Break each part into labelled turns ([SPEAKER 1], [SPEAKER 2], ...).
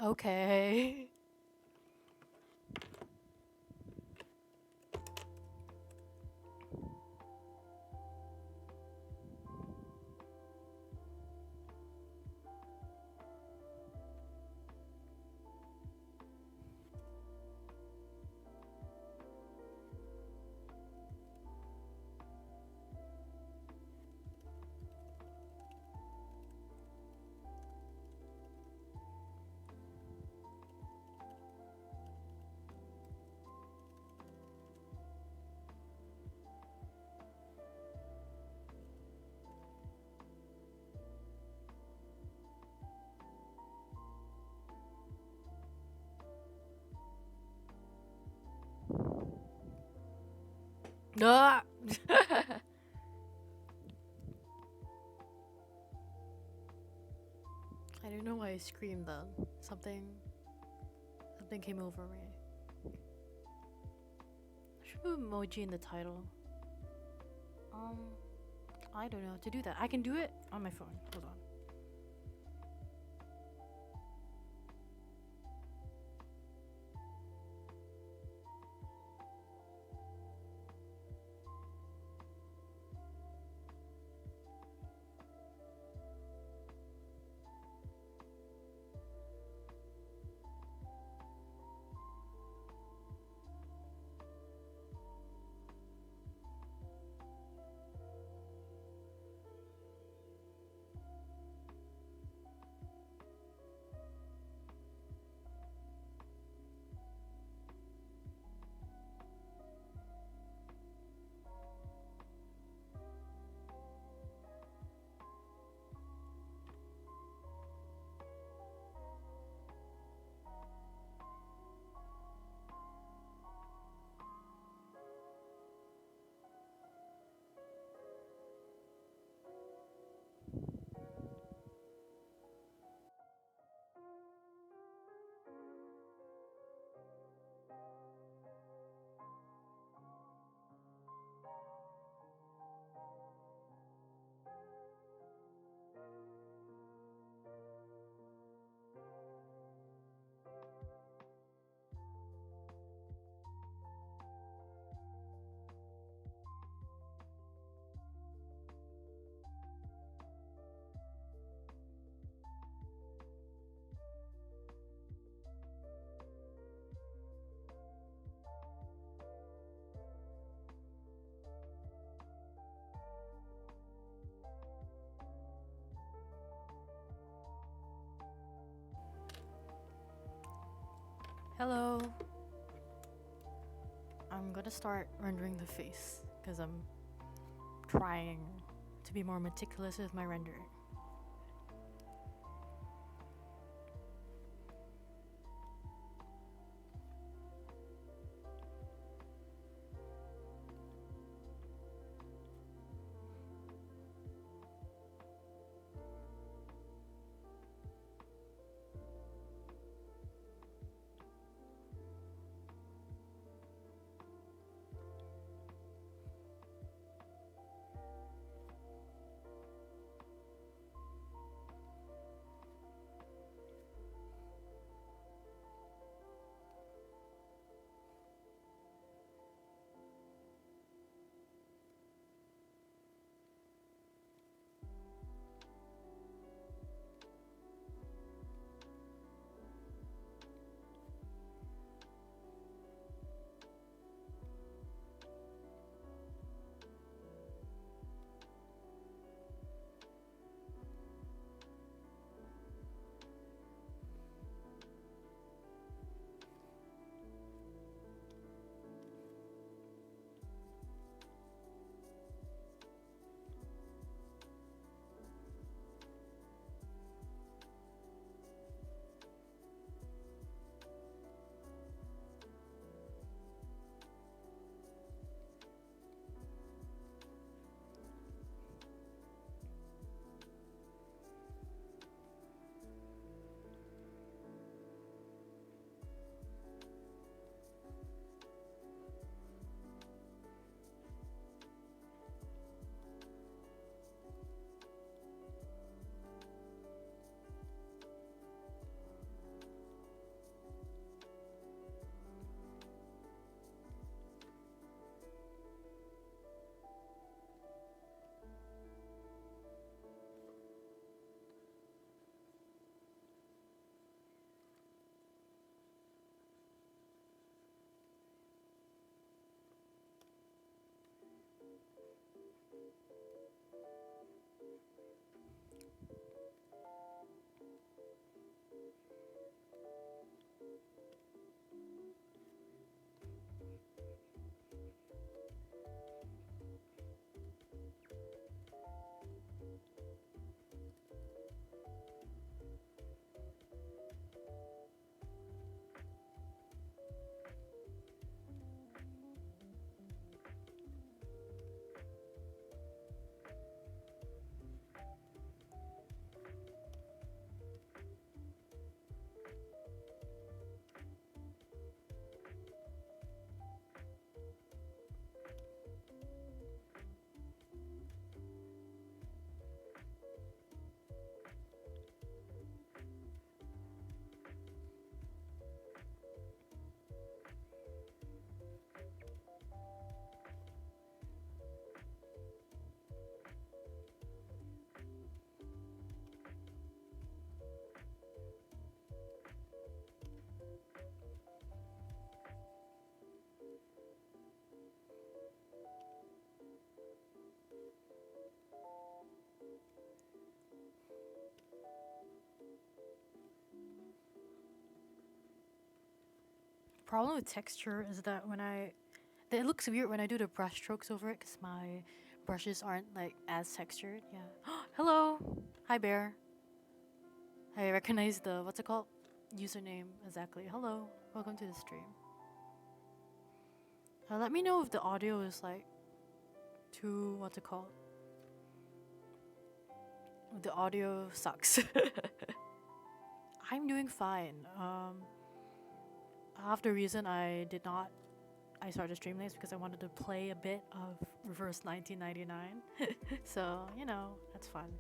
[SPEAKER 1] Okay. Ah! I don't know why I screamed then. Something came over me. I should put emoji in the title. Um, I don't know how to do that. I can do it on my phone. Hold on. Hello. I'm gonna start rendering the face because I'm trying to be more meticulous with my rendering. problem with texture is that that it looks weird when I do the brush strokes over it because my brushes aren't like as textured. Yeah. Hello. Hi, Bear. I recognize the, what's it called? Username exactly. Hello. Welcome to the stream. Let me know if the audio is like too, what's it called? If the audio sucks. I'm doing fine. Half the reason I started streaming is because I wanted to play a bit of Reverse 1999. So, you know, that's fun.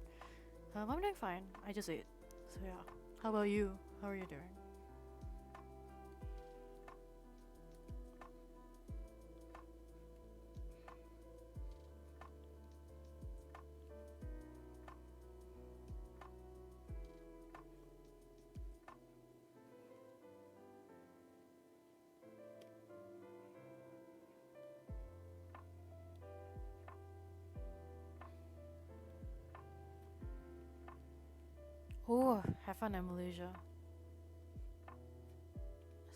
[SPEAKER 1] I'm doing fine. I just ate. So yeah. How about you? How are you doing? Oh, have fun in Malaysia.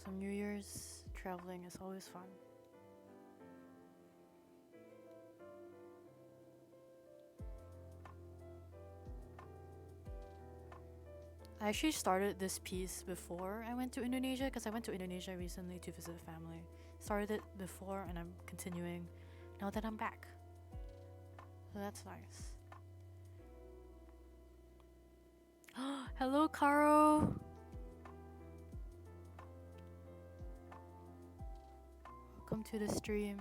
[SPEAKER 1] Some New Year's traveling is always fun. I actually started this piece before I went to Indonesia because I went to Indonesia recently to visit family. Started it before and I'm continuing now that I'm back. So that's nice. Hello, Caro. Welcome to the stream.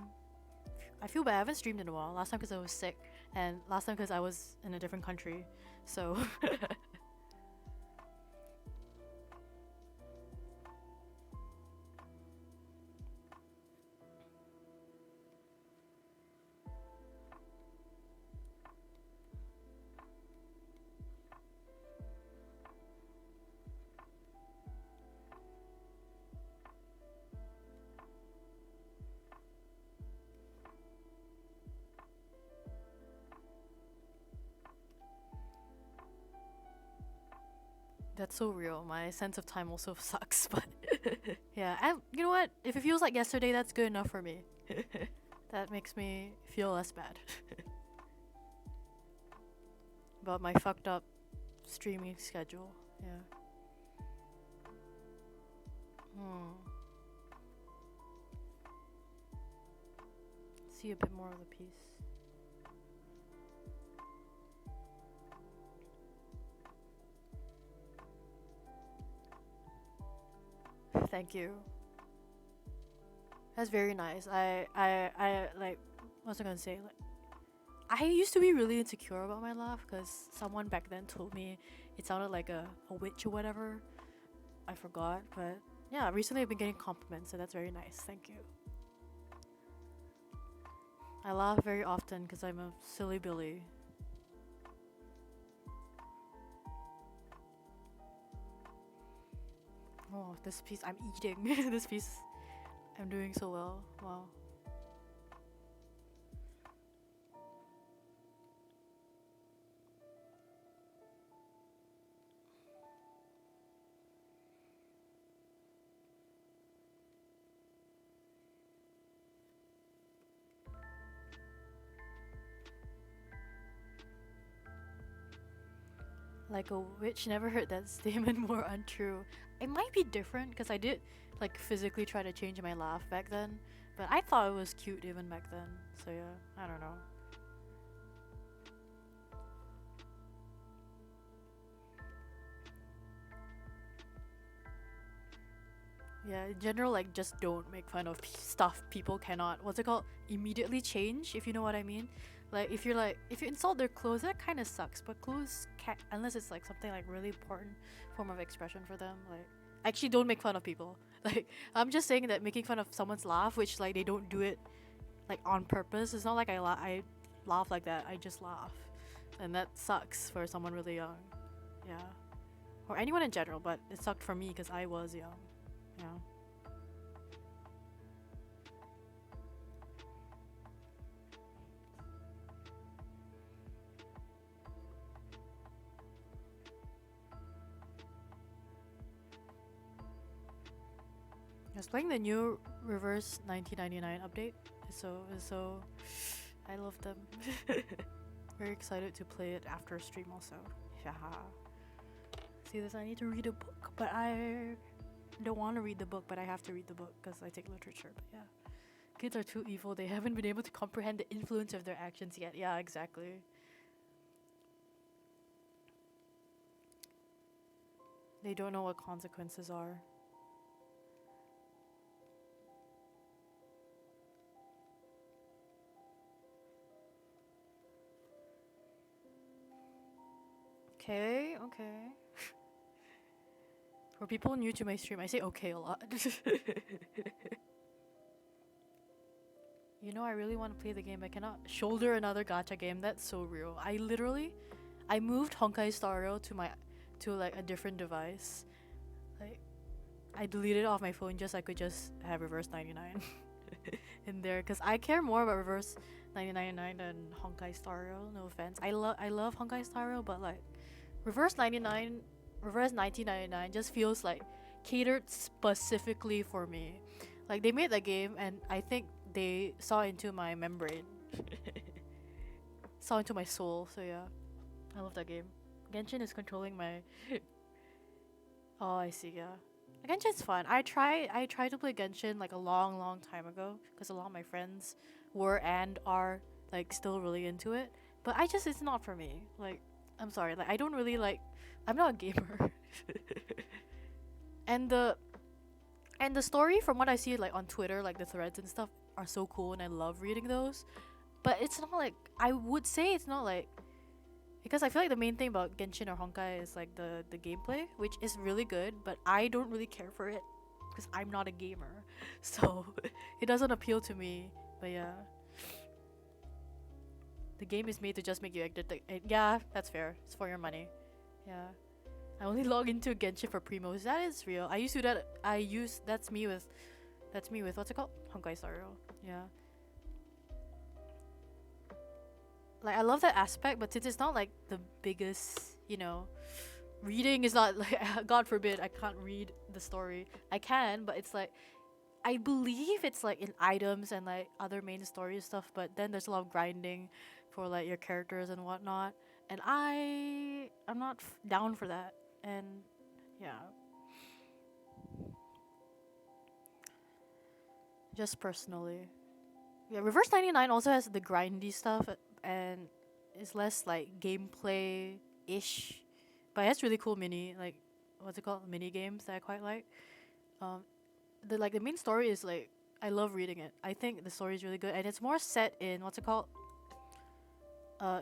[SPEAKER 1] I feel bad. I haven't streamed in a while. Last time because I was sick, and last time because I was in a different country. So. That's so real. My sense of time also sucks, but yeah. You know what? If it feels like yesterday, that's good enough for me. That makes me feel less bad. About my fucked up streaming schedule. Yeah. See a bit more of the piece. Thank you. That's very nice. I like. What's I gonna say? Like, I used to be really insecure about my laugh because someone back then told me it sounded like a witch or whatever. I forgot, but yeah, recently I've been getting compliments, so that's very nice. Thank you. I laugh very often because I'm a silly Billy. Oh, this piece I'm eating. This piece I'm doing so well. Wow. Like a witch, never heard that statement more untrue. It might be different because I did like physically try to change my laugh back then, but I thought it was cute even back then. So yeah, I don't know. Yeah, in general, like just don't make fun of stuff people cannot. What's it called? Immediately change, if you know what I mean. Like if you insult their clothes, that kind of sucks. But clothes can't, unless it's like something like really important form of expression for them. Like actually, don't make fun of people. Like I'm just saying that making fun of someone's laugh, which like they don't do it like on purpose. It's not like I laugh like that. I just laugh, and that sucks for someone really young. Yeah, or anyone in general. But it sucked for me because I was young. Yeah. was playing the new Reverse 1999 update. So I love them. Very excited to play it after stream also. Yeah. See this, I need to read a book, but I don't want to read the book, but I have to read the book because I take literature. But yeah. Kids are too evil. They haven't been able to comprehend the influence of their actions yet. Yeah, exactly. They don't know what consequences are. Okay. For people new to my stream, I say okay a lot. You know, I really want to play the game. I cannot shoulder another gacha game. That's so real. I moved Honkai Star Rail to like a different device. Like, I deleted it off my phone just so I could just have Reverse 99 in there, because I care more about Reverse 1999 than Honkai Star Rail. No offense. I love Honkai Star Rail, but like Reverse 1999 just feels like catered specifically for me. Like, they made that game, and I think they saw into my membrane, saw into my soul. So yeah, I love that game. Genshin is controlling my. Oh, I see. Yeah, Genshin's fun. I tried to play Genshin like a long time ago because a lot of my friends were and are like still really into it. But it's not for me. Like, I'm sorry. Like, I don't really like. I'm not a gamer. and the story, from what I see like on Twitter, like the threads and stuff, are so cool, and I love reading those. But it's not like, I would say it's not like, because I feel like the main thing about Genshin or Honkai is like the gameplay, which is really good, but I don't really care for it because I'm not a gamer, so it doesn't appeal to me. But yeah, the game is made to just make you addicted. Yeah, that's fair. It's for your money. Yeah, I only log into Genshin for primos. That is real. I used to do that. That's me with what's it called? Honkai Star Rail. Yeah. Like, I love that aspect, but since it's not like the biggest, reading is not like, God forbid I can't read the story. I can, but it's like, I believe it's like in items and like other main story stuff, but then there's a lot of grinding for like your characters and whatnot, and I'm not down for that. And yeah, just personally, yeah, Reverse 99 also has the grindy stuff, and it's less like gameplay ish, but it has really cool mini games that I quite like. The main story is like, I love reading it. I think the story is really good, and it's more set in what's it called?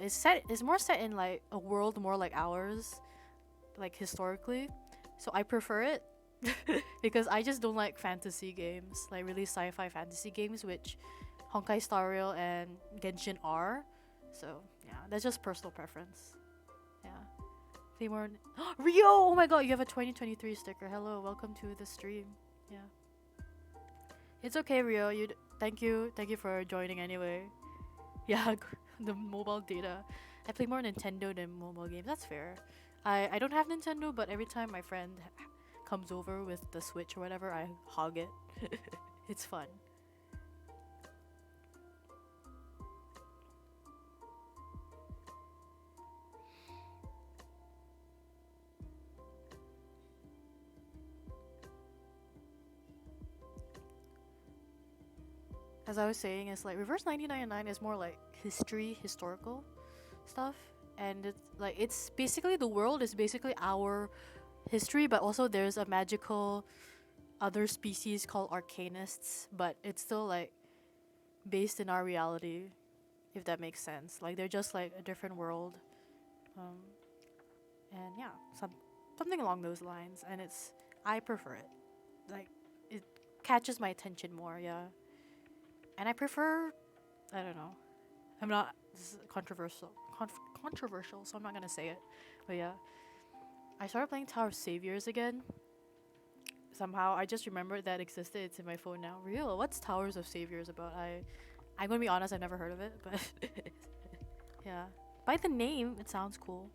[SPEAKER 1] It's more set in like a world more like ours, like historically. So I prefer it because I just don't like fantasy games, like really sci-fi fantasy games, which Honkai Star Rail and Genshin are. So yeah, that's just personal preference. Yeah. More Rio! Oh my god, you have a 2023 sticker. Hello, welcome to the stream. Yeah. It's okay, Rio. Thank you for joining anyway. Yeah, the mobile data. I play more Nintendo than mobile games. That's fair. I don't have Nintendo, but every time my friend comes over with the Switch or whatever, I hog it. It's fun. As I was saying, it's like Reverse 1999 is more like historical stuff, and it's basically, the world is basically our history, but also there's a magical other species called arcanists, but it's still like based in our reality, if that makes sense. Like, they're just like a different world, and yeah, something along those lines. And I prefer it. Like, it catches my attention more. Yeah. And I prefer, I don't know. This is controversial, so I'm not gonna say it. But yeah, I started playing Tower of Saviors again. Somehow, I just remembered that existed. It's in my phone now. Real, what's Towers of Saviors about? I'm gonna be honest, I've never heard of it, but yeah. By the name, it sounds cool.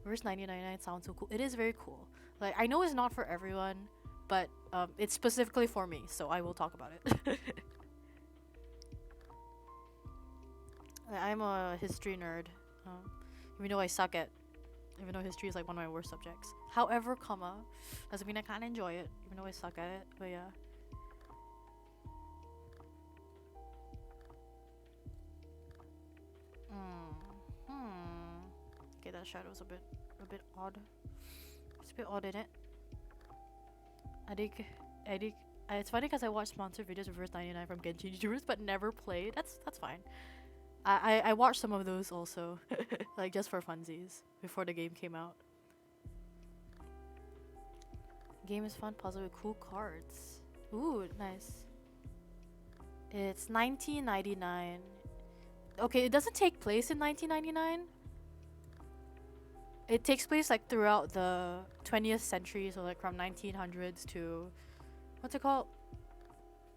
[SPEAKER 1] Verse 1999 sounds so cool. It is very cool. Like, I know it's not for everyone, but it's specifically for me, so I will talk about it. I'm a history nerd, even though I suck at, even though history is like one of my worst subjects. However, doesn't mean I can't enjoy it, even though I suck at it. But yeah. Okay, that shadow's a bit odd. It's a bit odd in it. I think, it's funny because I watch sponsored videos of re1999 from Genshin YouTubers, but never played. That's fine. I watched some of those also, like just for funsies before the game came out. Game is fun, puzzle with cool cards. Ooh, nice. It's 1999. Okay, it doesn't take place in 1999. It takes place like throughout the 20th century, so like from 1900s to, what's it called?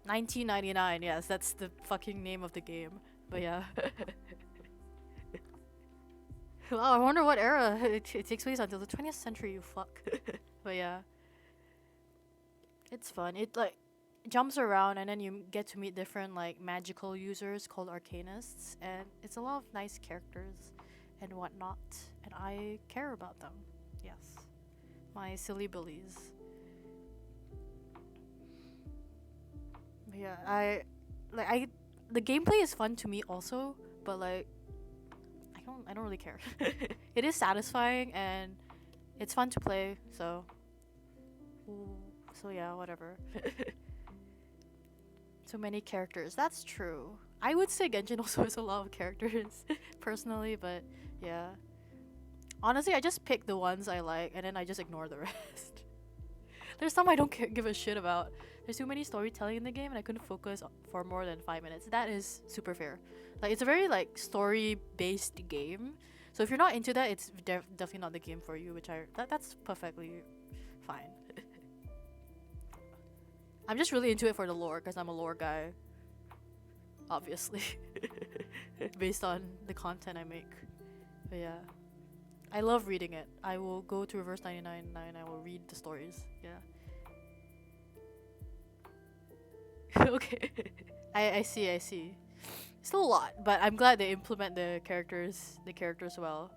[SPEAKER 1] 1999. Yes, that's the fucking name of the game. But yeah. Wow, I wonder what era it takes place until the 20th century, you fuck. But yeah. It's fun. It like jumps around and then you get to meet different like magical users called arcanists, and it's a lot of nice characters and whatnot, and I care about them. Yes. My silly bullies. But yeah, the gameplay is fun to me also, but like I don't really care. It is satisfying and it's fun to play, so yeah, whatever. So many characters. That's true. I would say Genshin also has a lot of characters personally, but yeah. Honestly, I just pick the ones I like and then I just ignore the rest. There's some I don't give a shit about. There's too many storytelling in the game and I couldn't focus for more than 5 minutes. That is super fair. Like, it's a very like story-based game. So if you're not into that, it's definitely not the game for you, which that's perfectly fine. I'm just really into it for the lore because I'm a lore guy. Obviously. Based on the content I make. But yeah. I love reading it. I will go to re1999 and I will read the stories. Yeah. Okay. I see. Still a lot, but I'm glad they implement the characters well.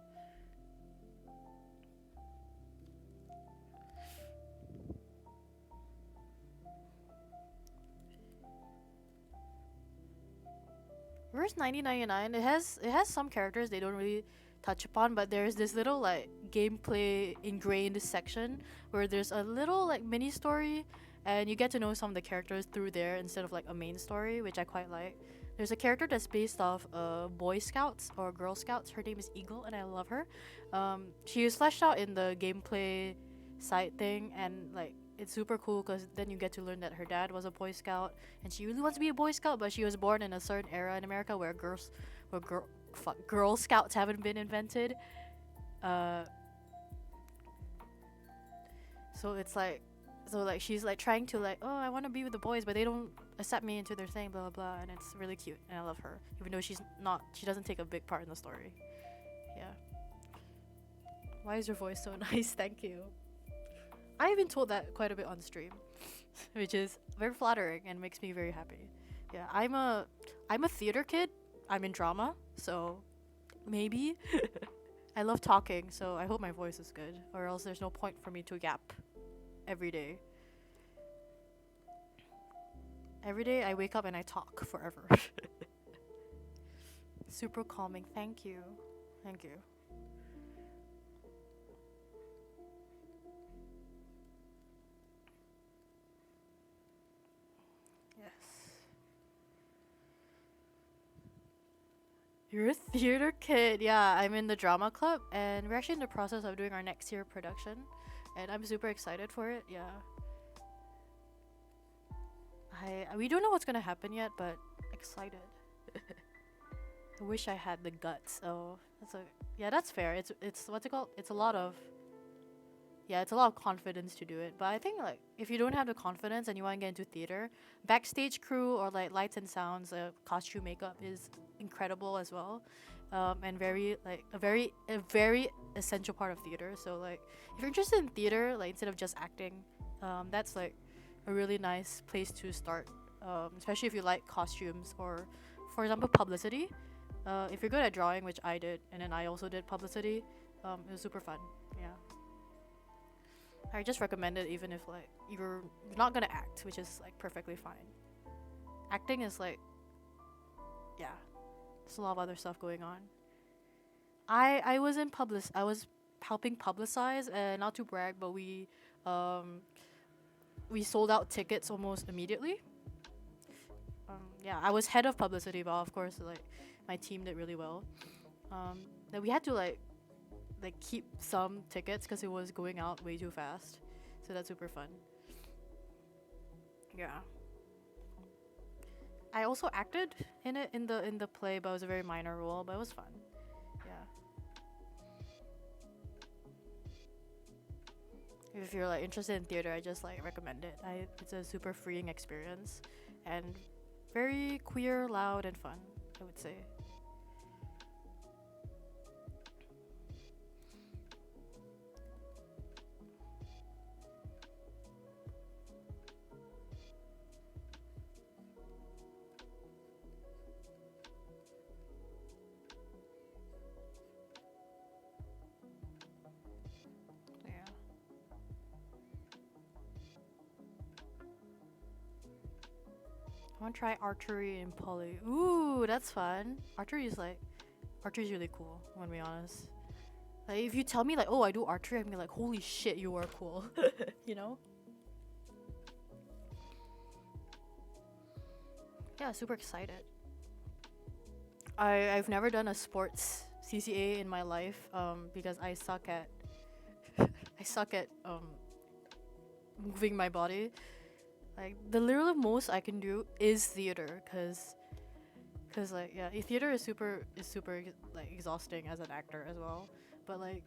[SPEAKER 1] re1999, it has some characters they don't really touch upon, but there's this little like gameplay ingrained section where there's a little like mini story and you get to know some of the characters through there instead of like a main story, which I quite like. There's a character that's based off Boy Scouts or Girl Scouts. Her name is Eagle and I love her. She is fleshed out in the gameplay side thing, and like it's super cool because then you get to learn that her dad was a Boy Scout and she really wants to be a Boy Scout, but she was born in a certain era in America where Girl Scouts haven't been invented. So it's like, she's like trying to like, oh, I want to be with the boys, but they don't accept me into their thing, blah blah blah, and it's really cute and I love her, even though she doesn't take a big part in the story. Yeah. Why is your voice so nice? Thank you. I've been told that quite a bit on stream, which is very flattering and makes me very happy. Yeah, I'm a theater kid. I'm in drama, so maybe. I love talking, so I hope my voice is good, or else there's no point for me to yap every day. Every day I wake up and I talk forever. Super calming. Thank you. Thank you. You're a theater kid. Yeah, I'm in the drama club and we're actually in the process of doing our next year production and I'm super excited for it. Yeah. We don't know what's gonna happen yet, but excited. I wish I had the guts. Oh, that's fair. It's what's it called? It's a lot of confidence to do it. But I think like if you don't have the confidence and you want to get into theater, backstage crew or like lights and sounds, costume makeup is incredible as well, and a very essential part of theater. So like if you're interested in theater, like instead of just acting, that's like a really nice place to start, especially if you like costumes or, for example, publicity. If you're good at drawing, which I did, and then I also did publicity, it was super fun. Yeah, I just recommend it even if like you're not gonna act, which is like perfectly fine. Acting is like, yeah, there's a lot of other stuff going on. I was in public. I was helping publicize, and not to brag, but um we sold out tickets almost immediately. Yeah, I was head of publicity, but of course, like my team did really well. That we had to like keep some tickets because it was going out way too fast. So that's super fun. Yeah. I also acted in it in the play, but it was a very minor role, but it was fun. Yeah. If you're like interested in theater, I just like recommend it. It's a super freeing experience and very queer, loud, and fun, I would say. Yeah. I want to try archery in poly. Ooh, that's fun. Archery is really cool. I'm gonna be honest. Like if you tell me like, oh, I do archery, I'm gonna be like, holy shit, you are cool. you know? Yeah, super excited. I've never done a sports CCA in my life. Because I suck at I suck at moving my body. Like the literal most I can do is theater, cause like yeah, theater is super like exhausting as an actor as well. But like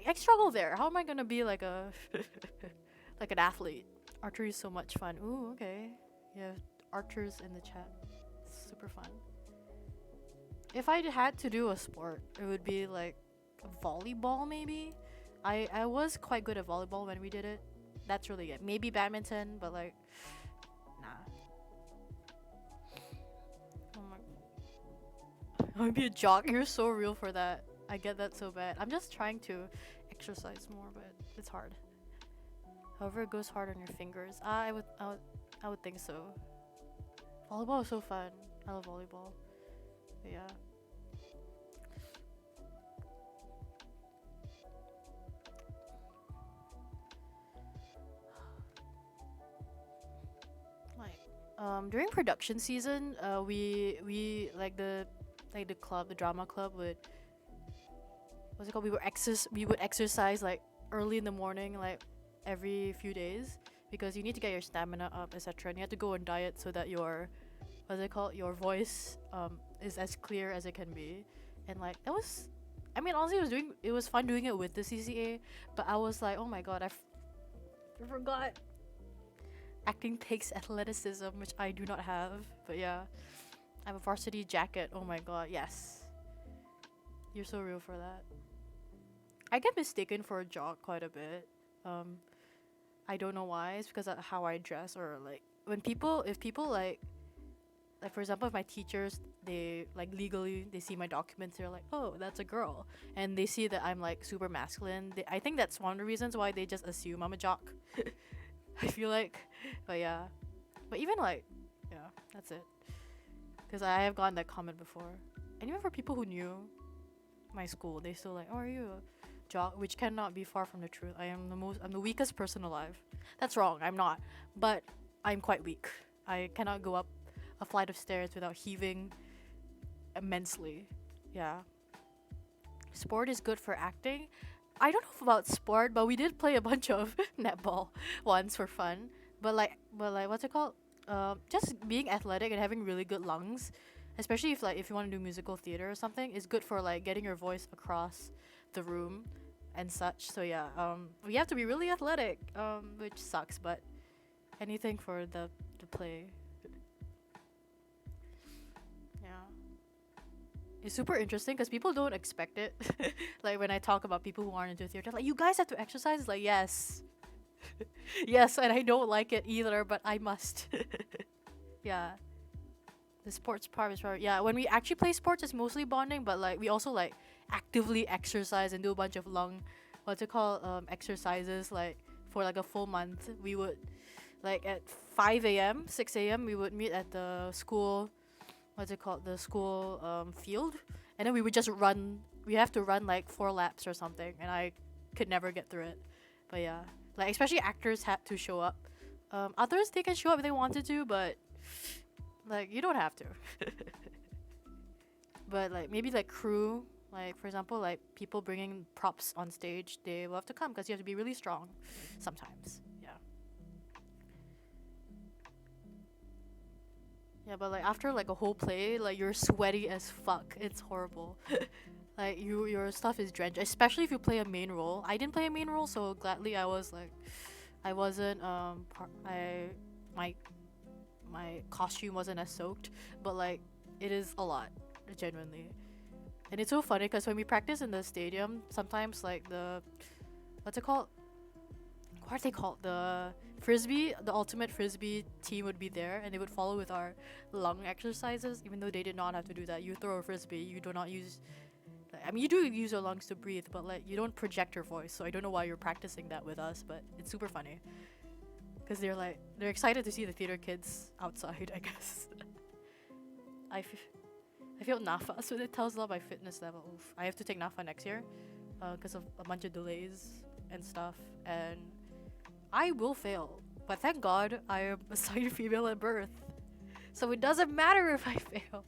[SPEAKER 1] I struggle there. How am I gonna be like a like an athlete? Archery is so much fun. Ooh, okay. Yeah, archers in the chat. Super fun. If I had to do a sport, it would be like volleyball maybe. I was quite good at volleyball when we did it. That's really it. Maybe badminton, but like nah. Oh my, I want to be a jock. You're so real for that. I get that so bad. I'm just trying to exercise more, but it's hard. However, it goes hard on your fingers. I would think so. Volleyball is so fun. I love volleyball. But yeah. Like during production season, we like the club, the drama club would what's it called? We would exercise like early in the morning, like every few days, because you need to get your stamina up, etc. And you have to go on diet so that your what's it called? Your voice is as clear as it can be. And like that was, I mean, honestly, it was fun doing it with the CCA, but I was like, oh my god, I forgot. Acting takes athleticism, which I do not have. But yeah, I have a varsity jacket. Oh my god, yes. You're so real for that. I get mistaken for a jock quite a bit. Um, I don't know why. It's because of how I dress, or like if people like for example, if my teachers, they like legally they see my documents, they're like, oh, that's a girl, and they see that I'm like super masculine. I think that's one of the reasons why they just assume I'm a jock. I feel like, but yeah, but even like, yeah, that's it. Because I have gotten that comment before, and even for people who knew my school, they still like, oh, are you a jock? Which cannot be far from the truth. I'm the weakest person alive. That's wrong. I'm not, but I'm quite weak. I cannot go up a flight of stairs without heaving immensely. Yeah. Sport is good for acting. I don't know about sport, but we did play a bunch of netball once for fun. But like, what's it called? Just being athletic and having really good lungs, especially if you want to do musical theater or something, is good for like getting your voice across the room and such. So yeah, we have to be really athletic, which sucks, but anything for the play. Yeah. It's super interesting because people don't expect it. Like when I talk about people who aren't into theater, like you guys have to exercise. It's like yes, Yes, and I don't like it either, but I must. Yeah, the sports part is part. Yeah, when we actually play sports, it's mostly bonding, but like we also like actively exercise and do a bunch of long, what's it called, exercises. Like for like a full month, we would like at 5 a.m., 6 a.m. we would meet at the school. What's it called? The school field, and then we would just run. We have to run like 4 laps or something, and I could never get through it. But yeah, like especially actors had to show up. Others they can show up if they wanted to, but like you don't have to. But like maybe like crew, like for example, like people bringing props on stage, they will have to come because you have to be really strong sometimes. Yeah. Yeah, but like after like a whole play, like you're sweaty as fuck. It's horrible. Like your stuff is drenched, especially if you play a main role. I didn't play a main role, so gladly I was like, I wasn't my my costume wasn't as soaked, but like it is a lot, genuinely. And it's so funny because when we practice in the stadium, sometimes like the what's it called? What are they called? The frisbee, the ultimate frisbee team would be there, and they would follow with our lung exercises. Even though they did not have to do that, you throw a frisbee, you do not use. I mean, you do use your lungs to breathe, but like you don't project your voice. So I don't know why you're practicing that with us, but it's super funny because they're excited to see the theater kids outside. I guess. I, f- I feel NAFA, so it tells a lot my fitness level. Oof. I have to take NAFA next year, because of a bunch of delays and stuff, and I will fail. But thank God I am assigned female at birth, so it doesn't matter if I fail,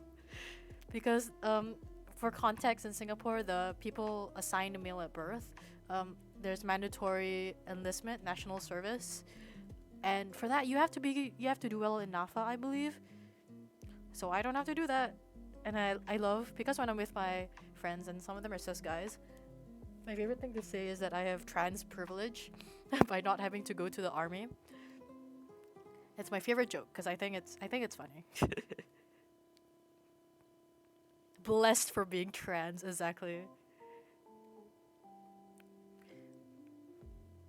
[SPEAKER 1] because for context in Singapore, the people assigned a male at birth, there's mandatory enlistment, national service, and for that you have to do well in NAFA, I believe. So I don't have to do that, and I love because when I'm with my friends and some of them are cis guys, my favorite thing to say is that I have trans privilege by not having to go to the army. It's my favorite joke because I think it's funny. Blessed for being trans, exactly.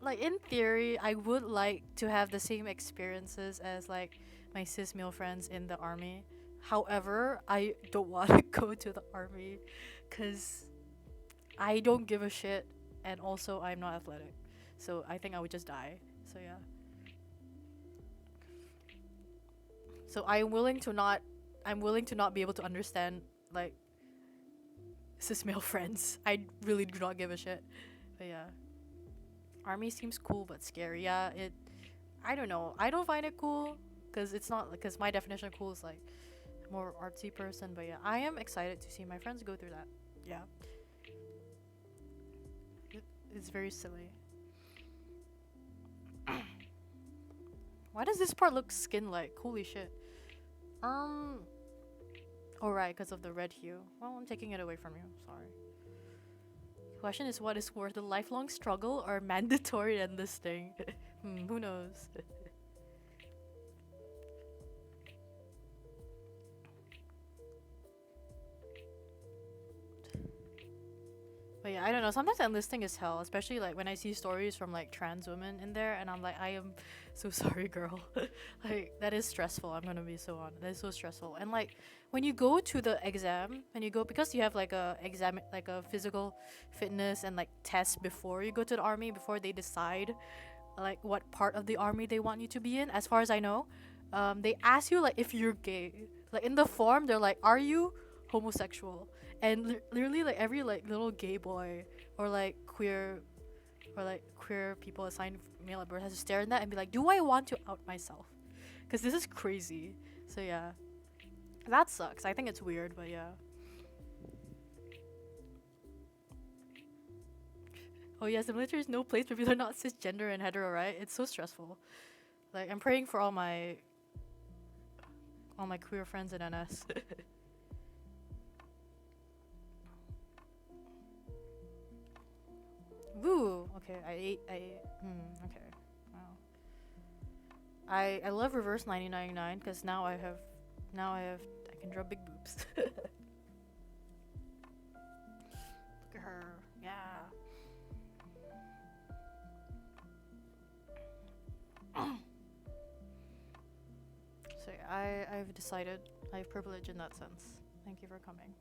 [SPEAKER 1] Like in theory, I would like to have the same experiences as like my cis male friends in the army. However, I don't want to go to the army because I don't give a shit, and also I'm not athletic. So I think I would just die. So yeah. So I'm willing to not be able to understand like cis male friends. I really do not give a shit. But yeah. Army seems cool but scary. Yeah, it I don't know. I don't find it cool because it's not because my definition of cool is like more artsy person, but yeah, I am excited to see my friends go through that. Yeah. It's very silly. Why does this part look skin like? Holy shit. Um. Oh right, because of the red hue. Well, I'm taking it away from you. Sorry. Question is, what is worth a lifelong struggle or mandatory enlisting? Who knows? But yeah, I don't know. Sometimes enlisting is hell, especially like when I see stories from like trans women in there, and I'm like, I am so sorry, girl. Like that is stressful. I'm gonna be so honest. That is so stressful. And like when you go to the exam, when you go because you have like a exam, like a physical fitness and like test before you go to the army, before they decide like what part of the army they want you to be in. As far as I know, they ask you like if you're gay. Like in the form, they're like, "Are you homosexual?" And literally like every like little gay boy or like queer people assigned male at birth has to stare at that and be like, "Do I want to out myself?" Because this is crazy. So yeah, that sucks. I think it's weird, but yeah. Oh yes, the military is no place for people who are not cisgender and hetero, right? It's so stressful. Like I'm praying for all my queer friends in NS. Woo. Okay, Okay. Wow. I love reverse 1999 because I can draw big boobs. Look at her. Yeah. I've decided I have privilege in that sense. Thank you for coming.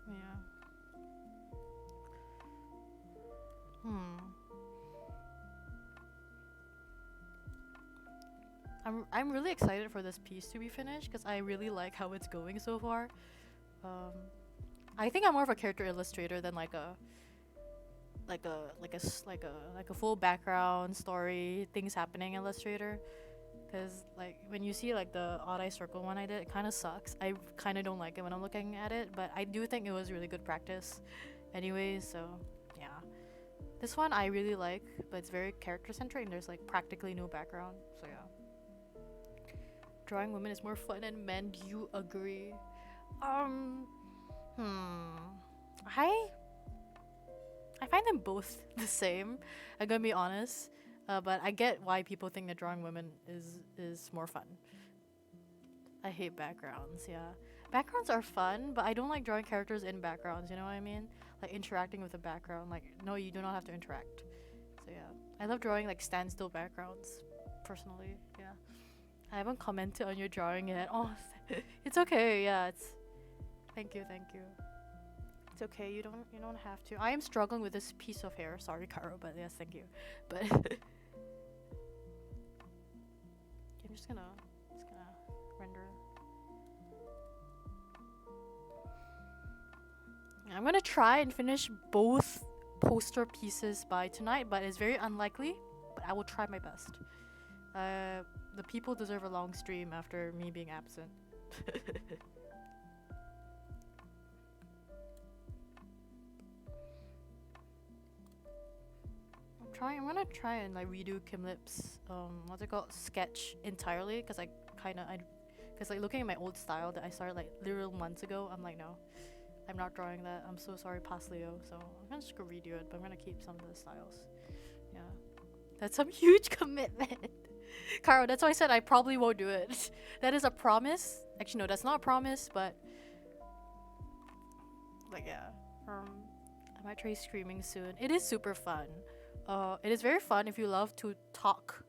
[SPEAKER 1] Yeah. Hmm. I'm really excited for this piece to be finished because I really like how it's going so far. Um, I think I'm more of a character illustrator than like a full background story things happening illustrator. Because like when you see like the odd eye circle one I did, it kind of sucks. I kind of don't like it when I'm looking at it, but I do think it was really good practice. Anyways, so yeah, this one I really like, but it's very character centric and there's like practically no background. So yeah, drawing women is more fun than men. Do you agree? Um, hmm. I I find them both the same. I'm gonna be honest, but I get why people think that drawing women is more fun. I hate backgrounds. Yeah, backgrounds are fun, but I don't like drawing characters in backgrounds. You know what I mean? Like interacting with a background. Like no, you do not have to interact. So yeah, I love drawing like standstill backgrounds. Personally, yeah. I haven't commented on your drawing yet. Oh, it's okay. Yeah, it's. Thank you, thank you. It's okay. You don't have to. I am struggling with this piece of hair. Sorry, Caro, but yes, thank you. But I'm just gonna render. I'm gonna try and finish both poster pieces by tonight, but it's very unlikely. But I will try my best. The people deserve a long stream after me being absent. I'm gonna try and like redo Kim Lip's what's it called, sketch entirely because because like looking at my old style that I started like literal months ago, I'm like no, I'm not drawing that. I'm so sorry, past Leo. So I'm gonna just go redo it, but I'm gonna keep some of the styles. Yeah, that's some huge commitment. Caro, that's why I said I probably won't do it. That is a promise. Actually, no, that's not a promise, but like yeah. I might try screaming soon. It is super fun. It is very fun if you love to talk,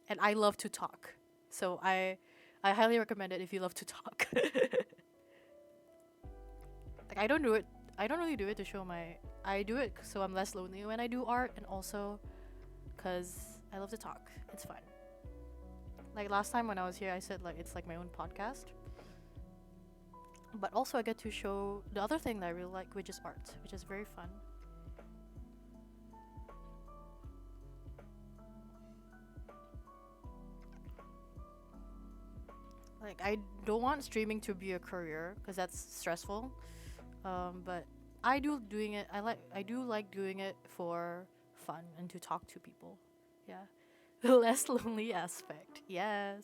[SPEAKER 1] and I love to talk. So I highly recommend it if you love to talk. Like I don't do it. I don't really do it to show my. I do it so I'm less lonely when I do art, and also because I love to talk. It's fun. Like last time when I was here, I said like it's like my own podcast. But also I get to show the other thing that I really like, which is art, which is very fun. Like I don't want streaming to be a career because that's stressful. But I do like doing it for fun and to talk to people. Yeah. The less lonely aspect. Yes.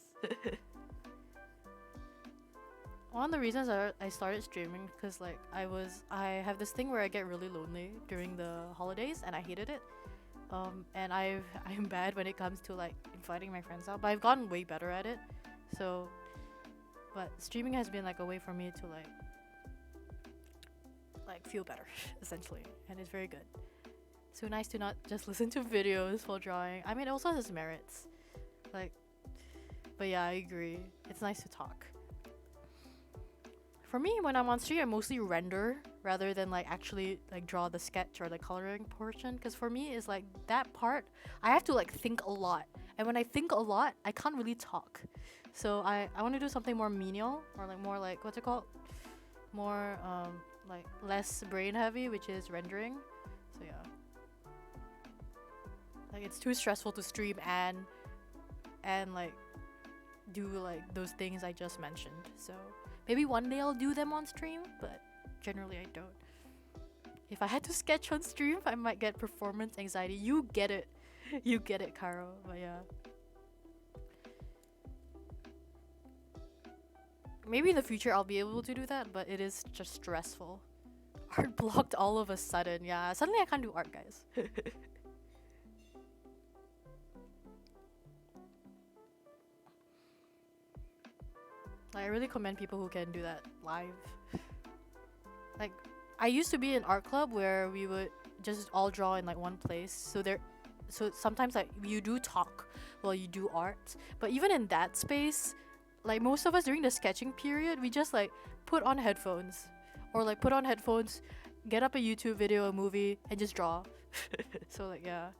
[SPEAKER 1] One of the reasons I started streaming because like I have this thing where I get really lonely during the holidays and I hated it. And I'm bad when it comes to like inviting my friends out, but I've gotten way better at it. So, but streaming has been like a way for me to like feel better essentially, and it's very good. So nice to not just listen to videos while drawing. I mean, it also has merits. Like, but yeah, I agree. It's nice to talk. For me, when I'm on stream, I mostly render rather than like actually like draw the sketch or the coloring portion. Because for me, it's like that part, I have to like think a lot. And when I think a lot, I can't really talk. So I want to do something more menial or like more like, what's it called? More like less brain heavy, which is rendering. So yeah. Like it's too stressful to stream and like do like those things I just mentioned. So maybe one day I'll do them on stream, but generally I don't. If I had to sketch on stream, I might get performance anxiety. You get it. You get it, Caro. But yeah. Maybe in the future I'll be able to do that, but it is just stressful. Art blocked all of a sudden. Yeah, suddenly I can't do art, guys. I really commend people who can do that live. Like, I used to be in art club where we would just all draw in like one place. So there so sometimes like you do talk while you do art, but even in that space, like most of us during the sketching period, we just like put on headphones, or like put on headphones, get up a YouTube video, a movie, and just draw. So like yeah.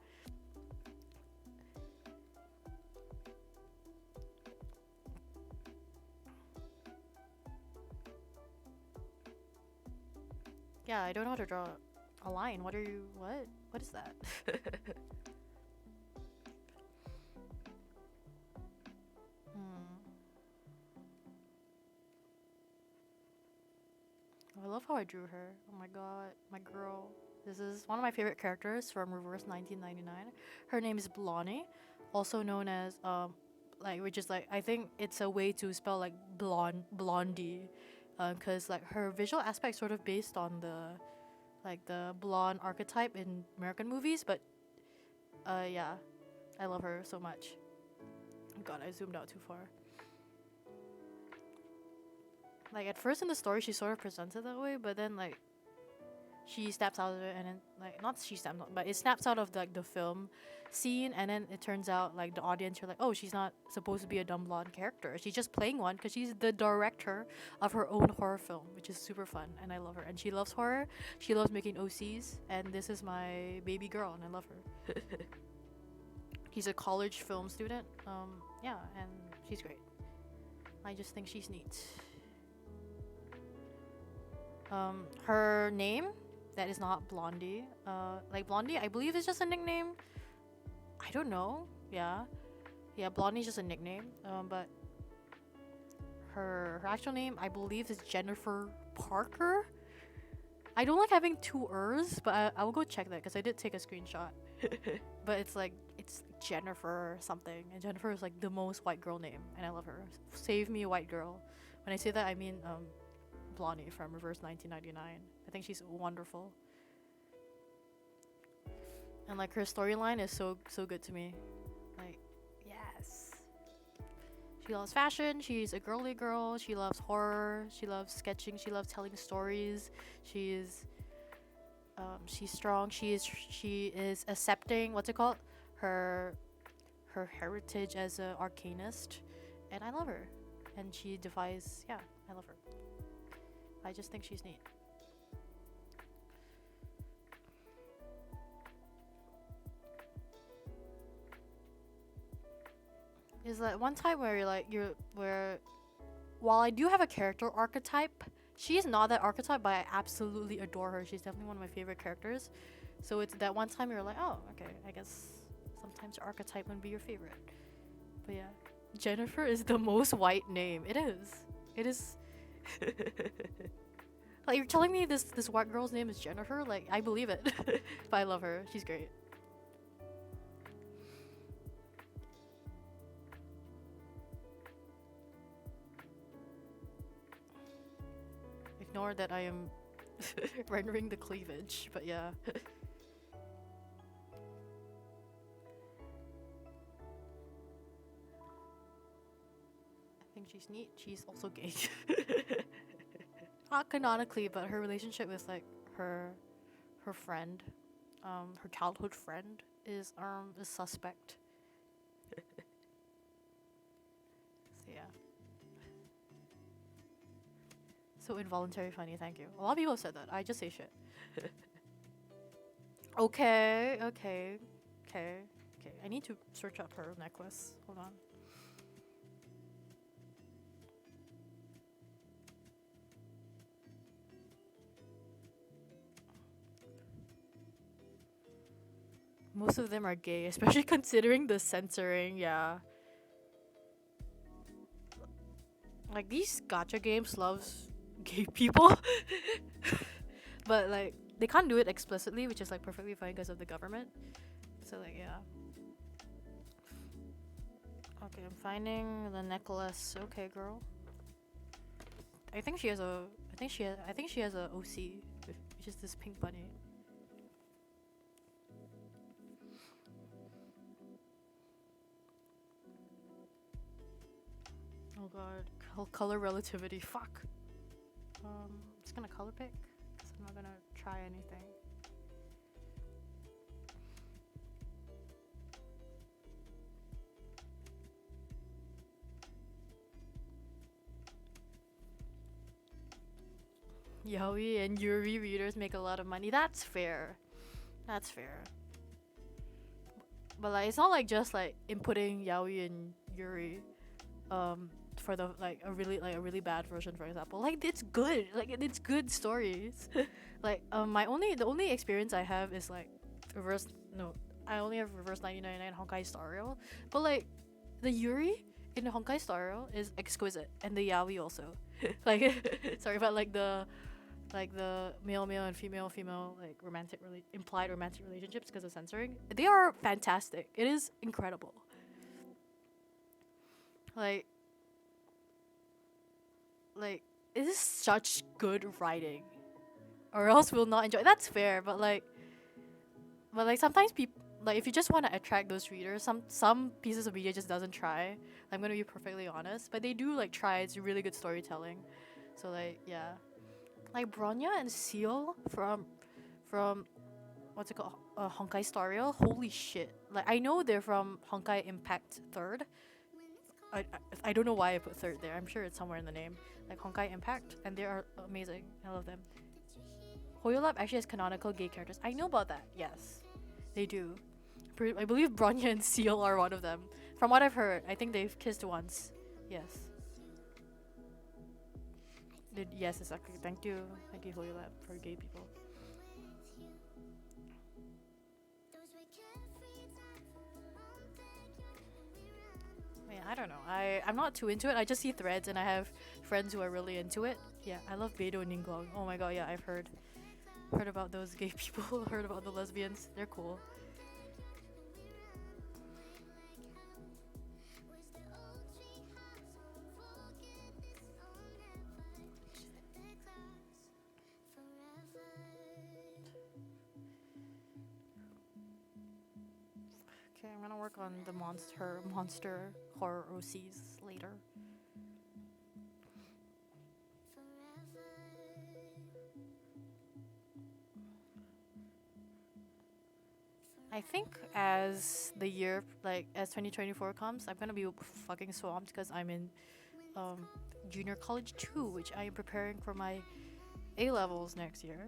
[SPEAKER 1] Yeah, I don't know how to draw a line. What are you? What? What is that? Hmm. I love how I drew her. Oh my god, my girl. This is one of my favorite characters from Reverse 1999. Her name is Blonnie, also known as like which is like I think it's a way to spell like blondie, cause like her visual aspect sort of based on the blonde archetype in American movies, but yeah, I love her so much. God, I zoomed out too far. Like at first in the story, she sort of presents it that way, but then like she snaps out of it, and then like not she snaps out, but it snaps out of like the film scene, and then it turns out like the audience are like, oh, she's not supposed to be a dumb blonde character. She's just playing one because she's the director of her own horror film, which is super fun, and I love her. And she loves horror. She loves making OCs, and this is my baby girl, and I love her. He's a college film student. Yeah, and she's great. I just think she's neat. Her name, that is not Blondie. Like Blondie, I believe is just a nickname. I don't know. Yeah, Blondie's just a nickname. But her actual name, I believe, is Jennifer Parker. I don't like having two R's, but I will go check that because I did take a screenshot. But it's Jennifer something, and Jennifer is like the most white girl name, and I love her. Save me, white girl. When I say that, I mean Blondie from Reverse 1999. I think she's wonderful, and like her storyline is so good to me. Like, yes, she loves fashion. She's a girly girl. She loves horror. She loves sketching. She loves telling stories. She's strong. She is accepting, what's it called, her heritage as an arcanist, and I love her. And she defies. Yeah, I love her. I just think she's neat. Is that one time where while I do have a character archetype, she is not that archetype, but I absolutely adore her. She's definitely one of my favorite characters. So it's that one time you're like, oh, okay, I guess sometimes your archetype wouldn't be your favorite. But yeah, Jennifer is the most white name. It is. It is. Like, you're telling me this white girl's name is Jennifer? Like, I believe it. But I love her. She's great. Ignore that I am rendering the cleavage, but yeah. I think she's neat. She's also gay. Not canonically, but her relationship with like her friend, her childhood friend is suspect. So yeah. So involuntary funny, thank you. A lot of people have said that. I just say shit. Okay. I need to search up her necklace. Hold on. Most of them are gay, especially considering the censoring, yeah. Like, these gacha games loves gay people. But like they can't do it explicitly, which is like perfectly fine because of the government. So like yeah. Okay, I'm finding the necklace. Okay, girl. I think she has a OC, which is this pink bunny. Oh god, color relativity. Fuck. I'm just gonna color pick because I'm not gonna try anything. Yaoi and Yuri readers make a lot of money. That's fair. That's fair. But like, it's not like just like inputting Yaoi and Yuri, for the like a really bad version, for example. Like it's good. Like it's good stories. Like the only experience I have is like reverse. No, I only have reverse 1999 Honkai Star Rail. But like the Yuri in the Honkai Star Rail is exquisite, and the Yaoi also. Like sorry, but like the male and female like implied romantic relationships because of censoring, they are fantastic. It is incredible. Like like it is such good writing, or else we'll not enjoy. That's fair, but like sometimes people, like if you just want to attract those readers, some pieces of media just doesn't try. I'm gonna be perfectly honest, but they do like try. It's really good storytelling. So like yeah, like Bronya and Seal from what's it called, Honkai Star Rail. Holy shit! Like I know they're from Honkai Impact Third. I, I I don't know why I put third there. I'm sure it's somewhere in the name. Like Honkai Impact, and they are amazing. I love them. Hoyolab actually has canonical gay characters. I know about that. Yes, they do. I believe Bronya and Seal are one of them. From what I've heard, I think they've kissed once. Yes. Yes, exactly. Thank you, Hoyolab, for gay people. Yeah, I don't know. I'm not too into it. I just see threads, and I have friends who are really into it. Yeah, I love Beidou and Ningguang. Oh my god, yeah, I've heard about those gay people. Heard about the lesbians. They're cool. Okay, I'm gonna work on the monster horror OCs later. I think as the year, like as 2024 comes, I'm gonna be fucking swamped because I'm in um, junior college too, which I am preparing for my A levels next year.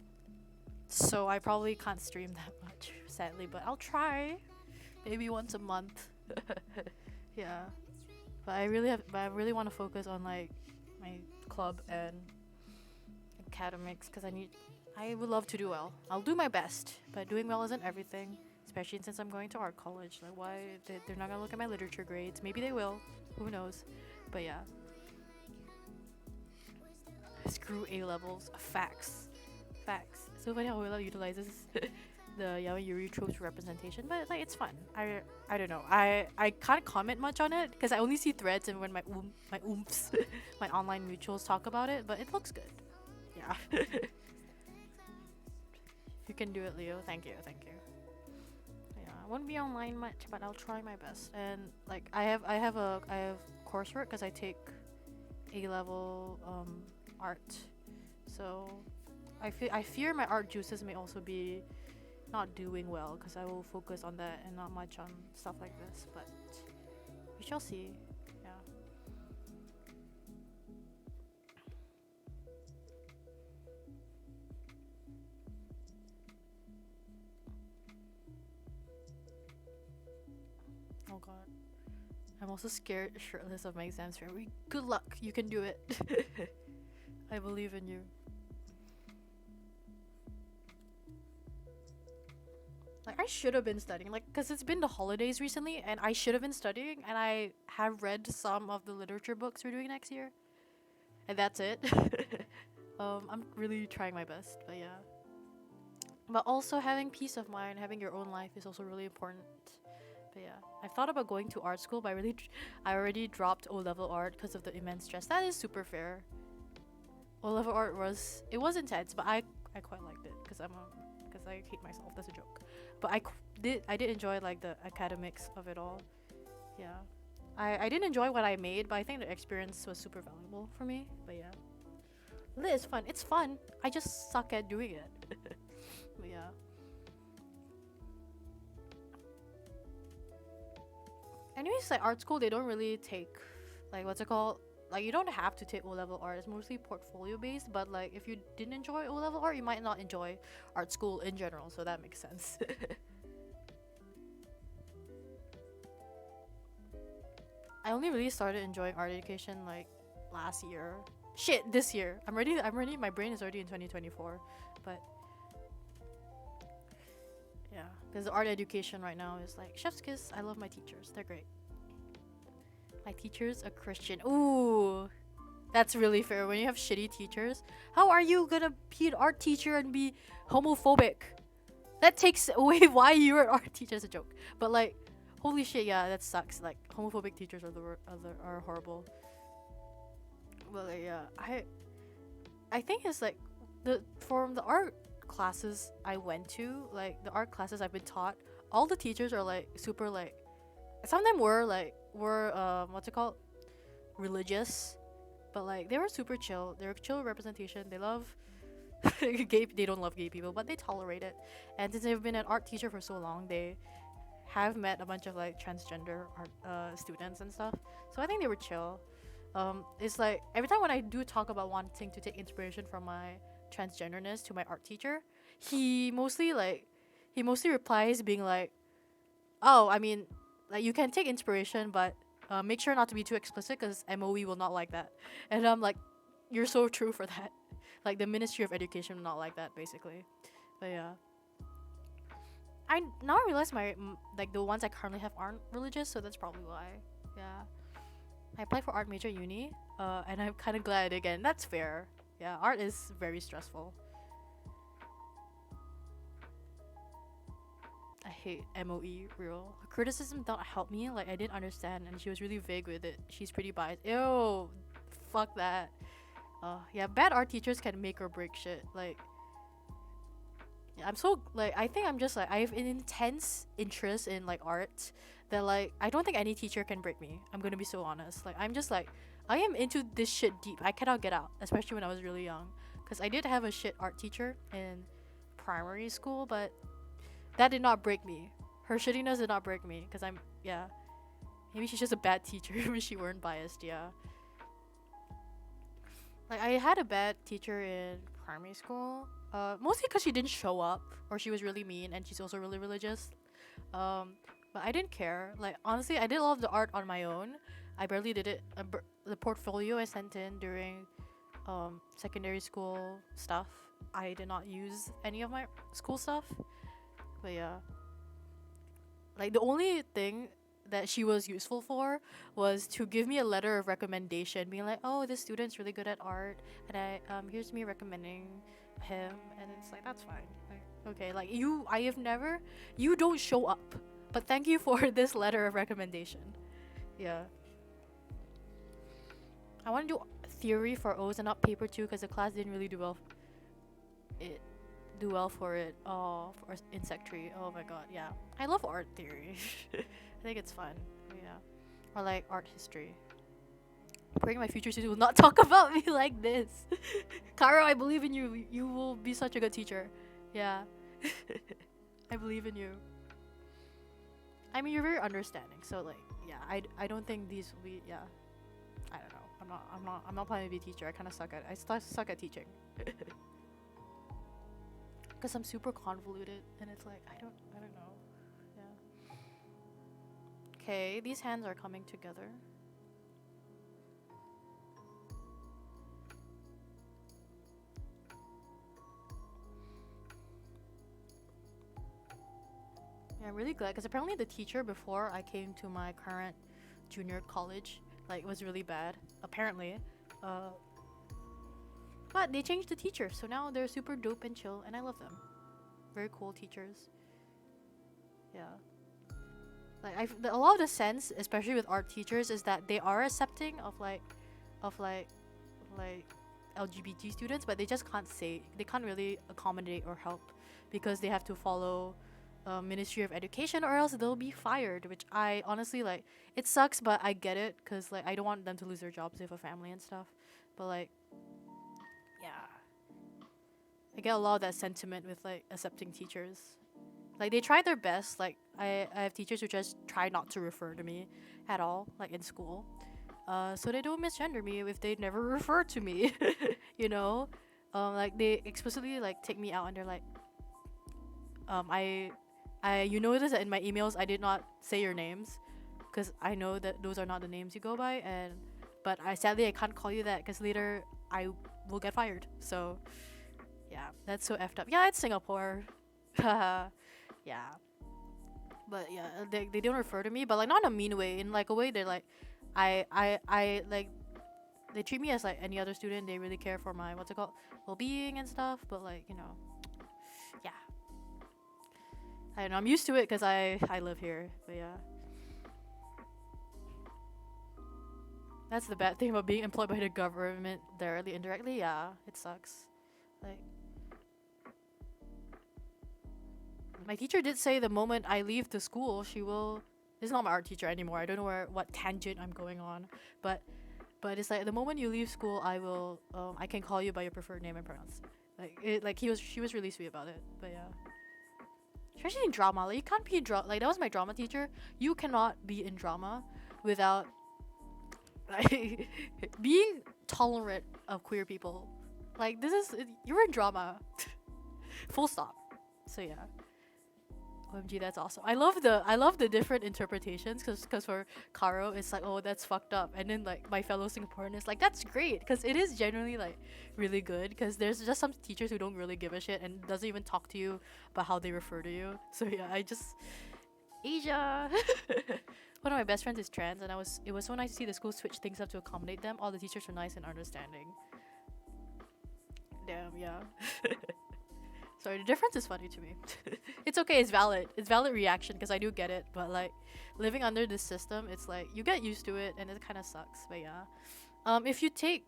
[SPEAKER 1] So I probably can't stream that much, sadly, but I'll try. Maybe once a month. Yeah. But I really want to focus on like my club and academics because I would love to do well. I'll do my best, but doing well isn't everything, especially since I'm going to art college. Like, why they're not gonna look at my literature grades? Maybe they will. Who knows? But yeah, screw A levels. Facts, facts. So funny how Oila utilizes the yaoi yuri tropes representation, but like it's fun. I don't know. I can't comment much on it because I only see threads and when my oomps my online mutuals talk about it. But it looks good. Yeah. You can do it, Leo. Thank you, thank you. Yeah, I won't be online much, but I'll try my best. And like I have coursework because I take A level art, so I fear my art juices may also be not doing well because I will focus on that and not much on stuff like this. But we shall see. Yeah. Oh god. I'm also scared shirtless of my exams. Good luck. You can do it. I believe in you. Like I should have been studying, like, cause it's been the holidays recently, and I should have been studying, and I have read some of the literature books we're doing next year, and that's it. I'm really trying my best, but yeah. But also having peace of mind, having your own life is also really important. But yeah, I've thought about going to art school, but I already dropped O level art because of the immense stress. That is super fair. O level art it was intense, but I quite liked it because because I hate myself. That's a joke. But I did enjoy like the academics of it all. Yeah, I didn't enjoy what I made, but I think the experience was super valuable for me. But yeah, lit is fun. It's fun. I just suck at doing it. But yeah. Anyways, like art school, they don't really take like what's it called? like you don't have to take O-level art. It's mostly portfolio based, but like if you didn't enjoy O-level art, you might not enjoy art school in general, so that makes sense. I only really started enjoying art education like last year. Shit, this year. I'm ready. My brain is already in 2024. But yeah, because the art education right now is like chef's kiss. I love my teachers. They're great. My teacher's a Christian. Ooh, that's really fair. When you have shitty teachers, how are you gonna be an art teacher and be homophobic? That takes away why you're an art teacher. As a joke, but like, holy shit, yeah, that sucks. Like, homophobic teachers are horrible. But like, yeah, I think it's like the from the art classes I went to, like the art classes I've been taught, all the teachers are like super like. Some of them were what's it called, religious, but like they were super chill. They're chill representation. They love gay. They don't love gay people, but they tolerate it. And since they've been an art teacher for so long, they have met a bunch of like transgender art students and stuff. So I think they were chill. It's like every time when I do talk about wanting to take inspiration from my transgenderness to my art teacher, he mostly like he mostly replies being like, "Oh, I mean, like you can take inspiration, but make sure not to be too explicit because MOE will not like that." And I'm like, "You're so true for that." Like the Ministry of Education will not like that, basically. But yeah, I now realize like the ones I currently have aren't religious, so that's probably why. Yeah. I applied for art major uni, and I'm kind of glad again. That's fair. Yeah, art is very stressful. I hate MOE real. Her criticism don't help me. Like I didn't understand, and she was really vague with it. She's pretty biased. Ew, fuck that. Yeah, bad art teachers can make or break shit. Like, yeah, I'm so like I think I'm just like I have an intense interest in like art that like I don't think any teacher can break me. I'm gonna be so honest. Like I'm just like I am into this shit deep. I cannot get out, especially when I was really young. Cause I did have a shit art teacher in primary school, but that did not break me. Her shittiness did not break me. Cause I'm yeah. Maybe she's just a bad teacher when she weren't biased. Yeah. Like I had a bad teacher in primary school. Mostly because she didn't show up or she was really mean and she's also really religious. Um, but I didn't care. Like honestly, I did a lot of the art on my own. I barely did it. The portfolio I sent in during secondary school stuff, I did not use any of my school stuff. But yeah, like the only thing that she was useful for was to give me a letter of recommendation, being like, "Oh, this student's really good at art, and here's me recommending him," and it's like that's fine. Like, okay, like I have never, you don't show up, but thank you for this letter of recommendation. Yeah, I want to do theory for O's and not paper too, because the class didn't really it do well for it. Oh, for insect tree. Oh my god, yeah. I love art theory. I think it's fun. Yeah. Or like art history. Praying my future students will not talk about me like this. Caro, I believe in you. You will be such a good teacher. Yeah. I believe in you. I mean, you're very understanding. So like, yeah. I don't think these will be. Yeah. I don't know. I'm not planning to be a teacher. I kind of suck at. Suck at teaching. Because I'm super convoluted, and it's like I don't know. Yeah. Okay, these hands are coming together. Yeah, I'm really glad because apparently the teacher before I came to my current junior college like was really bad. Apparently, but they changed the teacher, so now they're super dope and chill, and I love them. Very cool teachers. Yeah. Like a lot of the sense, especially with art teachers, is that they are accepting of of like LGBT students, but they can't really accommodate or help because they have to follow Ministry of Education or else they'll be fired. Which I honestly like. It sucks, but I get it because like I don't want them to lose their jobs. They have a family and stuff. But like, yeah, I get a lot of that sentiment with like accepting teachers. Like they try their best. Like I have teachers who just try not to refer to me at all, like in school. so they don't misgender me if they never refer to me. you know, like they explicitly like take me out and they're like, you notice that in my emails I did not say your names, because I know that those are not the names you go by, and but I sadly I can't call you that because later I will get fired. So yeah, that's so effed up. Yeah, it's Singapore. yeah, but yeah, they don't refer to me, but like not in a mean way. In like a way they're like, I like they treat me as like any other student. They really care for my what's it called well-being and stuff. But like yeah, I don't know. I'm used to it because I live here. But yeah, that's the bad thing about being employed by the government directly, indirectly. Yeah, it sucks. Like my teacher did say the moment I leave the school, she will. This is not my art teacher anymore. I don't know what tangent I'm going on, but it's like the moment you leave school, I will. I can call you by your preferred name and pronouns. Like she was really sweet about it. But yeah, especially in drama, like you can't be in drama. Like that was my drama teacher. You cannot be in drama without like being tolerant of queer people. Like this is you're in drama. Full stop. So yeah. OMG, that's awesome. I love the different interpretations because for Caro it's like, oh, that's fucked up, and then like my fellow Singaporean is like, that's great because it is generally like really good, because there's just some teachers who don't really give a shit and doesn't even talk to you about how they refer to you. So yeah, I just Asia. One of my best friends is trans, and it was so nice to see the school switch things up to accommodate them. All the teachers were nice and understanding. Damn, yeah. Sorry, the difference is funny to me. It's okay, it's valid. It's valid reaction because I do get it, but like living under this system, it's like you get used to it and it kind of sucks. But yeah, if you take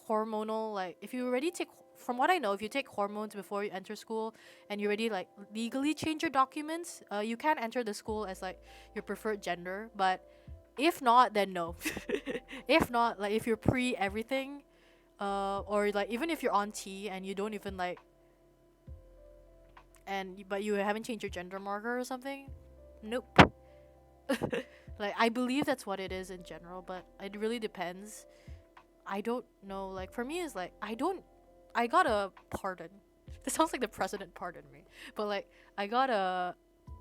[SPEAKER 1] hormonal, like if you already take, from what I know, if you take hormones before you enter school and you already like legally change your documents, you can enter the school as like your preferred gender. But if not, then no. If not, like if you're pre everything, or like even if you're on T and you don't even like but you haven't changed your gender marker or something, nope. Like I believe that's what it is in general, but it really depends. I don't know. Like for me, it's like I got a pardon. This sounds like the president pardoned me, but like I got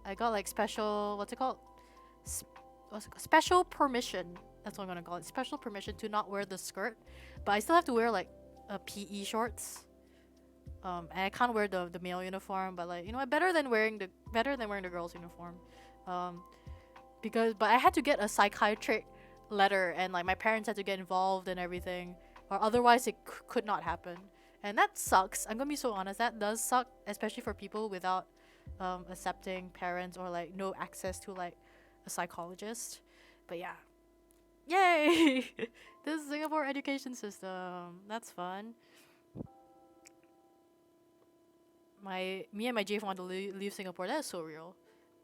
[SPEAKER 1] like special, what's it called? Special permission. That's what I'm gonna call it. Special permission to not wear the skirt, but I still have to wear like PE shorts. And I can't wear the male uniform, but like better than wearing the girls uniform, but I had to get a psychiatric letter, and like my parents had to get involved and everything, or otherwise it could not happen, and that sucks. I'm gonna be so honest, that does suck, especially for people without accepting parents or like no access to like a psychologist. But yeah, yay! This Singapore education system, that's fun. Me and my JF want to leave Singapore. That is so real.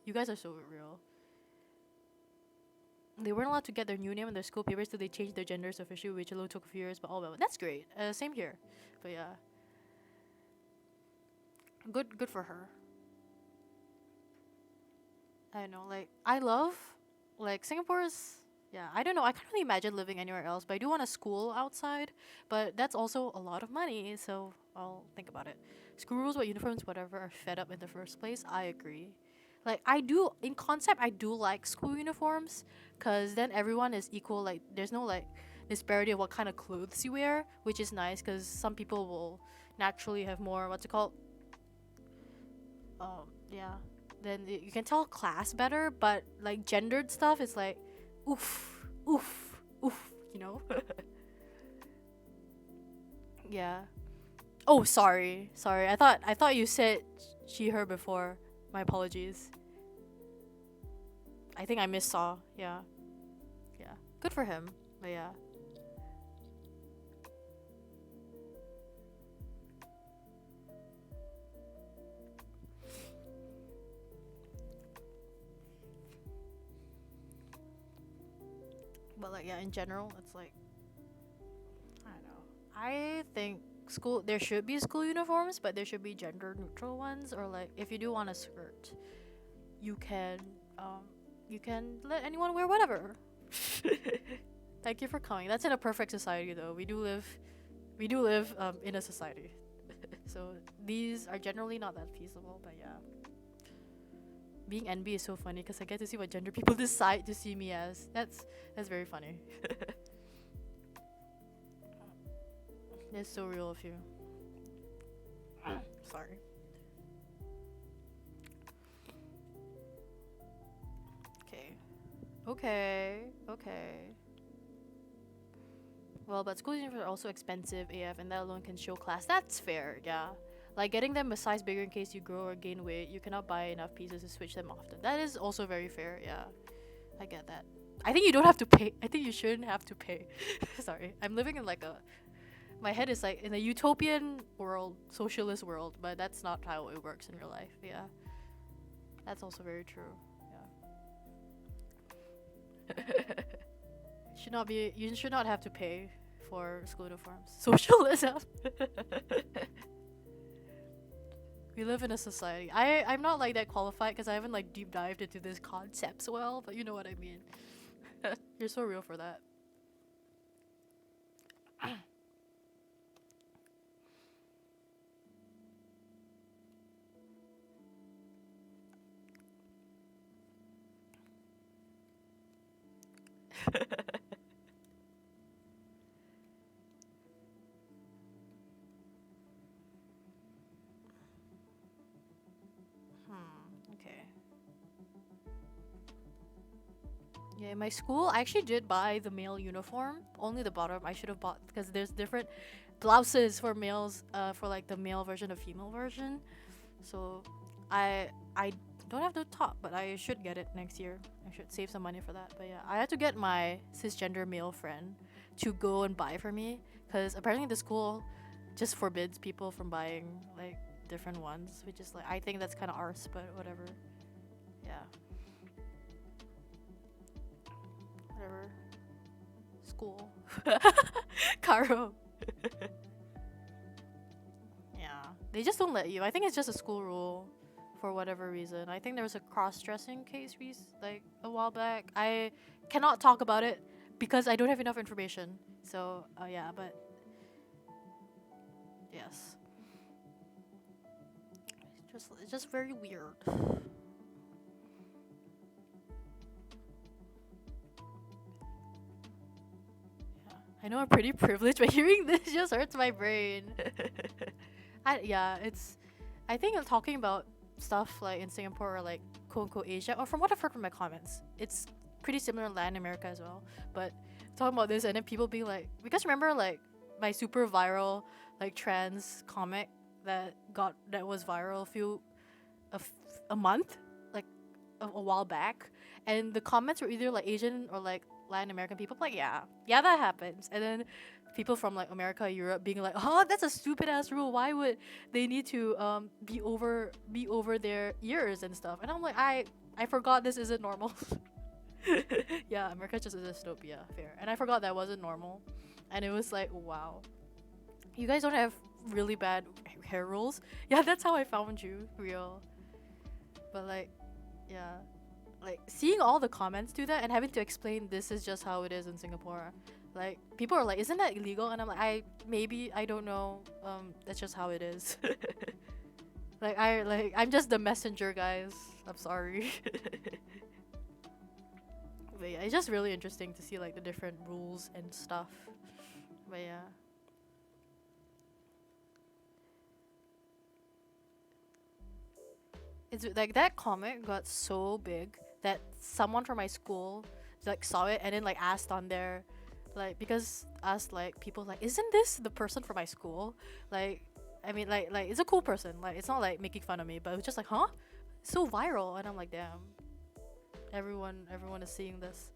[SPEAKER 1] You guys are so real. They weren't allowed to get their new name in their school papers till they changed their genders officially, which alone took a few years, but oh well. That's great. Same here. But yeah. Good for her. I don't know, like I love like Singapore's, yeah, I don't know, I can't really imagine living anywhere else, but I do want a school outside, but that's also a lot of money, so I'll think about it. School rules about uniforms, whatever, are fed up in the first place. I agree. Like I do, in concept, I do like school uniforms, cause then everyone is equal. Like there's no like disparity of what kind of clothes you wear, which is nice, cause some people will naturally have more, what's it called? Yeah. Then you can tell class better, but like gendered stuff is like, oof, oof, oof. Yeah. Oh, sorry. I thought you said she her before. My apologies. I think I missaw. Yeah. Yeah. Good for him. But yeah. But like yeah, in general, it's like I don't know. I think there should be school uniforms, but there should be gender neutral ones, or like if you do want a skirt, you can you can let anyone wear whatever. Thank you for coming. That's in a perfect society, though. We do live in a society. So these are generally not that feasible, but yeah. Being NB is so funny because I get to see what gender people decide to see me as. That's very funny. It's so real of you. Sorry. Okay. Okay. Well, but school uniforms are also expensive AF, and that alone can show class. That's fair, yeah. Like getting them a size bigger in case you grow or gain weight. You cannot buy enough pieces to switch them often. That is also very fair, yeah. I get that. I think you don't have to pay. I think you shouldn't have to pay. Sorry. I'm living in like a. My head is like in a utopian world, socialist world, but that's not how it works in real life, yeah. That's also very true, yeah. You should not have to pay for school uniforms. Socialism. We live in a society. I'm not like that qualified because I haven't like deep dived into this concepts well, but you know what I mean. You're so real for that. Okay. Yeah, in my school, I actually did buy the male uniform. Only the bottom I should have bought because there's different blouses for males, for like the male version, the female version. So, I don't have the top, but I should get it next year. I should save some money for that. But yeah, I had to get my cisgender male friend to go and buy for me because apparently the school just forbids people from buying like different ones, which is like I think that's kind of arse, but whatever. Yeah. Whatever. School. Caro. Yeah. They just don't let you. I think it's just a school rule for whatever reason. I think there was a cross-dressing case like a while back. I cannot talk about it because I don't have enough information. So, yeah, but yes. It's just very weird. I know I'm pretty privileged, but hearing this just hurts my brain. I think talking about stuff like in Singapore or like quote unquote Asia, or from what I've heard from my comments, it's pretty similar in Latin America as well. But talking about this and then people being like, because remember like my super viral like trans comic that was viral a month, like a while back, and the comments were either like Asian or like Latin American people like yeah that happens, and then people from like America, Europe being like, oh, that's a stupid ass rule, why would they need to be over their ears and stuff, and I'm like I forgot this isn't normal. Yeah, America just is a dystopia, fair, and I forgot that wasn't normal, and it was like wow, you guys don't have really bad hair rules. Yeah, that's how I found you, real. But like yeah, like seeing all the comments do that and having to explain this is just how it is in Singapore. Like people are like, isn't that illegal? And I'm like, I don't know. That's just how it is. I'm just the messenger, guys. I'm sorry. But yeah, it's just really interesting to see like the different rules and stuff. But yeah. It's like that comic got so big that someone from my school like saw it and then like asked on their like, because asked like people like, isn't this the person from my school? Like I mean like it's a cool person, like it's not like making fun of me, but it was just like, huh, it's so viral, and I'm like, damn, everyone is seeing this.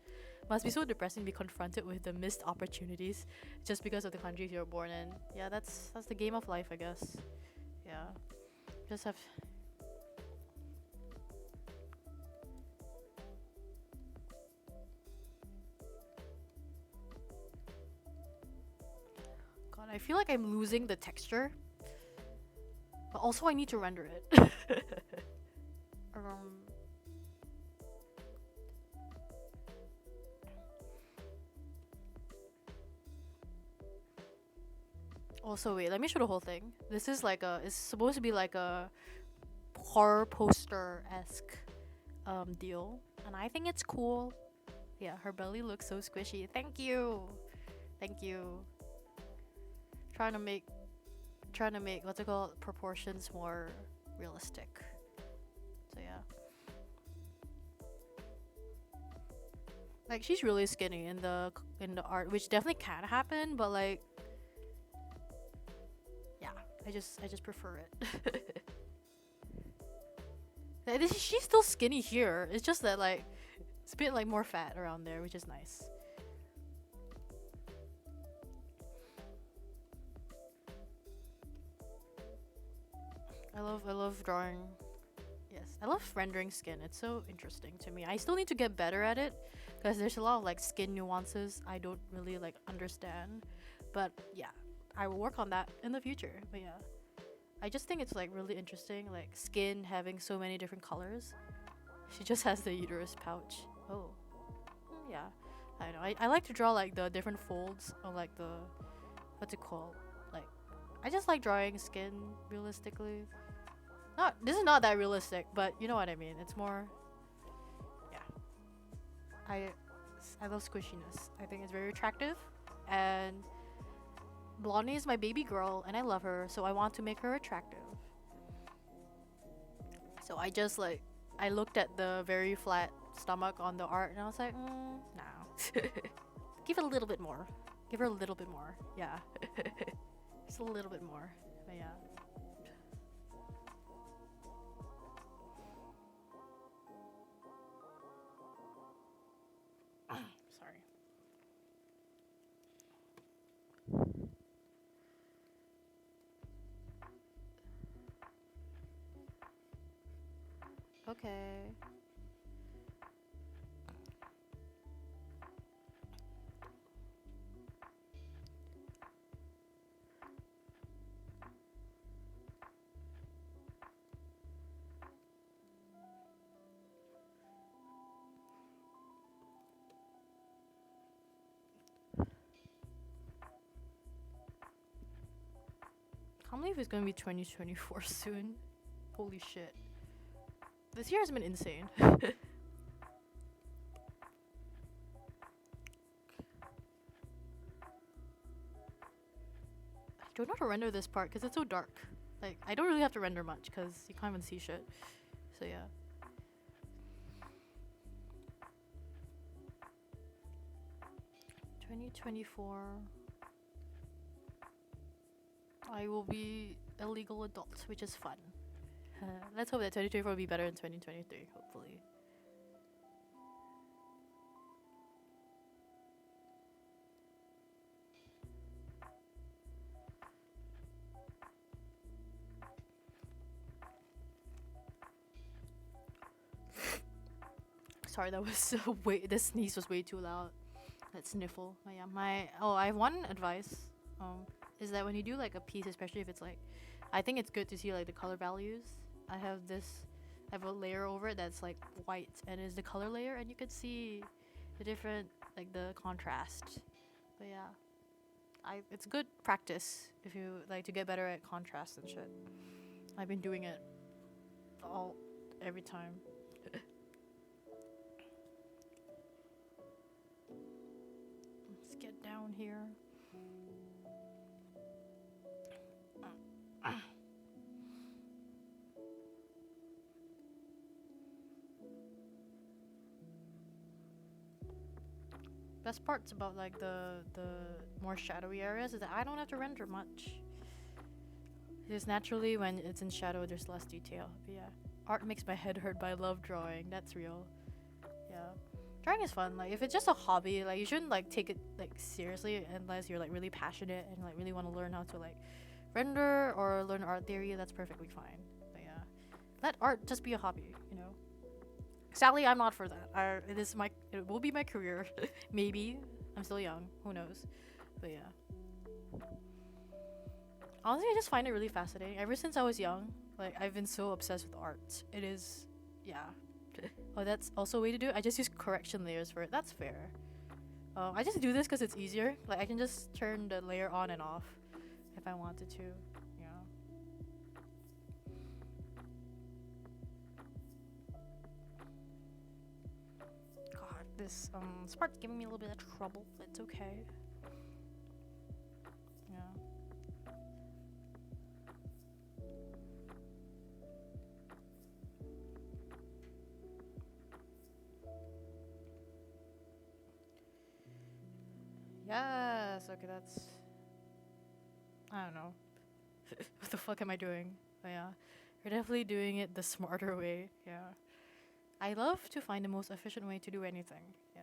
[SPEAKER 1] Must be so depressing to be confronted with the missed opportunities just because of the countries you're born in. Yeah, that's the game of life, I guess. Yeah, just have. God, I feel like I'm losing the texture, but also I need to render it. um, Also, wait, let me show the whole thing. This is like a, it's supposed to be like a horror poster esque deal, and I think it's cool. Yeah, her belly looks so squishy. Thank you, thank you. Trying to make, trying to make what's it called, proportions more realistic. So yeah, like she's really skinny in the art, which definitely can happen, but like yeah, I just prefer it. She's still skinny here. It's just that like it's a bit like more fat around there, which is nice. I love drawing. Yes, I love rendering skin. It's so interesting to me. I still need to get better at it because there's a lot of like skin nuances I don't really like understand. But yeah, I will work on that in the future. But yeah, I just think it's like really interesting, like skin having so many different colors. She just has the uterus pouch. Oh, yeah. I know. I like to draw like the different folds of like the, what's it called? Like, I just like drawing skin realistically. Not, this is not that realistic, but you know what I mean. It's more, yeah. I I love squishiness. I think it's very attractive, and Blondie is my baby girl, and I love her, so I want to make her attractive. So I just like, I looked at the very flat stomach on the art, and I was like, no. Give it a little bit more. Give her a little bit more. Yeah. Just a little bit more. But yeah. Sorry. Okay. Can't believe it's gonna be 2024 soon. Holy shit. This year has been insane. I don't know how to render this part because it's so dark. Like, I don't really have to render much because you can't even see shit. So yeah. "2024, I will be a legal adult, which is fun. Let's hope that 2024 will be better than 2023, hopefully. Sorry, that was way. This sneeze was way too loud. That sniffle. But yeah, I have one advice. Is that when you do like a piece, especially if it's like, I think it's good to see like the color values. I have this, I have a layer over it that's like white and is the color layer, and you could see the different like the contrast. But yeah, it's good practice if you like to get better at contrast and shit. I've been doing it all every time. Let's get down here. Best parts about like the more shadowy areas is that I don't have to render much. Because naturally when it's in shadow there's less detail. But yeah. Art makes my head hurt, but I love drawing. That's real. Yeah. Drawing is fun. Like if it's just a hobby, like you shouldn't like take it like seriously unless you're like really passionate and like really want to learn how to like render or learn art theory. That's perfectly fine. But yeah. Let art just be a hobby, you know. Sadly, I'm not for that. It will be my career. Maybe. I'm still young. Who knows? But yeah. Honestly, I just find it really fascinating. Ever since I was young, like I've been so obsessed with art. It is, yeah. Oh, that's also a way to do it. I just use correction layers for it. That's fair. I just do this because it's easier. Like I can just turn the layer on and off. if I wanted to. Yeah. God, this part's giving me a little bit of trouble. It's okay. Yeah. Yes. Okay, that's. I don't know. What the fuck am I doing? But yeah, we're definitely doing it the smarter way. Yeah. I love to find the most efficient way to do anything. Yeah.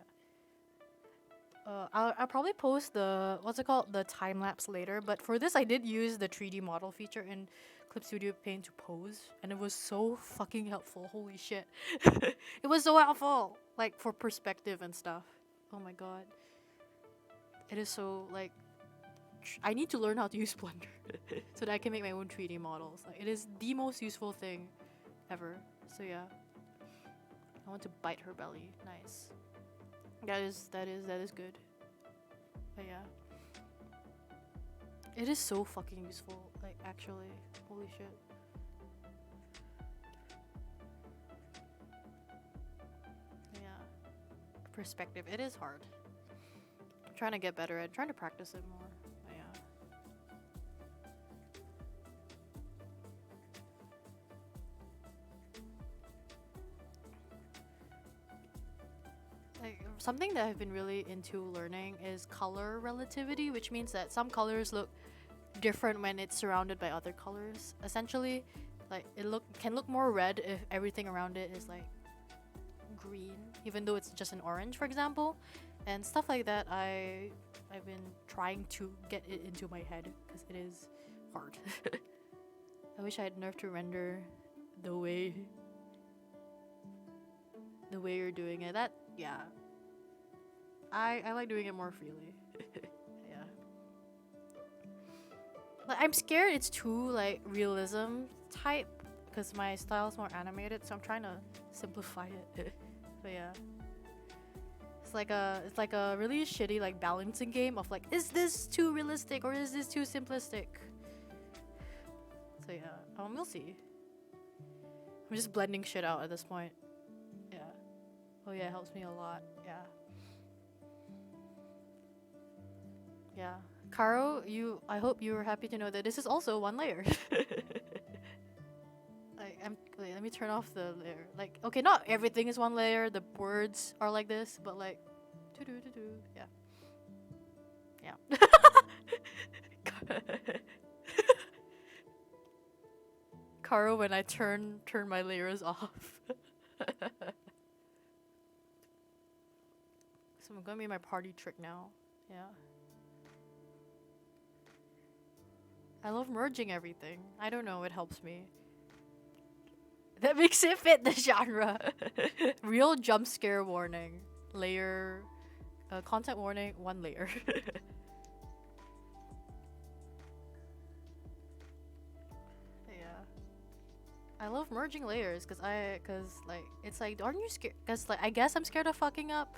[SPEAKER 1] I'll probably post the what's it called, the time lapse later. But for this, I did use the 3D model feature in Clip Studio Paint to pose, and it was so fucking helpful. Holy shit, it was so helpful. Like for perspective and stuff. Oh my god, it is so like. I need to learn how to use Blender so that I can make my own 3D models. Like, it is the most useful thing ever. So yeah, I want to bite her belly. Nice. That is good. But yeah, it is so fucking useful. Like actually, holy shit. Yeah, perspective. It is hard. I'm trying to get better at. Trying to practice it more. But yeah. Like something that I've been really into learning is color relativity, which means that some colors look different when it's surrounded by other colors. Essentially, like it can look more red if everything around it is like green, even though it's just an orange, for example, and stuff like that. I've been trying to get it into my head because it is hard. I wish I had nerve to render the way you're doing it. That yeah. I like doing it more freely. Yeah. Like I'm scared it's too like realism type because my style is more animated, so I'm trying to simplify it. But yeah. It's like a really shitty like balancing game of like, is this too realistic or is this too simplistic? So yeah, we'll see. I'm just blending shit out at this point. Yeah. Oh yeah, it helps me a lot. Yeah. Yeah. Caro, I hope you were happy to know that this is also one layer. Wait, let me turn off the layer. Like, okay, not everything is one layer. The words are like this, but like, yeah, yeah. Caro, when I turn my layers off. So I'm gonna be my party trick now. Yeah. I love merging everything. I don't know, it helps me. That makes it fit the genre. Real jump scare warning. Layer. Content warning, 1 layer. Yeah. I love merging layers cause like it's like, aren't you scared? Cause like I guess I'm scared of fucking up,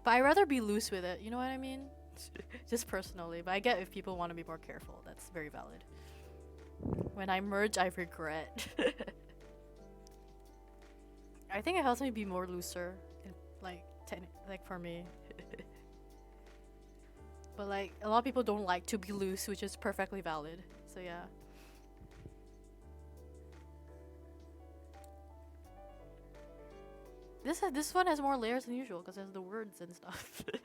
[SPEAKER 1] but I'd rather be loose with it. You know what I mean? Just personally, but I get if people want to be more careful. That's very valid. When I merge, I regret. I think it helps me be more looser, like for me. But like a lot of people don't like to be loose, which is perfectly valid. So yeah. This one has more layers than usual because it has the words and stuff. Okay,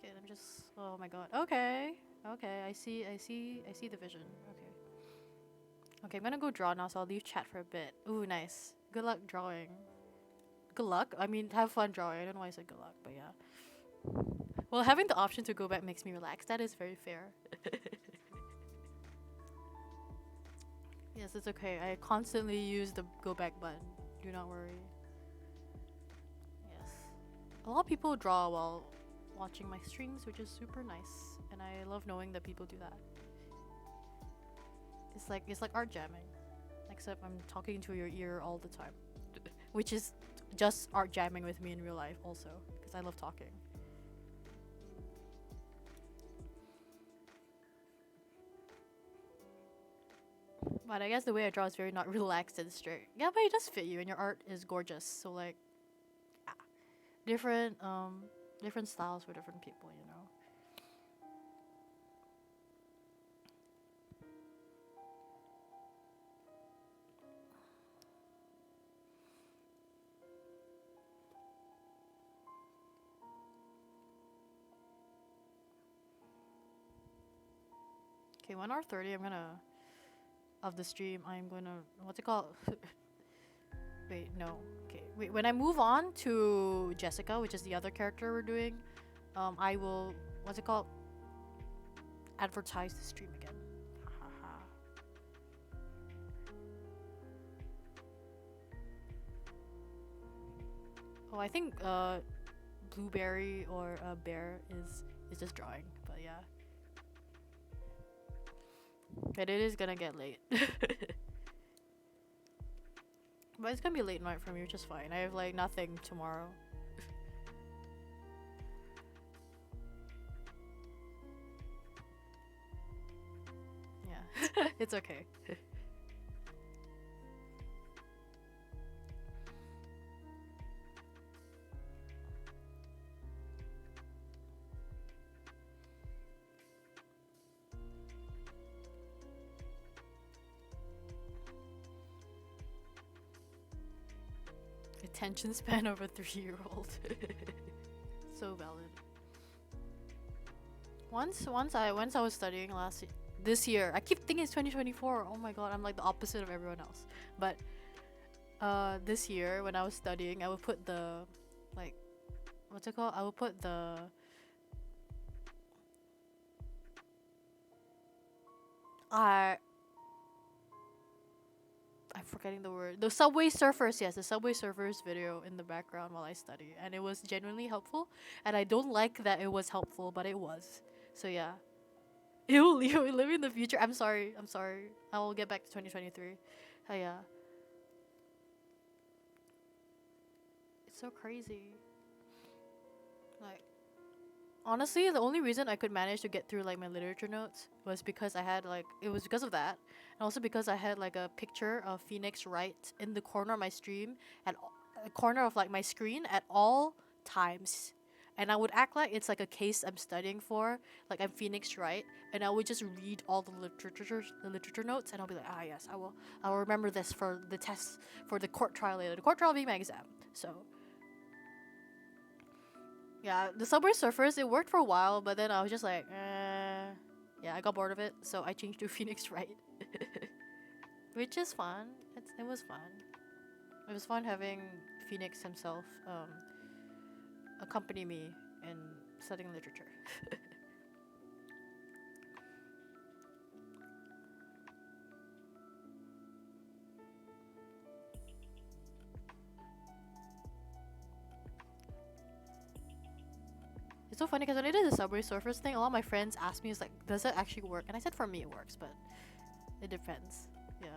[SPEAKER 1] I'm just. Oh my god. Okay. Okay. I see the vision. Okay. Okay, I'm gonna go draw now, so I'll leave chat for a bit. Ooh, nice. Good luck drawing. Good luck? I mean, have fun drawing. I don't know why I said good luck, but yeah. Well, having the option to go back makes me relax. That is very fair. Yes, it's okay. I constantly use the go back button. Do not worry. Yes. A lot of people draw while watching my streams, which is super nice. And I love knowing that people do that. It's like art jamming. Except I'm talking to your ear all the time. Which is just art jamming with me in real life also. Because I love talking. But I guess the way I draw is very not relaxed and straight. Yeah, but it does fit you, and your art is gorgeous. So like, ah, different different styles for different people, you know. Okay, 1 hour 30. I'm gonna of the stream. I'm gonna what's it called? Wait, no. Okay, wait. When I move on to Jessica, which is the other character we're doing, I will what's it called? Advertise the stream again. Oh, I think blueberry or bear is just drawing, but yeah. But it is gonna get late. But it's gonna be late night for me, which is fine. I have like nothing tomorrow. Yeah, it's okay. Attention span of a 3-year-old. So valid. Once I was studying this year. I keep thinking it's 2024. Oh my god, I'm like the opposite of everyone else. But this year when I was studying, I would put the like what's it called? I would put the I I'm forgetting the word. The Subway Surfers, yes, the Subway Surfers video in the background while I study, and it was genuinely helpful. And I don't like that it was helpful, but it was. So yeah, you live in the future. I'm sorry. I'm sorry. I will get back to 2023. Oh yeah, it's so crazy. Like honestly, the only reason I could manage to get through like my literature notes was because I had like it was because of that, and also because I had like a picture of Phoenix Wright in the corner of my stream and a corner of like my screen at all times. And I would act like it's like a case I'm studying for, like I'm Phoenix Wright, and I would just read all the literature notes, and I'll be like, ah yes, I will remember this for the test for the court trial later. The court trial being my exam, so yeah, the Subway Surfers, it worked for a while, but then I was just like, yeah, I got bored of it, so I changed to Phoenix Wright. Which is fun. It was fun. It was fun having Phoenix himself accompany me in studying literature. It's so funny because when I did the Subway Surfers thing, a lot of my friends asked me, "Is like, does it actually work?" And I said, "For me, it works, but it depends." Yeah.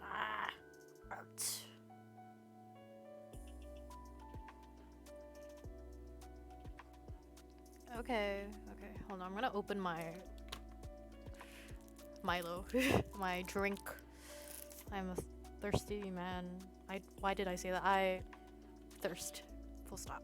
[SPEAKER 1] Ah. Art. Okay. Okay. Hold on. I'm gonna open my Milo, my drink. I'm a thirsty man. Why did I say that? I thirst. Full stop.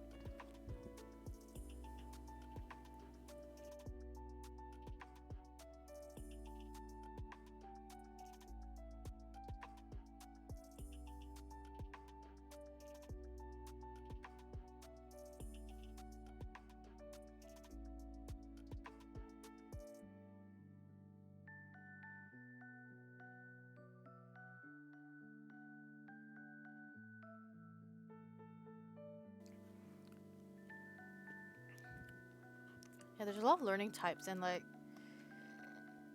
[SPEAKER 1] Yeah, there's a lot of learning types, and like,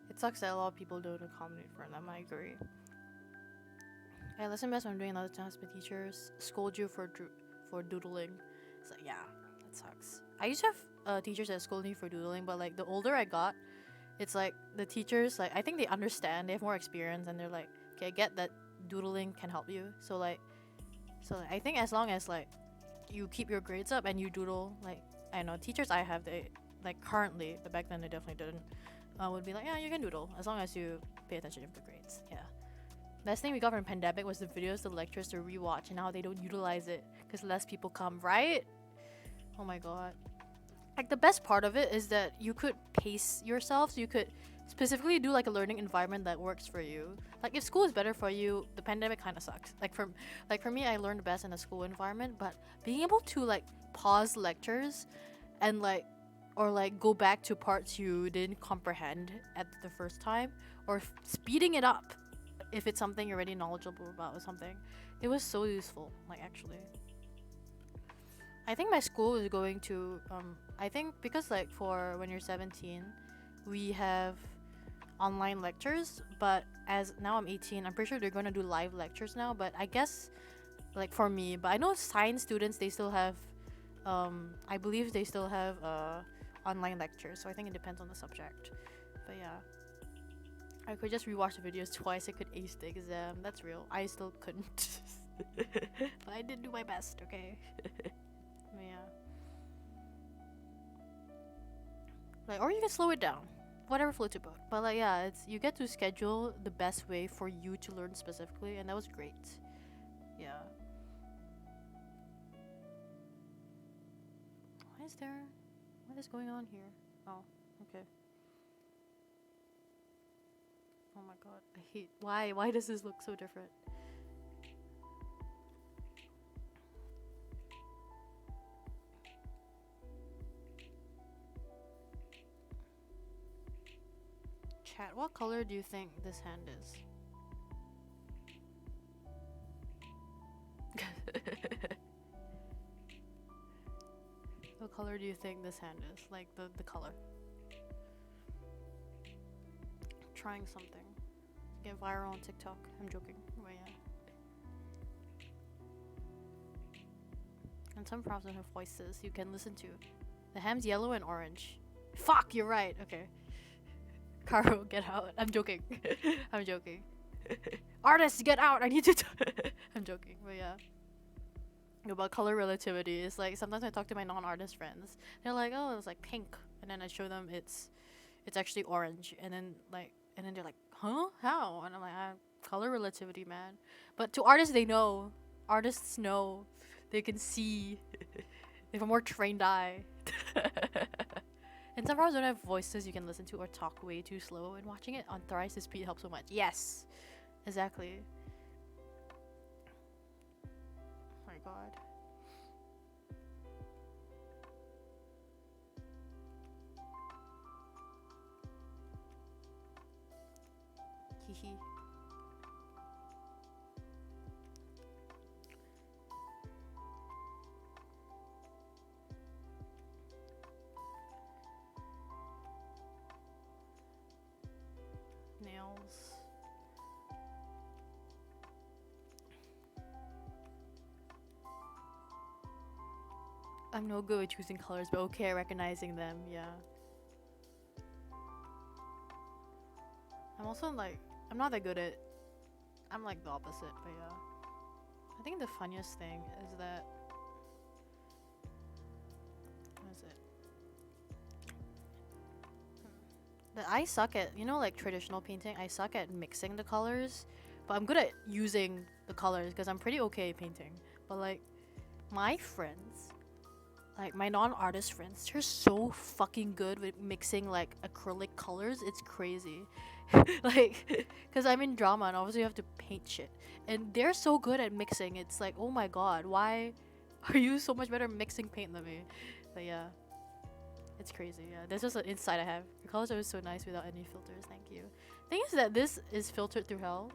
[SPEAKER 1] it sucks that a lot of people don't accommodate for them. I agree. I listen best when I'm doing another task, but teachers scold you for doodling. It's like, yeah, that sucks. I used to have teachers that scold me for doodling, but like the older I got, it's like the teachers, like I think they understand, they have more experience, and they're like, okay, I get that doodling can help you. So I think as long as like you keep your grades up and you doodle, like I know teachers I have, they like currently, but back then they definitely didn't. Would be like, yeah, you can doodle as long as you pay attention to the grades. Yeah. Best thing we got from pandemic was the videos, the lectures to rewatch, and how they don't utilize it because less people come, right? Oh my god. Like the best part of it is that you could pace yourself, so you could specifically do like a learning environment that works for you. Like if school is better for you, the pandemic kind of sucks. Like for me, I learned best in a school environment, but being able to like pause lectures and like or like go back to parts you didn't comprehend at the first time, or speeding it up if it's something you're already knowledgeable about or something, it was so useful. Like actually, I think my school is going to I think because like for when you're 17, we have online lectures, but as now I'm 18, I'm pretty sure they're going to do live lectures now, but I guess like for me, but I know science students, they still have I believe they still have online lectures, so I think it depends on the subject. But yeah, I could just rewatch the videos twice. I could ace the exam. That's real. I still couldn't. But I did do my best, okay? But yeah. Like, or you can slow it down. Whatever floats your boat. But like, yeah, it's you get to schedule the best way for you to learn specifically, and that was great. Yeah. What is going on here? Oh, okay. Oh my god, I hate. Why does this look so different? Chat, what color do you think this hand is? What color do you think this hand is? Like the color. Trying something. Get viral on TikTok. I'm joking. But yeah. And some prompts don't have voices you can listen to. The ham's yellow and orange. Fuck, you're right. Okay. Caro, get out. I'm joking. I'm joking. Artists, get out. I need to. I'm joking. But yeah. About color relativity, it's like sometimes I talk to my non-artist friends. They're like, "Oh, it was like pink," and then I show them it's actually orange, and then they're like, "Huh? How?" And I'm like, "Color relativity, man." But to artists, they know. Artists know. They can see. They have a more trained eye. And some artists don't have voices you can listen to or talk way too slow, and watching it on thrice the speed helps so much. Yes, exactly. Oh my god. Hehe. Nails. I'm no good at choosing colors, but okay at recognizing them, yeah. I'm also like, I'm not that good at, I'm like the opposite, but yeah. I think the funniest thing is that, what is it? That I suck at, you know, like traditional painting, I suck at mixing the colors, but I'm good at using the colors because I'm pretty okay at painting. But like, my friends, like my non-artist friends, they're so fucking good with mixing like acrylic colors. It's crazy. Like, because I'm in drama and obviously you have to paint shit, and they're so good at mixing. It's like, oh my god, why are you so much better at mixing paint than me? But yeah, it's crazy. Yeah, that's just an insight I have. Your colors are so nice without any filters. Thank you. Thing is that this is filtered through hell.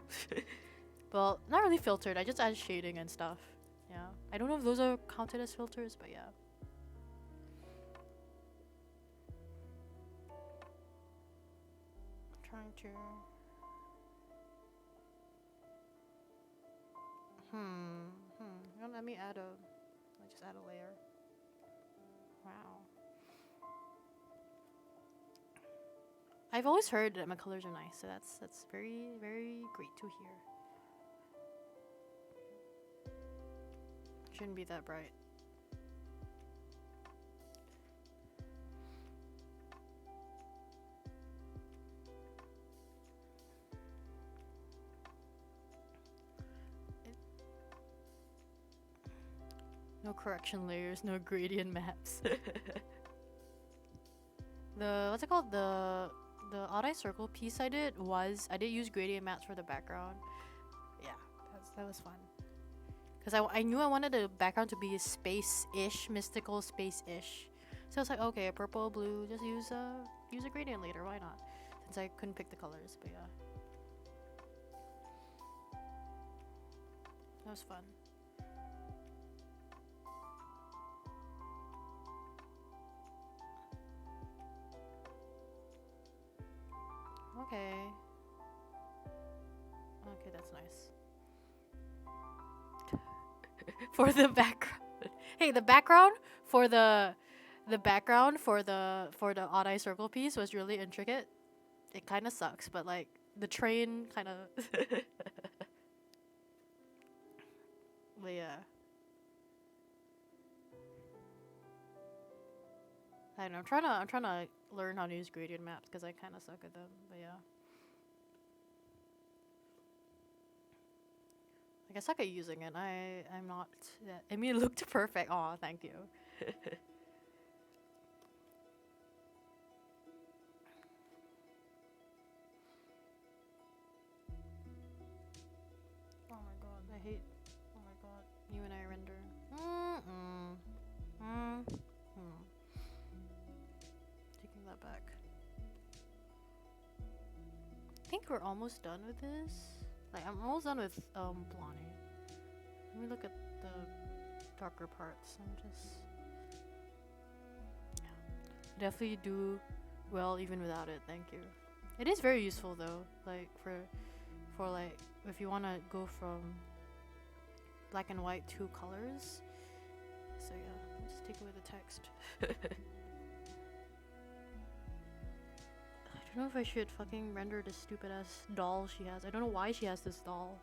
[SPEAKER 1] Well, not really filtered. I just add shading and stuff. Yeah, I don't know if those are counted as filters, but yeah. Trying to. You know, let me add a. I just add a layer. Wow. I've always heard that my colors are nice, so that's very very great to hear. Shouldn't be that bright. No correction layers, no gradient maps. The what's it called? The odd eye circle piece I did use gradient maps for the background. Yeah, that was fun. Cause I knew I wanted the background to be space-ish, mystical space-ish. So I was like, okay, purple, blue, just use a gradient later. Why not? Since I couldn't pick the colors, but yeah, that was fun. Okay. Okay, that's nice. For the background. Hey, the background for the odd eye circle piece was really intricate. It kind of sucks, but like the train kind of. But yeah. I don't know. I'm trying to learn how to use gradient maps because I kind of suck at them. But yeah. Like I suck at using it. I'm not that. I mean, it looked perfect. Aw, thank you. Oh my god, I hate. Oh my god, you and I render. Taking that back. I think we're almost done with this. Like I'm almost done with Blondie. Let me look at the darker parts and just definitely do well even without it. Thank you. It is very useful though. Like for like if you want to go from black and white to colors. So yeah, I'll just take away the text. I don't know if I should fucking render this stupid ass doll she has. I don't know why she has this doll.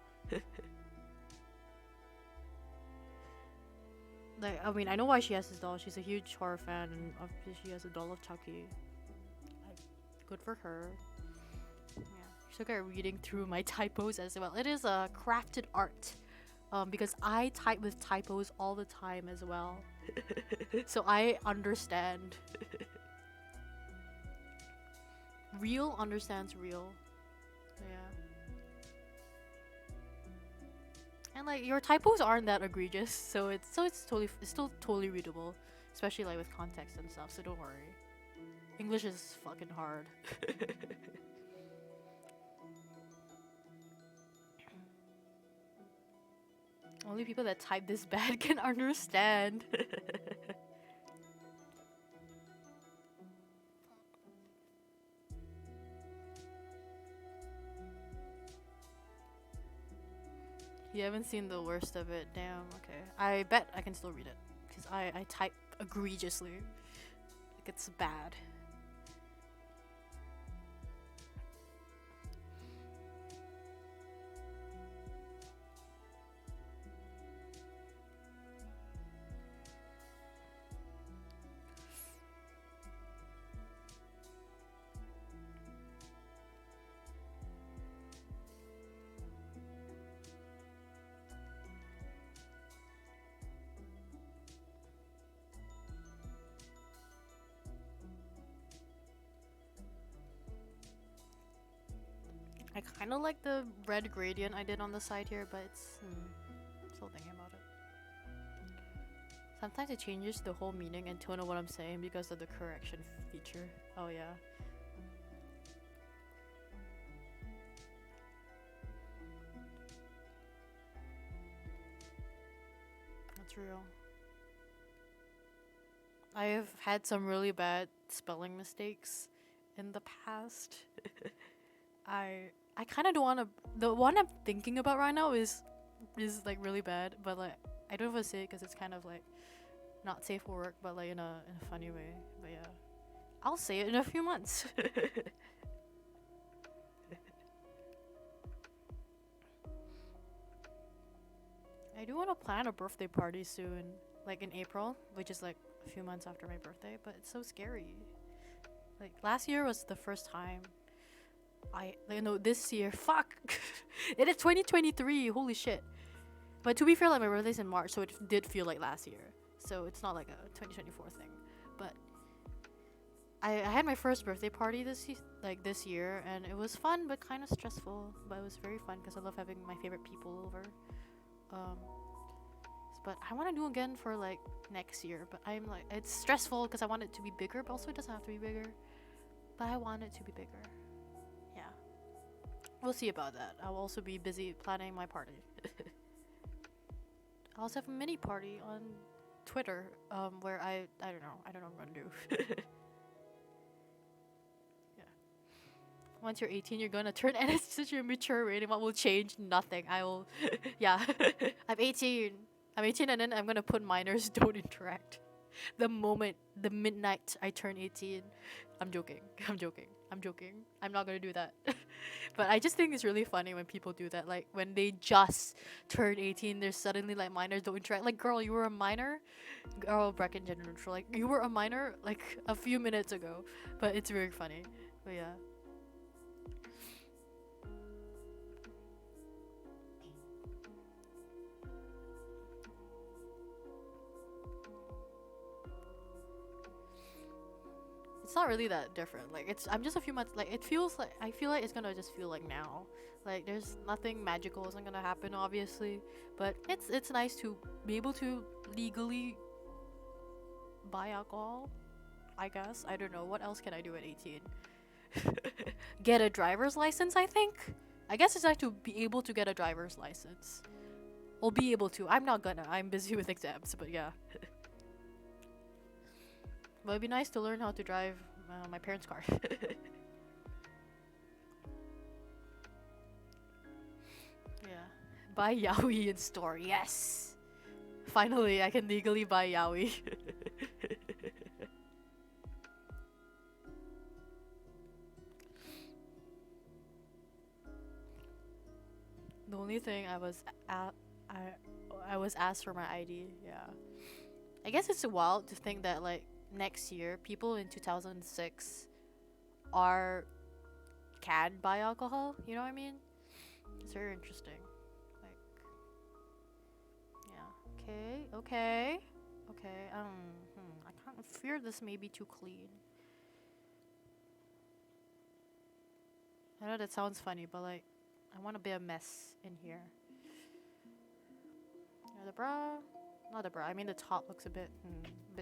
[SPEAKER 1] Like, I mean, I know why she has this doll. She's a huge horror fan, and obviously she has a doll of Chucky. Like, good for her. Yeah, she's okay reading through my typos as well. It is a crafted art. Because I type with typos all the time as well. So I understand. Real understands real. Yeah. And like your typos aren't that egregious, so it's still totally readable, especially like with context and stuff. So don't worry. English is fucking hard. Only people that type this bad can understand. You haven't seen the worst of it. Damn, okay. I bet I can still read it. Because I type egregiously. Like it's bad. I kind of like the red gradient I did on the side here, but it's still thinking about it. Sometimes it changes the whole meaning and tone of what I'm saying because of the correction feature. Oh yeah. That's real. I have had some really bad spelling mistakes in the past. I kind of don't want to. The one I'm thinking about right now is like really bad, but like I don't want to say it because it's kind of like not safe for work, but like in a funny way. But yeah, I'll say it in a few months. do want to plan a birthday party soon, like in April, which is like a few months after my birthday, but it's so scary. Like last year was the first time this year, fuck, it is 2023, holy shit. But to be fair, like my birthday's in March, so it did feel like last year. So it's not like a 2024 thing. But I had my first birthday party this year, and it was fun but kind of stressful. But it was very fun because I love having my favorite people over. Um, but I want to do again for like next year. But I'm like, it's stressful because I want it to be bigger, but also it doesn't have to be bigger. But I want it to be bigger. Yeah, we'll see about that. I'll also be busy planning my party. I also have a mini party on Twitter, where I don't know what I'm gonna do. Yeah. Once you're 18, you're gonna turn, and it's such a mature rate. And what will change? Nothing. I will. Yeah. I'm 18. I'm 18, and then I'm gonna put minors don't interact. The midnight I turn 18. I'm joking. I'm not gonna do that. But I just think it's really funny when people do that. Like when they just turn 18, they're suddenly like minors don't interact. Like, girl, you were a minor. Girl, bracket gender neutral. Like, you were a minor like a few minutes ago. But it's very funny. But yeah. It's not really that different. Like I'm just a few months. Like it feels like I feel like it's gonna just feel like now. Like there's nothing magical isn't gonna happen, obviously. But it's nice to be able to legally buy alcohol. I guess I don't know what else can I do at 18. Get a driver's license. I guess it's like to be able to get a driver's license. Or be able to. I'm not gonna. I'm busy with exams. But yeah. But it'd be nice to learn how to drive my parents' car. Yeah. Buy yaoi in store. Yes! Finally, I can legally buy yaoi. The only thing I was asked for my ID. Yeah. I guess it's wild to think that like next year, people in 2006 can buy alcohol. You know what I mean? It's very interesting. Like, yeah. Okay. I kind of fear this may be too clean. I know that sounds funny, but like, I want to be a mess in here. Yeah, the bra. Not the bra. I mean, the top looks a bit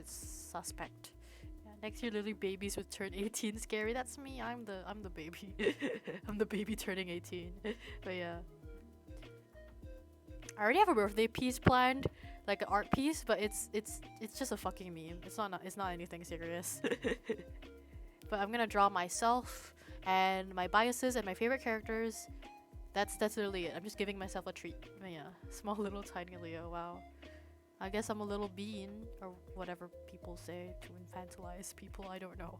[SPEAKER 1] suspect. Yeah, next year, literally babies would turn 18. Scary. That's me. I'm the baby. I'm the baby turning 18. But yeah, I already have a birthday piece planned, like an art piece. But it's just a fucking meme. It's not anything serious. But I'm gonna draw myself and my biases and my favorite characters. That's literally it. I'm just giving myself a treat. But yeah, small little tiny Leo. Wow. I guess I'm a little bean, or whatever people say to infantilize people, I don't know.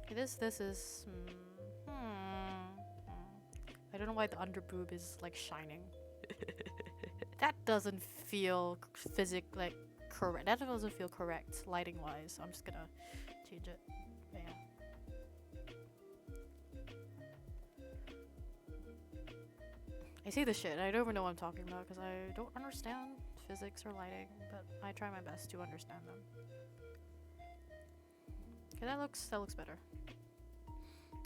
[SPEAKER 1] This is... I don't know why the under boob is like shining. That doesn't feel correct. That doesn't feel correct lighting wise, so I'm just gonna change it. But yeah. I say this shit and I don't even know what I'm talking about because I don't understand physics or lighting, but I try my best to understand them. Okay, that looks better.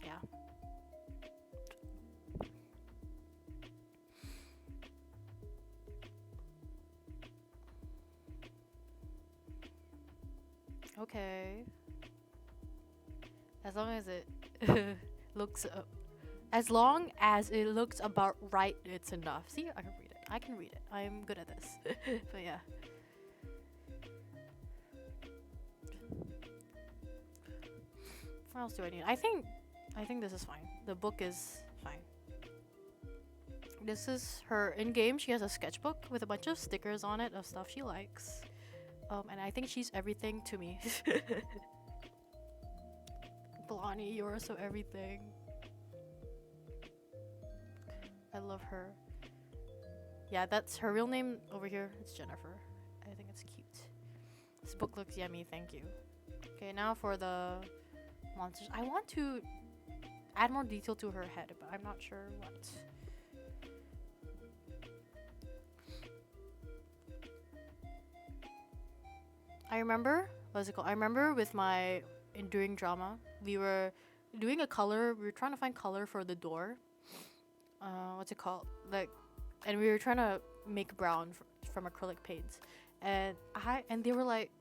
[SPEAKER 1] Yeah. Okay. As long as it looks as long as it looks about right, it's enough. See, I can read it. I'm good at this. But yeah. What else do I need? I think this is fine. The book is fine. This is her in-game. She has a sketchbook with a bunch of stickers on it of stuff she likes. And I think she's everything to me. Blondie, you're so everything. I love her. Yeah, that's her real name over here. It's Jennifer. I think it's cute. This book looks yummy. Thank you. Okay, now for the monsters. I want to add more detail to her head, but I'm not sure what. I remember, what's it called? I remember with my enduring drama, we were doing a color. We were trying to find color for the door. What's it called? Like, and we were trying to make brown from acrylic paints, and they were like,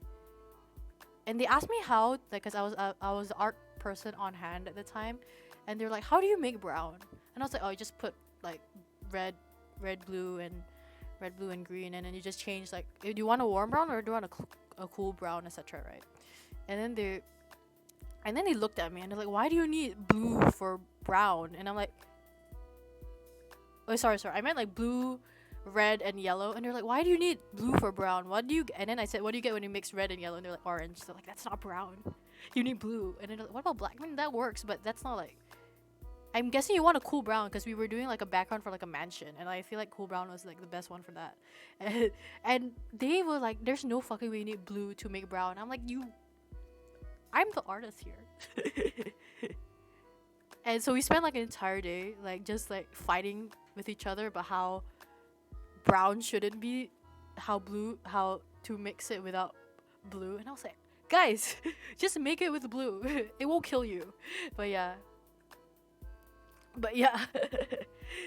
[SPEAKER 1] and they asked me how, like, cause I was the art person on hand at the time, and they're like, how do you make brown? And I was like, oh, you just put like red, blue, and green, and then you just change, like, do you want a warm brown or do you want a cool brown, etc. Right? And then they looked at me and they're like, why do you need blue for brown? And I'm like, oh, sorry, I meant like blue, red, and yellow. And they're like, why do you need blue for brown? And then I said, what do you get when you mix red and yellow? And they're like, orange. So like, that's not brown. You need blue. And then they're like, what about black? I mean, that works, but that's not like, I'm guessing you want a cool brown because we were doing like a background for like a mansion, and I feel like cool brown was like the best one for that. And they were like, there's no fucking way you need blue to make brown. I'm like, I'm the artist here. And so we spent like an entire day like just like fighting with each other about how brown shouldn't be, how to mix it without blue. And I was like, guys, just make it with blue. It won't kill you. But yeah,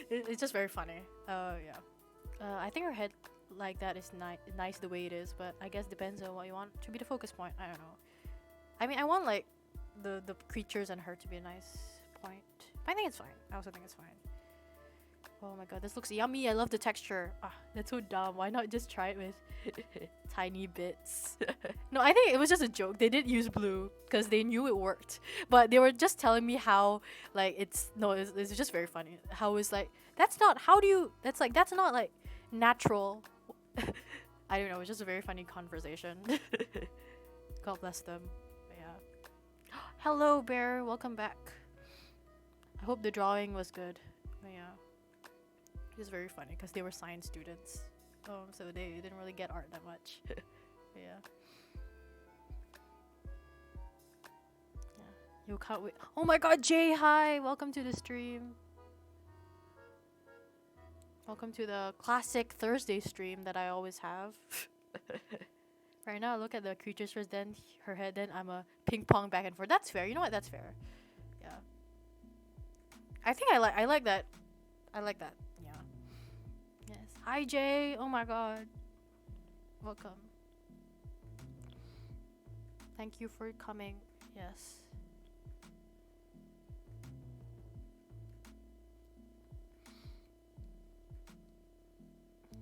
[SPEAKER 1] it's just very funny. I think her head like that is nice the way it is, but I guess depends on what you want to be the focus point. I don't know. I mean, I want like the creatures and her to be a nice point. I think it's fine. I also think it's fine. Oh my god, this looks yummy. I love the texture. Ah, that's so dumb. Why not just try it with tiny bits? No, I think it was just a joke. They did use blue because they knew it worked. But they were just telling me how, like, it's just very funny. How it's like, that's not like natural. I don't know. It was just a very funny conversation. God bless them. But yeah. Hello, Bear. Welcome back. I hope the drawing was good. But yeah. It was very funny because they were science students, so they didn't really get art that much. Yeah. You can't wait. Oh my god, Jay, hi! Welcome to the stream. Welcome to the classic Thursday stream that I always have. Right now, look at the creatures first, then her head, then I'm a ping pong back and forth. That's fair. You know what? That's fair. Yeah. I think I like that. I like that. Yeah. Yes. Hi, Jay. Oh my god. Welcome. Thank you for coming. Yes.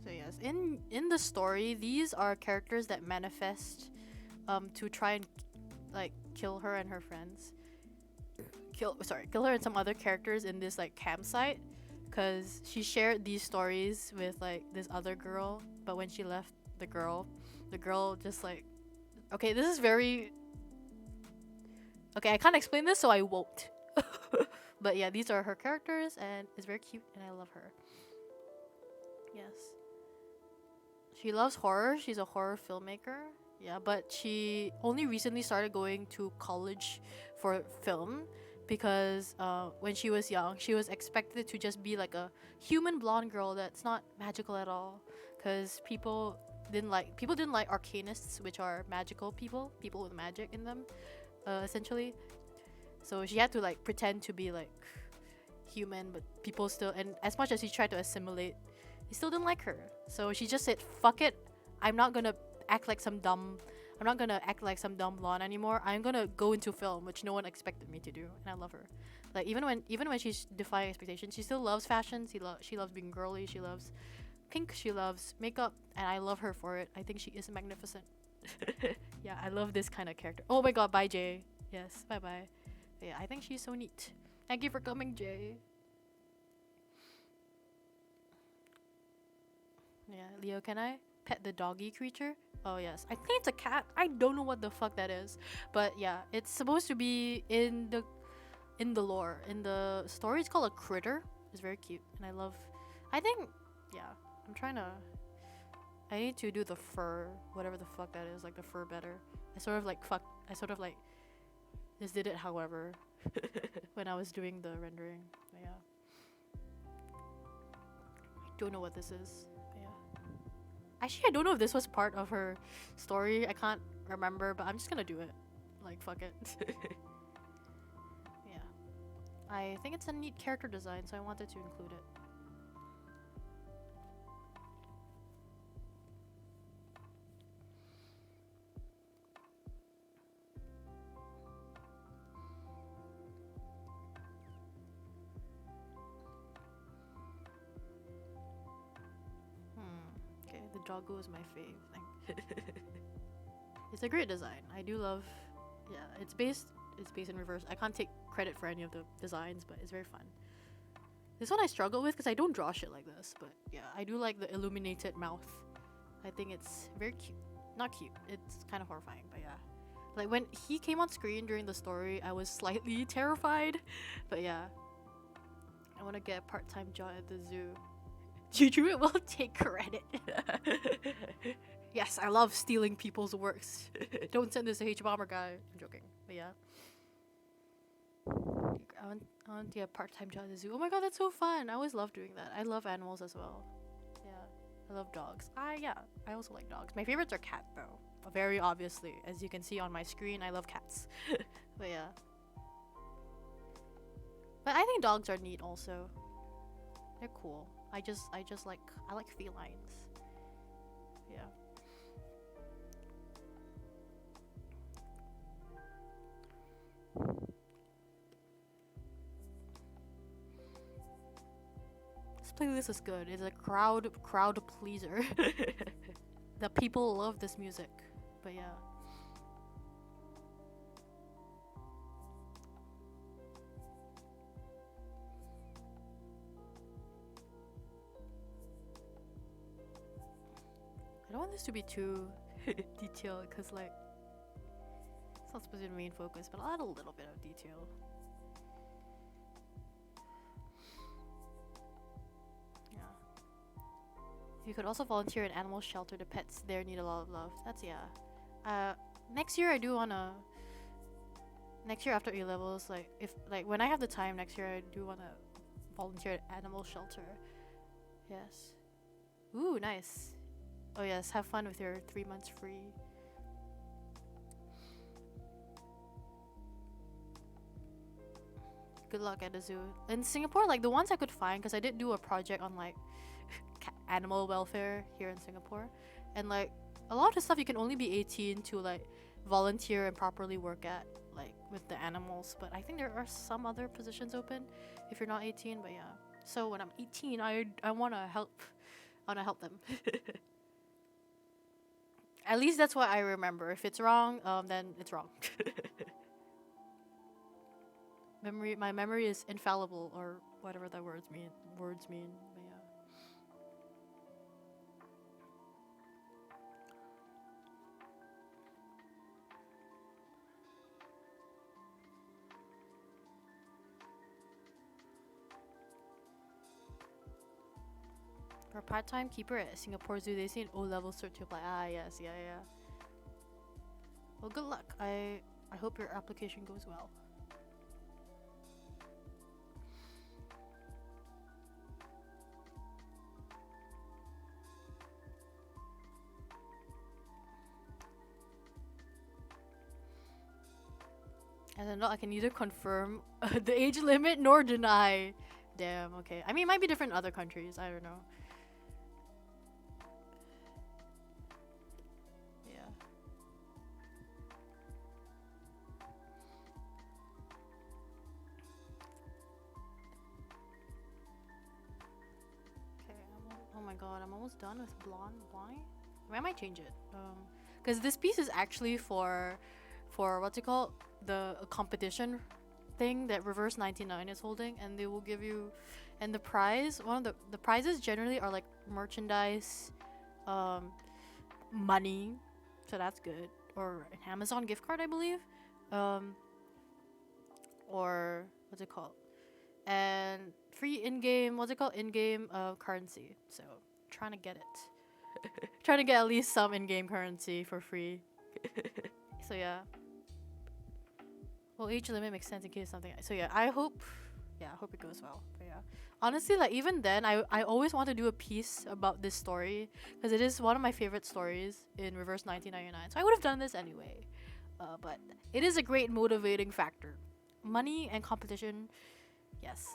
[SPEAKER 1] So yes, in the story, these are characters that manifest to try and like kill her and her friends. Kill her and some other characters in this like campsite, because she shared these stories with like this other girl, but when she left the girl just like, okay, this is very, okay, I can't explain this, so I won't. But yeah, these are her characters and it's very cute and I love her. Yes. She loves horror. She's a horror filmmaker. Yeah, but she only recently started going to college for film because when she was young, she was expected to just be like a human blonde girl that's not magical at all, because people didn't like arcanists, which are magical people with magic in them, essentially. So she had to like pretend to be like human, but people still, and as much as she tried to assimilate, they still didn't like her. So she just said, fuck it, I'm not gonna act like some dumb blonde anymore. I'm gonna go into film, which no one expected me to do, and I love her. Like even when she's defying expectations, she still loves fashion. She loves being girly. She loves pink. She loves makeup, and I love her for it. I think she is magnificent. Yeah, I love this kind of character. Oh my god, bye Jay. Yes, bye bye. Yeah, I think she's so neat. Thank you for coming, Jay. Yeah, Leo, can I pet the doggy creature? Oh yes, I think it's a cat. I don't know what the fuck that is, but yeah, it's supposed to be in the lore. In the story, it's called a critter. is very cute, and I think, yeah, I'm trying to. I need to do the fur, whatever the fuck that is, like the fur better. I sort of like just did it, however, when I was doing the rendering. But yeah, I don't know what this is. But yeah, actually, I don't know if this was part of her story. I can't remember, but I'm just gonna do it. Like, fuck it. Yeah, I think it's a neat character design, so I wanted to include it. Okay, the doggo is my fave thing. It's a great design. I do love. Yeah, it's based in reverse. I can't take credit for any of the designs, but it's very fun. This one I struggle with because I don't draw shit like this, but yeah, I do like the illuminated mouth. I think it's very cute. Not cute. It's kind of horrifying, but yeah. Like when he came on screen during the story, I was slightly terrified, but yeah. I want to get a part-time job at the zoo. Juju will take credit. Yes, I love stealing people's works. Don't send this to H-Bomber guy. I'm joking, but yeah. I want to get a part-time job at the zoo. Oh my god, that's so fun. I always love doing that. I love animals as well. Yeah, I love dogs. Yeah, I also like dogs. My favorites are cat though. Very obviously, as you can see on my screen, I love cats. But yeah. But I think dogs are neat also. They're cool. I like felines. Yeah. This playlist is good. It's a crowd pleaser. The people love this music. But yeah. I don't want this to be too detailed because like it's not supposed to be the main focus, but I'll add a little bit of detail. Yeah. You could also volunteer at animal shelter. The pets there need a lot of love. That's yeah. Next year I do wanna. Next year after A levels, when I have the time next year, I do wanna volunteer at animal shelter. Yes. Ooh, nice. Oh yes, have fun with your 3 months free. Good luck at the zoo. In Singapore, like the ones I could find, because I did do a project on like animal welfare here in Singapore, and like a lot of the stuff you can only be 18 to like volunteer and properly work at, like with the animals. But I think there are some other positions open if you're not 18. But yeah, so when I'm 18, I wanna help. I wanna help them. At least that's what I remember. If it's wrong, then it's wrong. My memory is infallible, or whatever that words mean. But yeah. For part-time keeper at Singapore Zoo, they say an O-level cert to apply. Ah, yes, yeah. Well, good luck. I hope your application goes well. And then I can neither confirm the age limit nor deny. Damn, okay. I mean, it might be different in other countries. I don't know. Yeah. Okay, oh my god, I'm almost done with blonde. Why? I might change it. Because this piece is actually for what's it called? The competition thing that re1999 is holding, and they will give you, and the prize, one of the prizes generally are like merchandise, money, so that's good, or an Amazon gift card, I believe, or what's it called, and free in-game, what's it called, in-game currency. So trying to get it. Trying to get at least some in-game currency for free. So yeah. Well, age limit makes sense in case something. So yeah, I hope it goes well. But yeah, honestly, like even then, I always want to do a piece about this story because it is one of my favorite stories in Reverse 1999. So I would have done this anyway. But it is a great motivating factor. Money and competition, yes.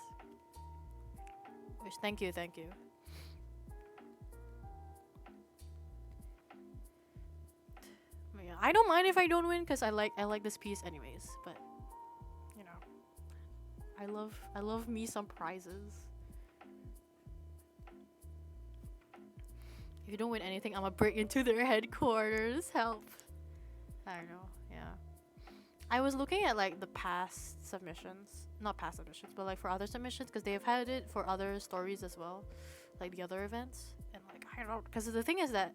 [SPEAKER 1] Which thank you. But yeah, I don't mind if I don't win because I like this piece anyways. But you know, I love me some prizes. If you don't win anything, I'm gonna break into their headquarters. Help. I don't know. Yeah. I was looking at like the past submissions, not past submissions, but like for other submissions because they've had it for other stories as well, like the other events. And like I don't know, because the thing is that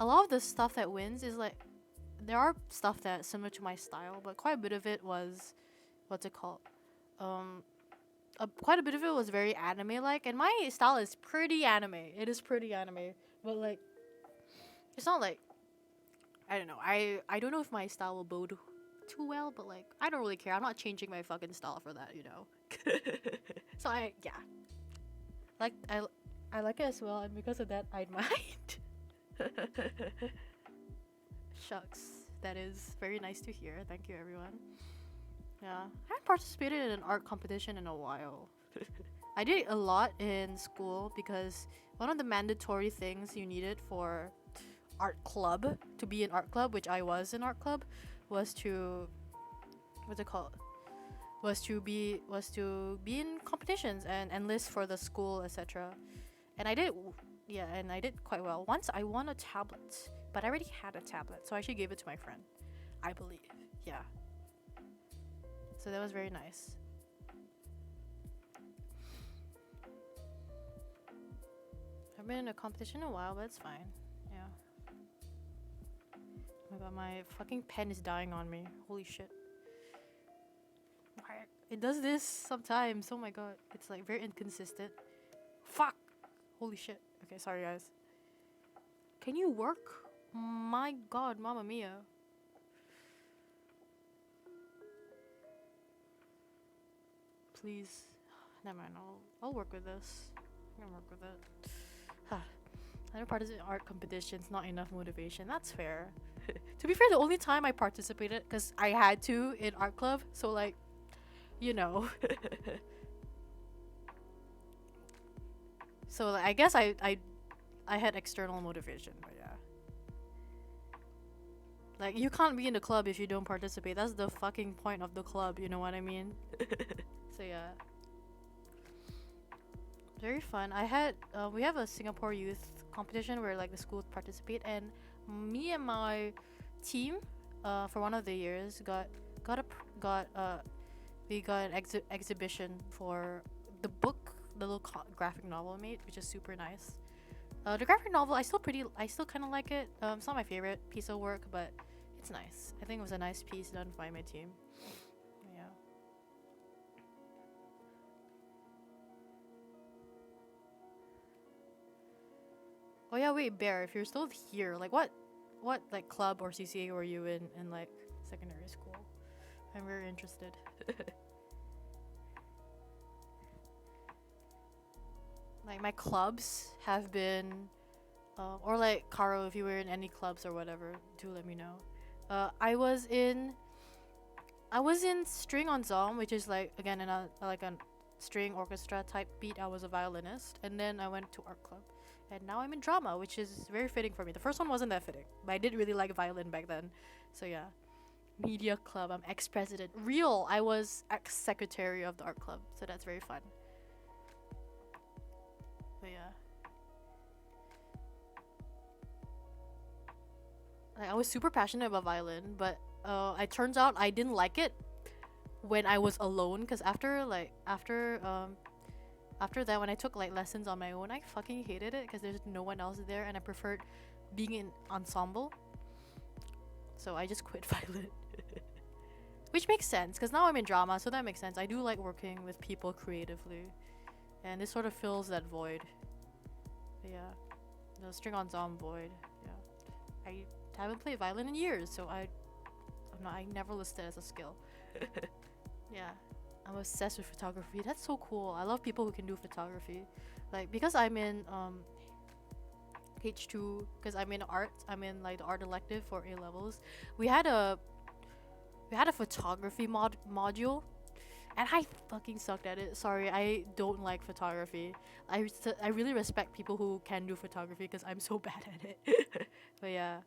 [SPEAKER 1] a lot of the stuff that wins is like there are stuff that's similar to my style, but quite a bit of it was, what's it called? Quite a bit of it was very anime like, and my style is pretty anime. It is pretty anime, but like it's not like I don't know. I don't know if my style will bode too well, but like I don't really care. I'm not changing my fucking style for that, you know. So like I like it as well, and because of that, I'd mind. Shucks, that is very nice to hear. Thank you, everyone. Yeah, I haven't participated in an art competition in a while. I did a lot in school because one of the mandatory things you needed for art club to be an art club, which I was in art club, was to what's it called? Was to be in competitions and enlist for the school, etc. And I did, yeah, and I did quite well. Once I won a tablet, but I already had a tablet, so I actually gave it to my friend, I believe. Yeah. So that was very nice. I've been in a competition in a while, but it's fine. Yeah. Oh my god, my fucking pen is dying on me. Holy shit. It does this sometimes. Oh my god. It's like very inconsistent. Fuck! Holy shit. Okay, sorry guys. Can you work? My god, mamma mia. Please. Never mind, I'll work with this. I can work with it. I don't participate in art competitions, not enough motivation. That's fair. To be fair, the only time I participated, because I had to in art club, so like, you know. So like, I guess I had external motivation, but yeah. Like, you can't be in the club if you don't participate. That's the fucking point of the club, you know what I mean? So yeah. Very fun. We have a Singapore youth competition where like the schools participate, and me and my team for one of the years we got an exhibition for the book, the little graphic novel I made, which is super nice. The graphic novel I still kind of like it. It's not my favorite piece of work, but it's nice. I think it was a nice piece done by my team. Yeah. Oh yeah, wait, Bear, if you're still here, like what like club or CCA were you in like secondary school? I'm very interested. Like my clubs have been, or like Caro, if you were in any clubs or whatever, do let me know. I was in string ensemble, which is like again in a string orchestra type beat. I was a violinist, and then I went to art club. And now I'm in drama, which is very fitting for me. The first one wasn't that fitting, but I did really like violin back then. So yeah. Media club, I'm ex-president. Real, I was ex-secretary of the art club. So that's very fun. But yeah. Like, I was super passionate about violin, but it turns out I didn't like it when I was alone. Because after that, when I took like lessons on my own, I fucking hated it because there's no one else there, and I preferred being in ensemble. So I just quit violin. Which makes sense because now I'm in drama, so that makes sense. I do like working with people creatively. and this sort of fills that void. But yeah, the string-on void. Yeah, I haven't played violin in years, so I never listed as a skill. Yeah, I'm obsessed with photography. That's so cool. I love people who can do photography. Like, because I'm in H2, because I'm in art. I'm in like the art elective for A levels. We had a photography module, and I fucking sucked at it. Sorry, I don't like photography. I really respect people who can do photography because I'm so bad at it. But yeah,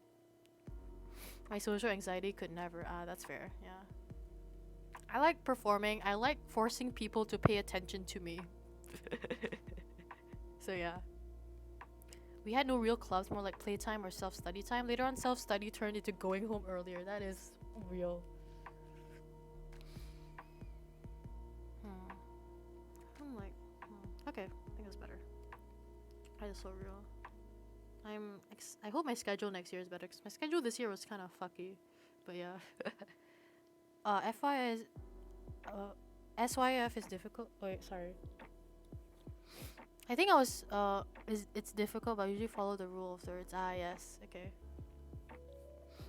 [SPEAKER 1] my social anxiety could never. That's fair. Yeah. I like performing. I like forcing people to pay attention to me. So yeah. We had no real clubs, more like playtime or self-study time. Later on, self-study turned into going home earlier. That is real. I'm like, okay, I think it's better. That is so real. I hope my schedule next year is better, because my schedule this year was kind of fucky. But yeah. FY is, SYF is difficult. Wait, sorry. I think it's difficult, but I usually follow the rule of thirds. Yes, okay.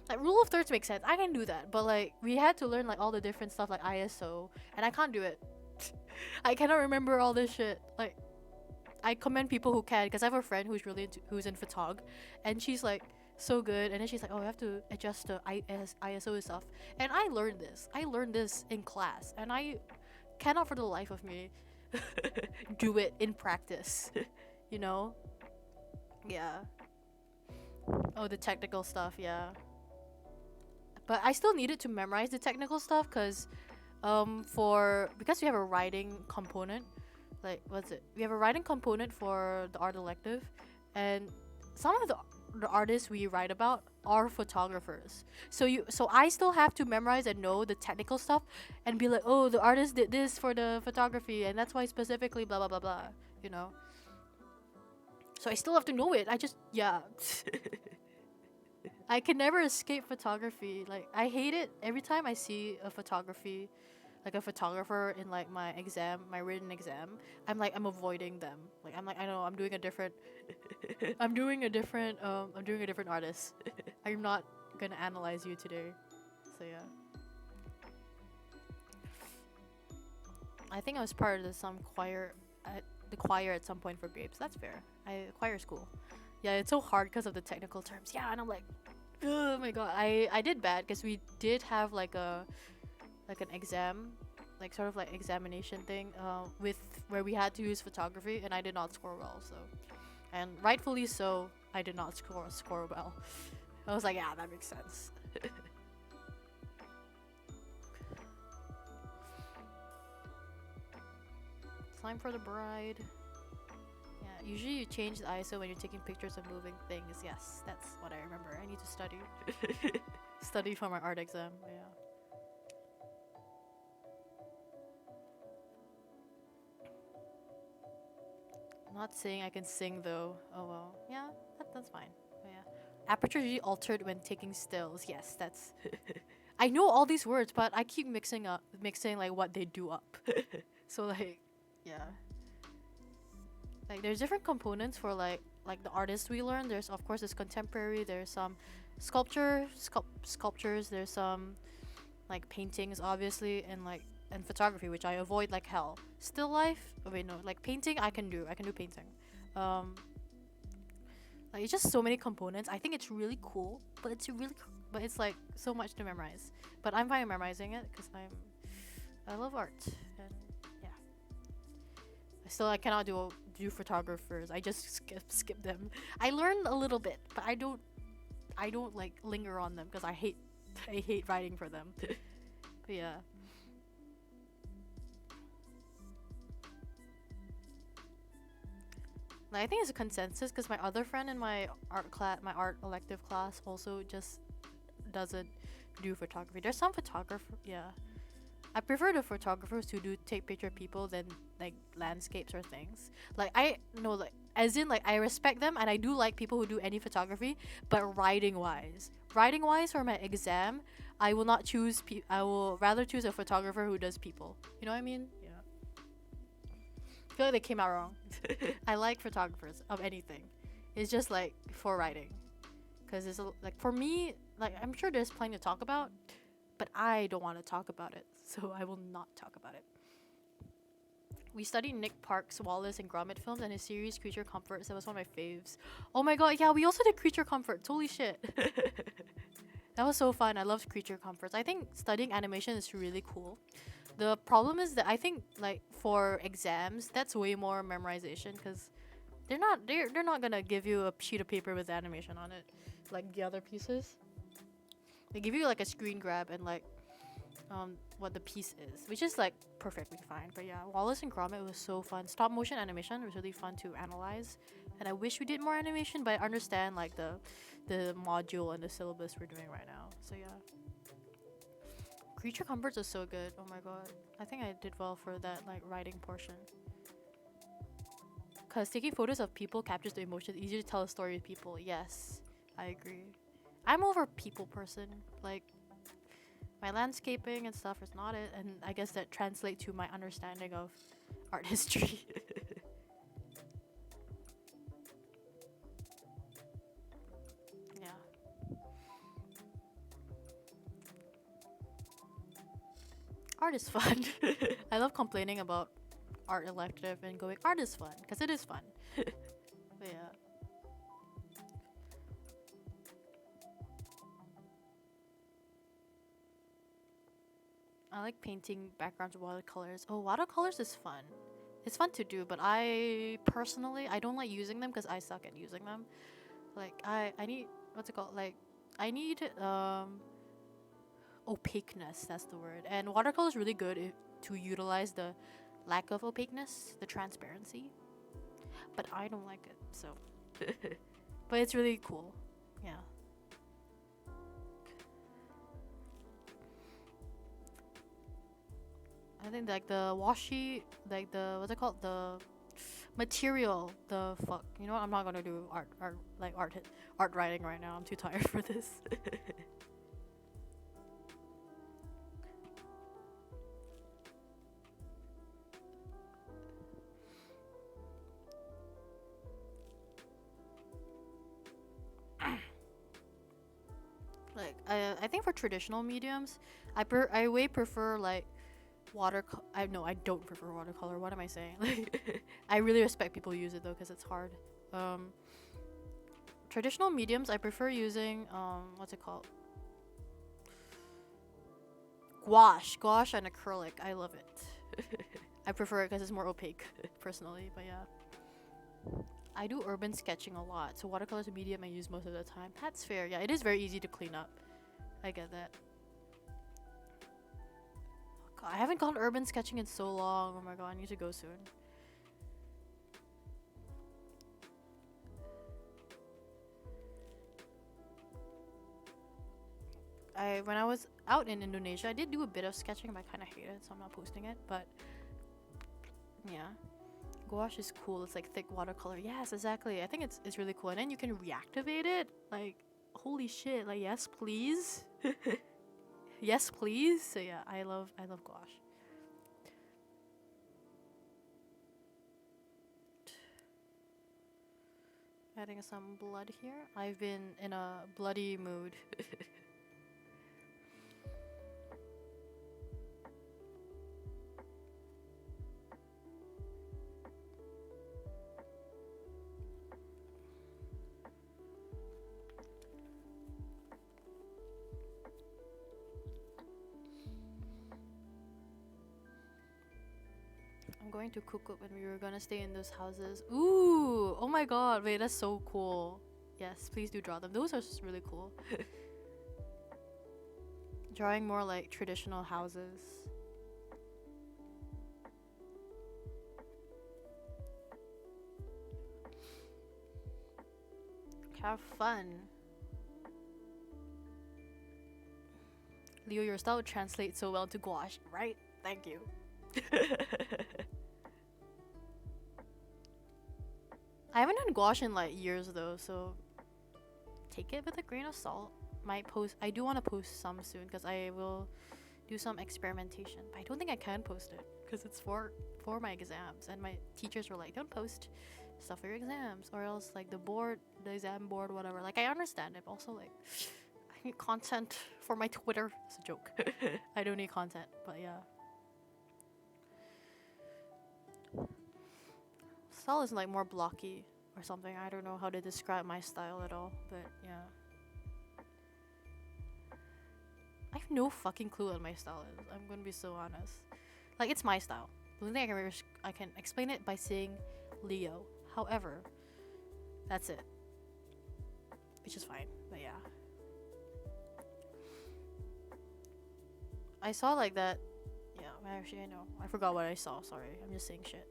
[SPEAKER 1] Like, rule of thirds makes sense. I can do that, but like, we had to learn like all the different stuff like ISO, and I can't do it. I cannot remember all this shit. Like, I commend people who can, because I have a friend who's who's in photog, and she's like so good, and then she's like, oh, you have to adjust the ISO and stuff. And I learned this in class, and I cannot for the life of me do it in practice. You know? Yeah. Oh, the technical stuff, yeah. But I still needed to memorize the technical stuff, because we have a writing component. Like, what's it? We have a writing component for the art elective, and some of the artists we write about are photographers. So I still have to memorize and know the technical stuff, and be like, oh, the artist did this for the photography, and that's why specifically blah blah blah blah. You know. So I still have to know it. I can never escape photography. Like, I hate it every time I see a photography, like a photographer in like my written exam. I'm avoiding them. Like, I know I'm doing a different I'm doing a different artist. I'm not gonna analyze you today. So yeah. I think I was part of some choir at some point for grapes. That's fair. Choir school. Yeah, it's so hard because of the technical terms. Yeah, and I'm like, oh my god. I did bad because we did have like an exam, like sort of like examination thing, with where we had to use photography, and I did not score well. So, and rightfully so, I did not score well. I was like, yeah, that makes sense. Time for the bride. Yeah, usually you change the ISO when you're taking pictures of moving things. Yes, that's what I remember. I need to study. Study for my art exam. Yeah. Not saying I can sing though. Oh well. Yeah, that's fine. Oh, yeah. Aperture usually altered when taking stills. Yes, that's. I know all these words, but I keep mixing like what they do up. So like, yeah. Like, there's different components for like the artists we learn. There's of course contemporary. There's some sculptures. There's some like paintings, obviously, and photography, which I avoid like hell. Still life. Oh wait, no. Like painting, I can do painting. Like, it's just so many components. I think it's really cool, but it's like so much to memorize. But I'm fine memorizing it because I love art, and yeah. I cannot do photographers. I just skip them. I learned a little bit, but I don't like linger on them because I hate writing for them. But yeah. Like, I think it's a consensus because my other friend in my art elective class also just doesn't do photography. There's some photographer, yeah. I prefer the photographers who do take picture of people than like landscapes or things. Like, I know, like, as in, like, I respect them, and I do like people who do any photography, but writing wise for my exam, I will not choose I will rather choose a photographer who does people. You know what I mean? Yeah. feel like they came out wrong. I like photographers of anything. It's just like for writing, because it's like for me, like I'm sure there's plenty to talk about, but I don't want to talk about it, so I will not talk about it. We studied Nick Park's Wallace and Gromit films and his series Creature Comforts. That was one of my faves. Oh my god, yeah, we also did Creature Comforts. Holy shit. That was so fun. I loved Creature Comforts. I think studying animation is really cool. The problem is that I think like for exams, that's way more memorization because they're not gonna give you a sheet of paper with animation on it like the other pieces. They give you like a screen grab and like what the piece is, which is like perfectly fine. But yeah, Wallace and Gromit was so fun. Stop motion animation was really fun to analyze, and I wish we did more animation, but I understand like the module and the syllabus we're doing right now. So yeah, Creature Comforts is so good. Oh my god, I think I did well for that like writing portion. Cause taking photos of people captures the emotions. Easier to tell a story with people. Yes, I agree. I'm over people person. Like my landscaping and stuff is not it, and I guess that translates to my understanding of art history. Yeah. Art is fun. I love complaining about art elective and going art is fun because it is fun. But yeah. I like painting backgrounds with watercolors. Oh, watercolors is fun. It's fun to do, but I personally I don't like using them because I suck at using them. Like I need what's it called? Like I need opaqueness. That's the word. And watercolor is really good to utilize the lack of opaqueness, the transparency. But I don't like it. So, but it's really cool. Yeah. I think like the washi, like the what's it called, the material, the fuck. You know what? I'm not gonna do art writing right now. I'm too tired for this. Like I think for traditional mediums, I way prefer like I no, I don't prefer watercolor. What am I saying? Like I really respect people who use it though because it's hard. Um, Traditional mediums I prefer using what's it called? Gouache and acrylic. I love it. I prefer it because it's more opaque personally, but yeah. I do urban sketching a lot, so watercolor is a medium I use most of the time. That's fair. Yeah, it is very easy to clean up. I get that. God, I haven't gone urban sketching in so long. Oh my god, I need to go soon. When I was out in Indonesia, I did do a bit of sketching, but I kind of hate it, so I'm not posting it. But yeah, gouache is cool. It's like thick watercolor. Yes, exactly. I think it's really cool, and then you can reactivate it. Like, holy shit! Like, yes, please. Yes, please. So yeah, I love gouache. Adding some blood here. I've been in a bloody mood. I'm going to cook up when we were gonna stay in those houses. Ooh! Oh my god, wait, that's so cool. Yes, please do draw them. Those are just really cool. Drawing more like traditional houses. Have fun. Leo, your style translates so well to gouache, right? Thank you. I haven't done gouache in like years though, so take it with a grain of salt. Might post. I do want to post some soon because I will do some experimentation. But I don't think I can post it because it's for my exams, and my teachers were like, don't post stuff for your exams, or else like the exam board, whatever. Like I understand it, but also like I need content for my Twitter. It's a joke. I don't need content, but yeah. Style is like more blocky or something. I don't know how to describe my style at all, but yeah. I have no fucking clue what my style is. I'm gonna be so honest. Like it's my style. The only thing I can remember is I can explain it by saying Leo. However, that's it. Which is fine, but yeah. I saw like that. Yeah, actually I know. I forgot what I saw. Sorry, I'm just saying shit.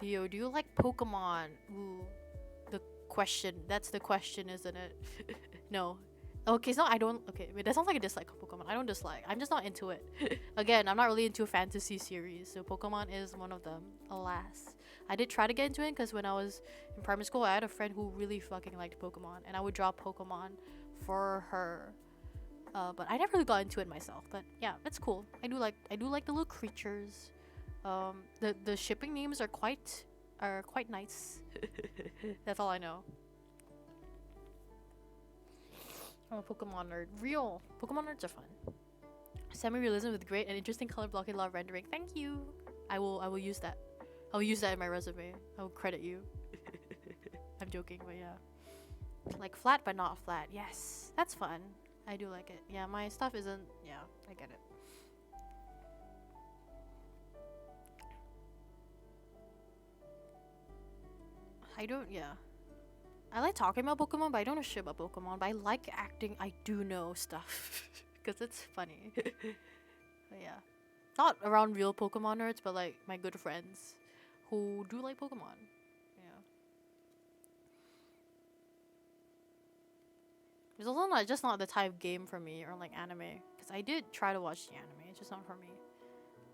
[SPEAKER 1] Leo, do you like Pokemon? Ooh, the question. That's the question, isn't it? No. Okay, so I don't. Okay, wait, that sounds like a dislike of Pokemon. I don't dislike. I'm just not into it. Again, I'm not really into fantasy series, so Pokemon is one of them. Alas, I did try to get into it because when I was in primary school, I had a friend who really fucking liked Pokemon, and I would draw Pokemon for her. But I never really got into it myself. But yeah, it's cool. I do like the little creatures. The shipping names are quite nice. That's all I know. I'm a Pokemon nerd. Real Pokemon nerds are fun. Semi-realism with great and interesting color blocking, law rendering. Thank you. I will use that. I'll use that in my resume. I will credit you. I'm joking, but yeah. Like flat but not flat. Yes, that's fun. I do like it. Yeah, my stuff isn't. Yeah, I get it. I don't. Yeah. I like talking about Pokemon, but I don't know shit about Pokemon. But I like acting. I do know stuff because it's funny. But yeah, not around real Pokemon nerds, but like my good friends who do like Pokemon. Yeah, it's also not the type of game for me or like anime because I did try to watch the anime. It's just not for me.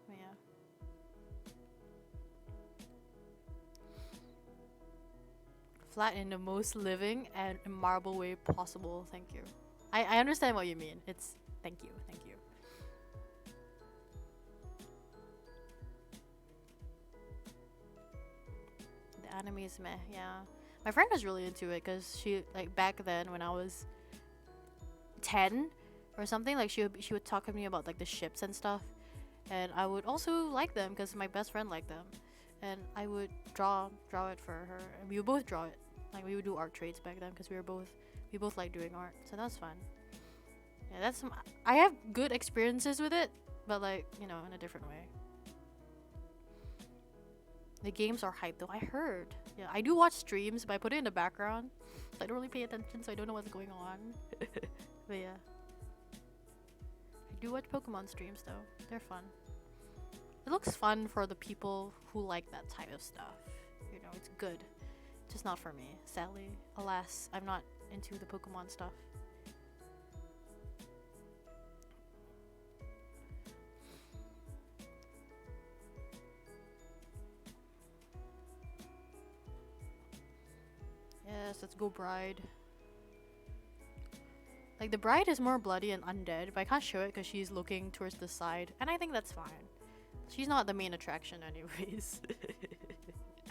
[SPEAKER 1] But yeah. Flat in the most living and marble way possible. Thank you. I understand what you mean. It's thank you. The anime is meh. Yeah, my friend was really into it because she like back then when I was 10 or something, like she would talk to me about like the ships and stuff, and I would also like them because my best friend liked them, and I would draw it for her, and we would both draw it. Like we would do art trades back then because we both like doing art, so that's fun. Yeah, that's some. I have good experiences with it, but like in a different way. The games are hype though. I heard. Yeah, I do watch streams, but I put it in the background, so I don't really pay attention, so I don't know what's going on. But yeah, I do watch Pokemon streams though. They're fun. It looks fun for the people who like that type of stuff. It's good. Just not for me, sadly. Alas, I'm not into the Pokemon stuff. Yes, let's go Bride. Like, the Bride is more bloody and undead, but I can't show it because she's looking towards the side, and I think that's fine. She's not the main attraction anyways.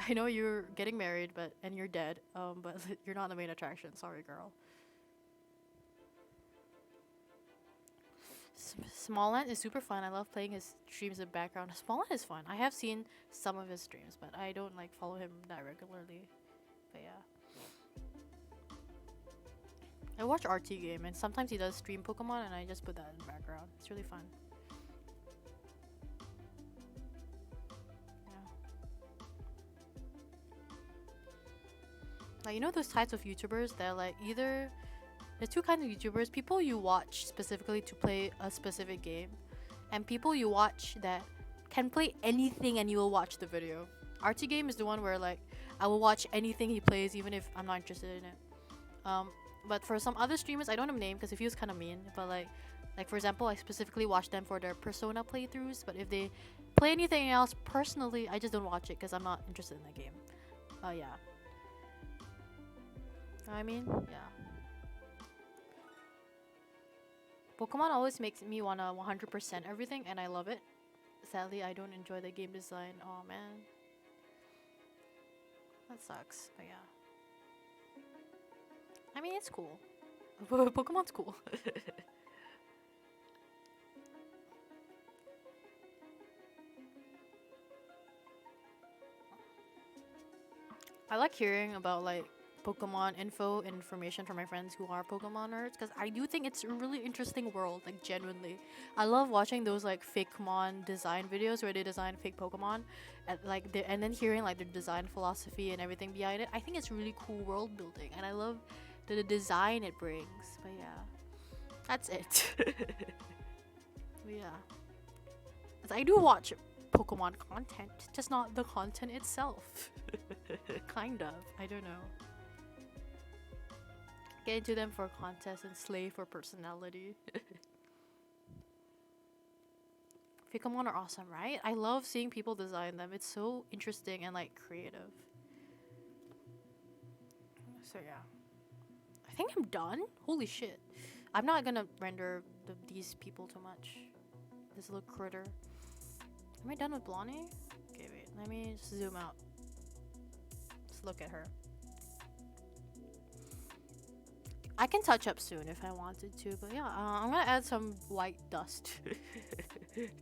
[SPEAKER 1] I know you're getting married, and you're dead, but you're not the main attraction. Sorry, girl. Smallland is super fun. I love playing his streams in the background. Smallland is fun. I have seen some of his streams, but I don't like follow him that regularly. But yeah. I watch RT Game, and sometimes he does stream Pokemon, and I just put that in the background. It's really fun. Like, those types of YouTubers that like either there's two kinds of YouTubers: people you watch specifically to play a specific game, and people you watch that can play anything and you will watch the video. RT Game is the one where like I will watch anything he plays even if I'm not interested in it. But for some other streamers, I don't have a name because it feels kind of mean, but like for example, I specifically watch them for their Persona playthroughs, but if they play anything else, personally I just don't watch it because I'm not interested in the game. Yeah. I mean, yeah. Pokemon always makes me wanna 100% everything, and I love it. Sadly, I don't enjoy the game design. Oh man, that sucks. But yeah, I mean it's cool. Pokemon's cool. I like hearing about like Pokemon information from my friends who are Pokemon nerds because I do think it's a really interesting world. Like genuinely, I love watching those like fake Pokemon design videos where they design fake Pokemon, and like and then hearing like the design philosophy and everything behind it. I think it's really cool world building, and I love the design it brings. But yeah, that's it. But yeah, 'cause I do watch Pokemon content, just not the content itself. Kind of. I don't know. Get into them for contest and slay for personality. Pokemon are awesome, right? I love seeing people design them. It's so interesting and like creative. So yeah. I think I'm done. Holy shit. I'm not gonna render these people too much. This little critter. Am I done with Blondie? Okay, wait. Let me just zoom out. Just look at her. I can touch up soon if I wanted to, but yeah, I'm gonna add some white dust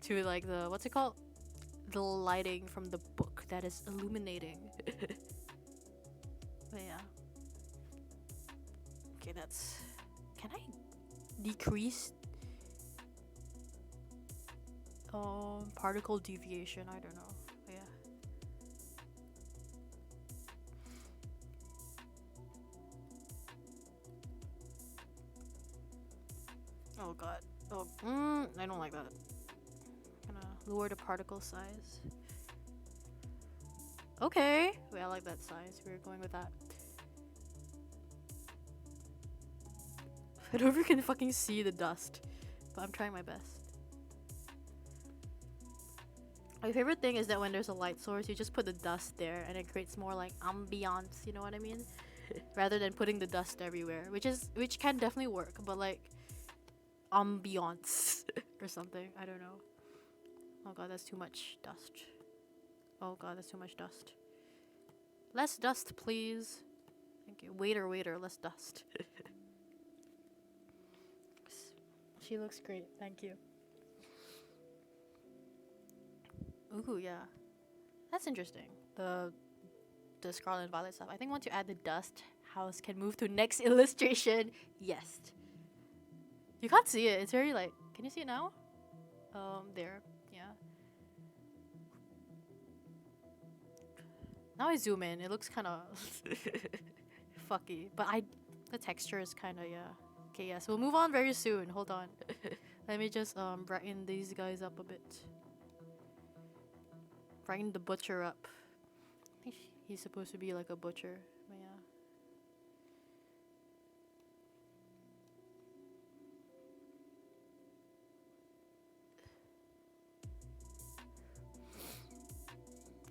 [SPEAKER 1] to like the what's it called? The lighting from the book that is illuminating. But yeah. Okay, that's. Can I decrease? Particle deviation. I don't know. But yeah. Oh god. Oh, I don't like that. Gonna lower the particle size. Okay. Wait, I like that size. We're going with that. I don't know if you can fucking see the dust, but I'm trying my best. My favorite thing is that when there's a light source, you just put the dust there and it creates more like ambiance, you know what I mean? Rather than putting the dust everywhere, which can definitely work, but like ambiance or something. I don't know. Oh god, that's too much dust. Oh god, that's too much dust. Less dust, please. Thank you. Waiter, less dust. She looks great. Thank you. Ooh, yeah. That's interesting. The Scarlet and Violet stuff. I think once you add the dust, house can move to next illustration. Yes. You can't see it. It's very like. Can you see it now? There. Yeah. Now I zoom in. It looks kind of fucky, but the texture is kind of yeah. Okay, yes. We'll move on very soon. Hold on. Let me just brighten these guys up a bit. Brighten the butcher up. I think he's supposed to be like a butcher, but yeah.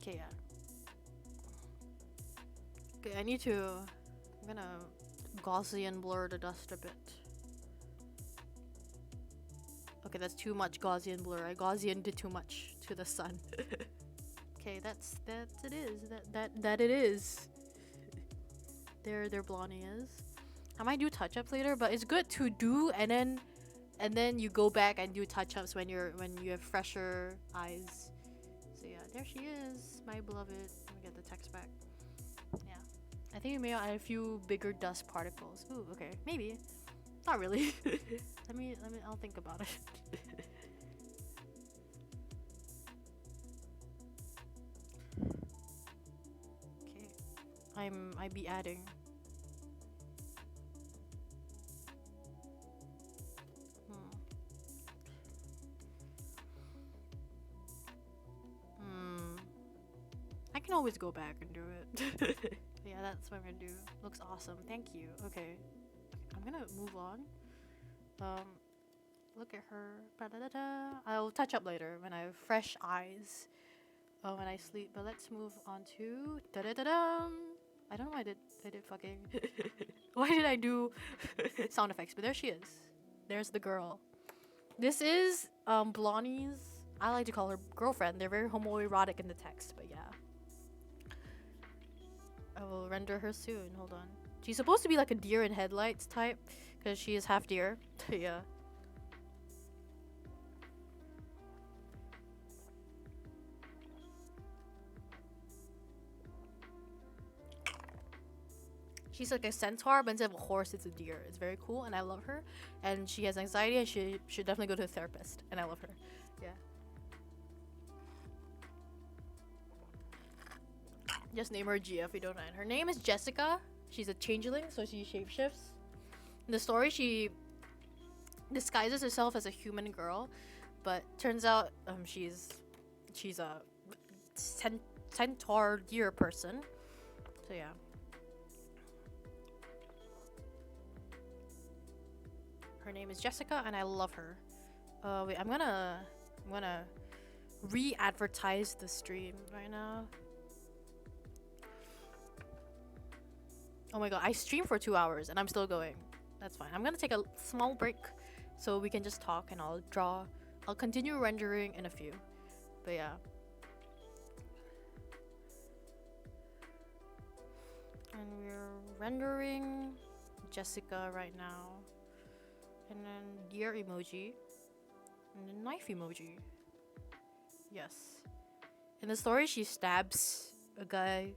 [SPEAKER 1] Okay, yeah. Okay, I'm gonna Gaussian blur the dust a bit. Okay, that's too much Gaussian blur. I Gaussian did too much to the sun. Okay, that it is. There Blondie is. I might do touch-ups later, but it's good to do and then you go back and do touch-ups when you have fresher eyes. So yeah, there she is, my beloved. Let me get the text back. Yeah. I think we may add a few bigger dust particles. Ooh, okay. Maybe. Not really. I'll think about it. Okay. I be adding. I can always go back and do it. Yeah, that's what I'm gonna do. Looks awesome. Thank you. Okay. I'm gonna move on. Look at her. Ba-da-da-da. I'll touch up later when I have fresh eyes. When I sleep. But let's move on to da-da-da-da. I don't know why I did fucking. Why did I do sound effects? But there she is. There's the girl. This is Blondie's. I like to call her girlfriend. They're very homoerotic in the text, but yeah. I will render her soon. Hold on. She's supposed to be like a deer in headlights type, because she is half deer. Yeah. She's like a centaur, but instead of a horse, it's a deer. It's very cool, and I love her. And she has anxiety, and she should definitely go to a therapist. And I love her. Yeah. Just name her Gia if you don't mind. Her name is Jessica. She's a changeling, so she shapeshifts. In the story, she disguises herself as a human girl, but turns out she's a centaur deer person. So yeah. Her name is Jessica, and I love her. Wait, I'm gonna re-advertise the stream right now. Oh my god, I stream for 2 hours and I'm still going. That's fine. I'm gonna take a small break so we can just talk, and I'll draw. I'll continue rendering in a few. But yeah. And we're rendering Jessica right now. And then deer emoji. And then knife emoji. Yes. In the story, she stabs a guy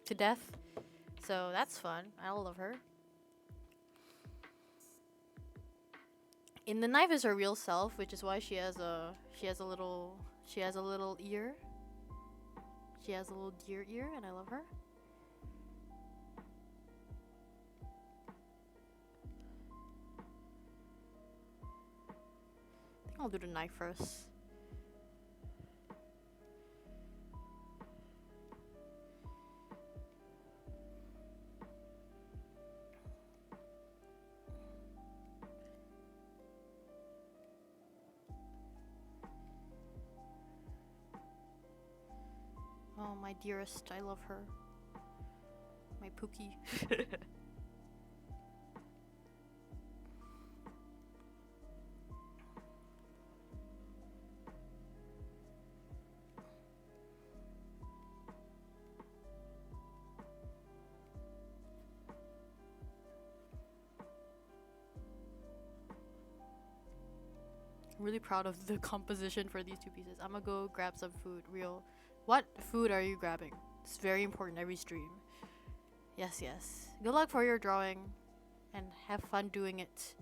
[SPEAKER 1] to death. So that's fun. I love her. In the knife is her real self, which is why she has a little ear. She has a little deer ear, and I love her. I think I'll do the knife first. Oh, my dearest, I love her. My Pookie. I'm really proud of the composition for these two pieces. I'm gonna go grab some food. Real. What food are you grabbing? It's very important every stream. Yes, yes. Good luck for your drawing and have fun doing it.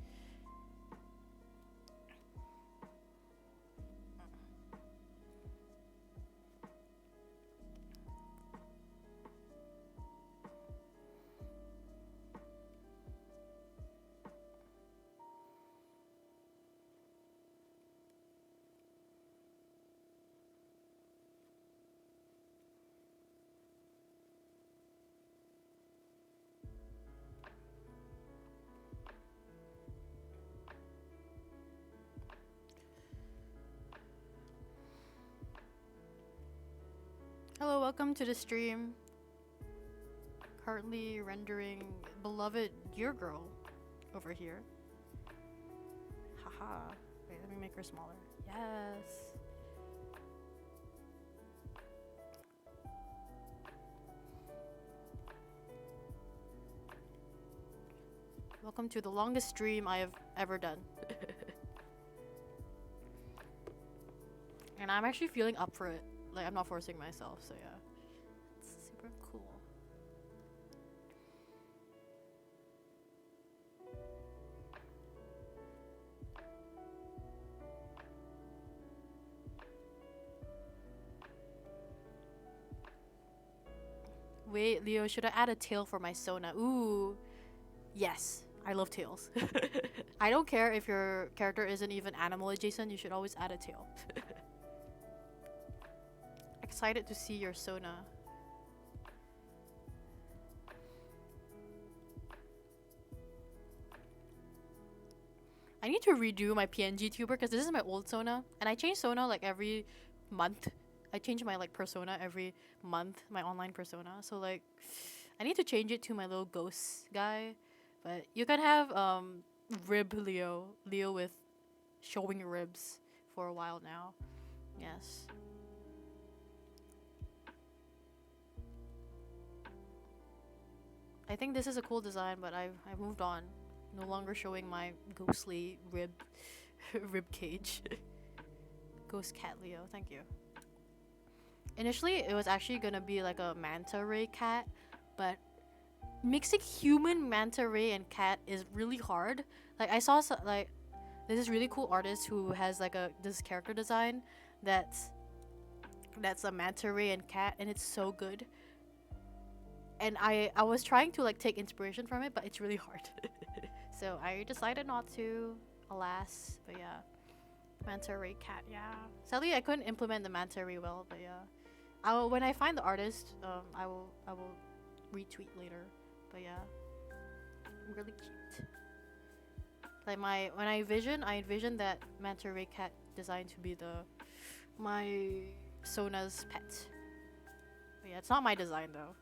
[SPEAKER 1] Hello, welcome to the stream. Currently rendering beloved deer girl over here. Haha. Wait, let me make her smaller. Yes. Welcome to the longest stream I have ever done. And I'm actually feeling up for it. Like, I'm not forcing myself, so yeah. It's super cool. Wait, Leo, should I add a tail for my Sona? Ooh. Yes. I love tails. I don't care if your character isn't even animal adjacent, you should always add a tail. Excited to see your Sona. I need to redo my PNG tuber because this is my old Sona, and I change Sona like every month. I change my like persona every month, my online persona. So like, I need to change it to my little ghost guy. But you can have Rib Leo with showing ribs for a while now. Yes. I think this is a cool design, but I've moved on. No longer showing my ghostly rib cage. Ghost cat Leo, thank you. Initially, it was actually gonna be like a manta ray cat, but mixing human manta ray and cat is really hard. Like I saw like there's this really cool artist who has like this character design that's a manta ray and cat, and it's so good. And I was trying to like take inspiration from it, but it's really hard. So I decided not to, alas. But yeah, manta ray cat. Yeah. Sadly, I couldn't implement the manta ray well, but yeah. When I find the artist, I will retweet later. But yeah, really cute. Like when I envision that manta ray cat design to be my Sona's pet. But yeah, it's not my design though.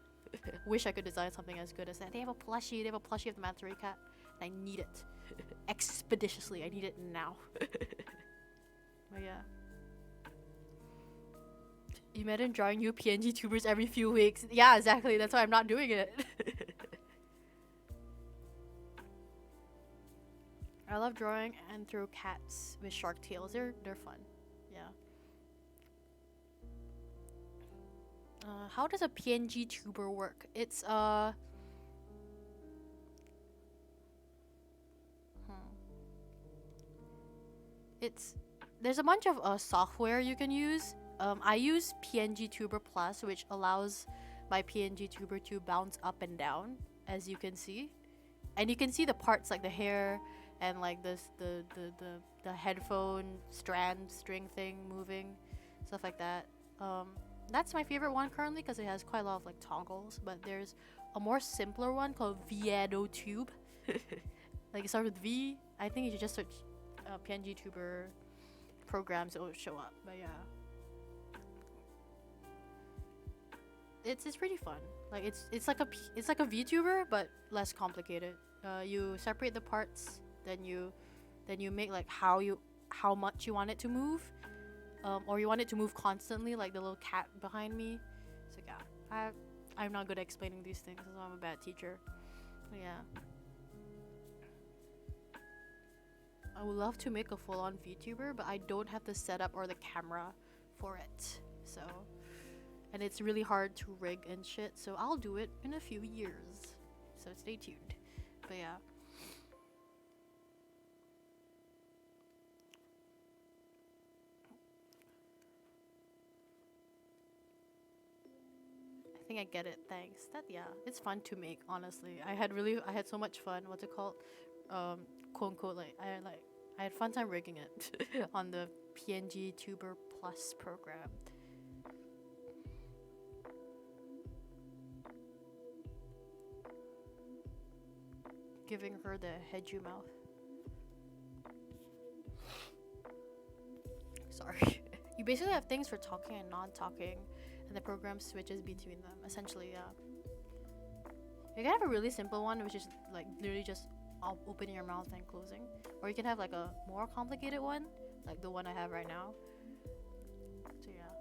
[SPEAKER 1] Wish I could design something as good as that. They have a plushie of the manta ray cat, and I need it expeditiously. I need it now. But yeah. Imagine drawing new PNG tubers every few weeks. Yeah, exactly. That's why I'm not doing it. I love drawing anthro cats with shark tails. They're fun. Yeah. How does a PNG tuber work? It's there's a bunch of software you can use. I use PNG Tuber Plus, which allows my PNG tuber to bounce up and down, as you can see, and you can see the parts like the hair and like the headphone string thing moving, stuff like that. That's my favorite one currently because it has quite a lot of like toggles. But there's a more simpler one called Viedo Tube. Like it starts with V. I think you should just search PNG Tuber programs, it will show up. But yeah, it's pretty fun. Like it's like a VTuber but less complicated. You separate the parts, then you make like how much you want it to move, or you want it to move constantly, like the little cat behind me. So yeah, I'm not good at explaining these things, so I'm a bad teacher. But yeah, I would love to make a full-on VTuber, but I don't have the setup or the camera for it. So, and it's really hard to rig and shit. So I'll do it in a few years. So stay tuned. But yeah. I think I get it. Thanks. Yeah, it's fun to make. Honestly, I had so much fun. What's it called? Quote unquote. I had fun time rigging it on the PNG Tuber Plus program. Giving her the heju mouth. Sorry. You basically have things for talking and non-talking, and the program switches between them. Essentially, yeah. You can have a really simple one, which is like literally just opening your mouth and closing, or you can have like a more complicated one, like the one I have right now. So yeah,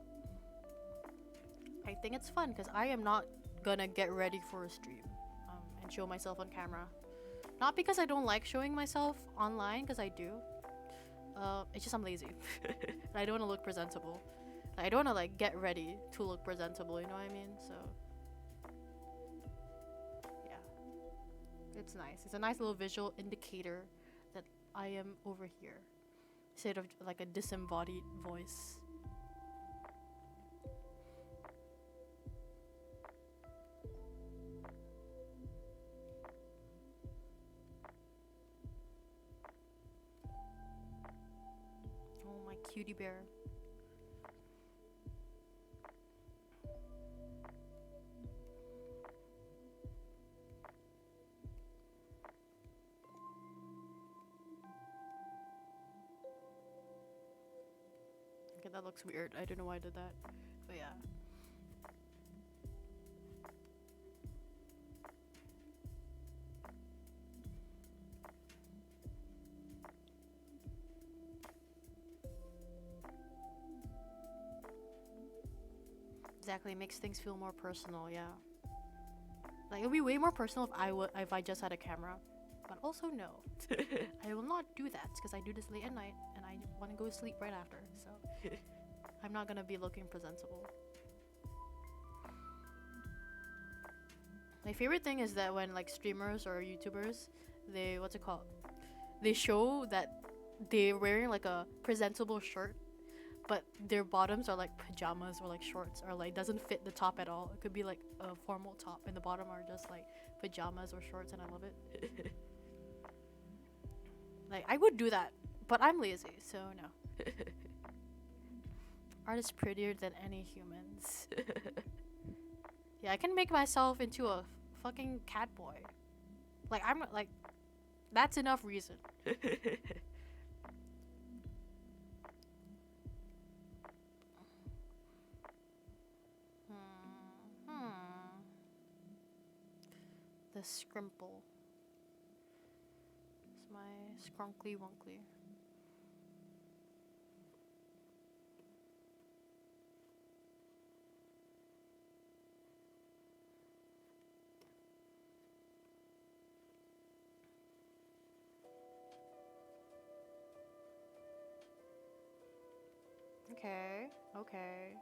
[SPEAKER 1] I think it's fun because I am not gonna get ready for a stream and show myself on camera. Not because I don't like showing myself online, because I do. It's just I'm lazy. And I don't want to look presentable. Like, I don't want to like get ready to look presentable, you know what I mean? So yeah, it's nice. It's a nice little visual indicator that I am over here, instead of like a disembodied voice. Oh, my cutie bear. Okay, that looks weird. I don't know why I did that. But yeah. Exactly, makes things feel more personal. Yeah, like it would be way more personal if I just had a camera. But also no, I will not do that because I do this late at night and I want to go to sleep right after. So I'm not gonna be looking presentable. My favorite thing is that when like streamers or YouTubers, they what's it called? They show that they're wearing like a presentable shirt, but their bottoms are like pajamas or like shorts or like doesn't fit the top at all. It could be like a formal top and the bottom are just like pajamas or shorts, and I love it. Like I would do that, but I'm lazy, so no. Art is prettier than any humans. Yeah, I can make myself into a fucking cat boy. Like I'm like, that's enough reason. The scrimple. It's my scrunkly wunkly. Okay, okay.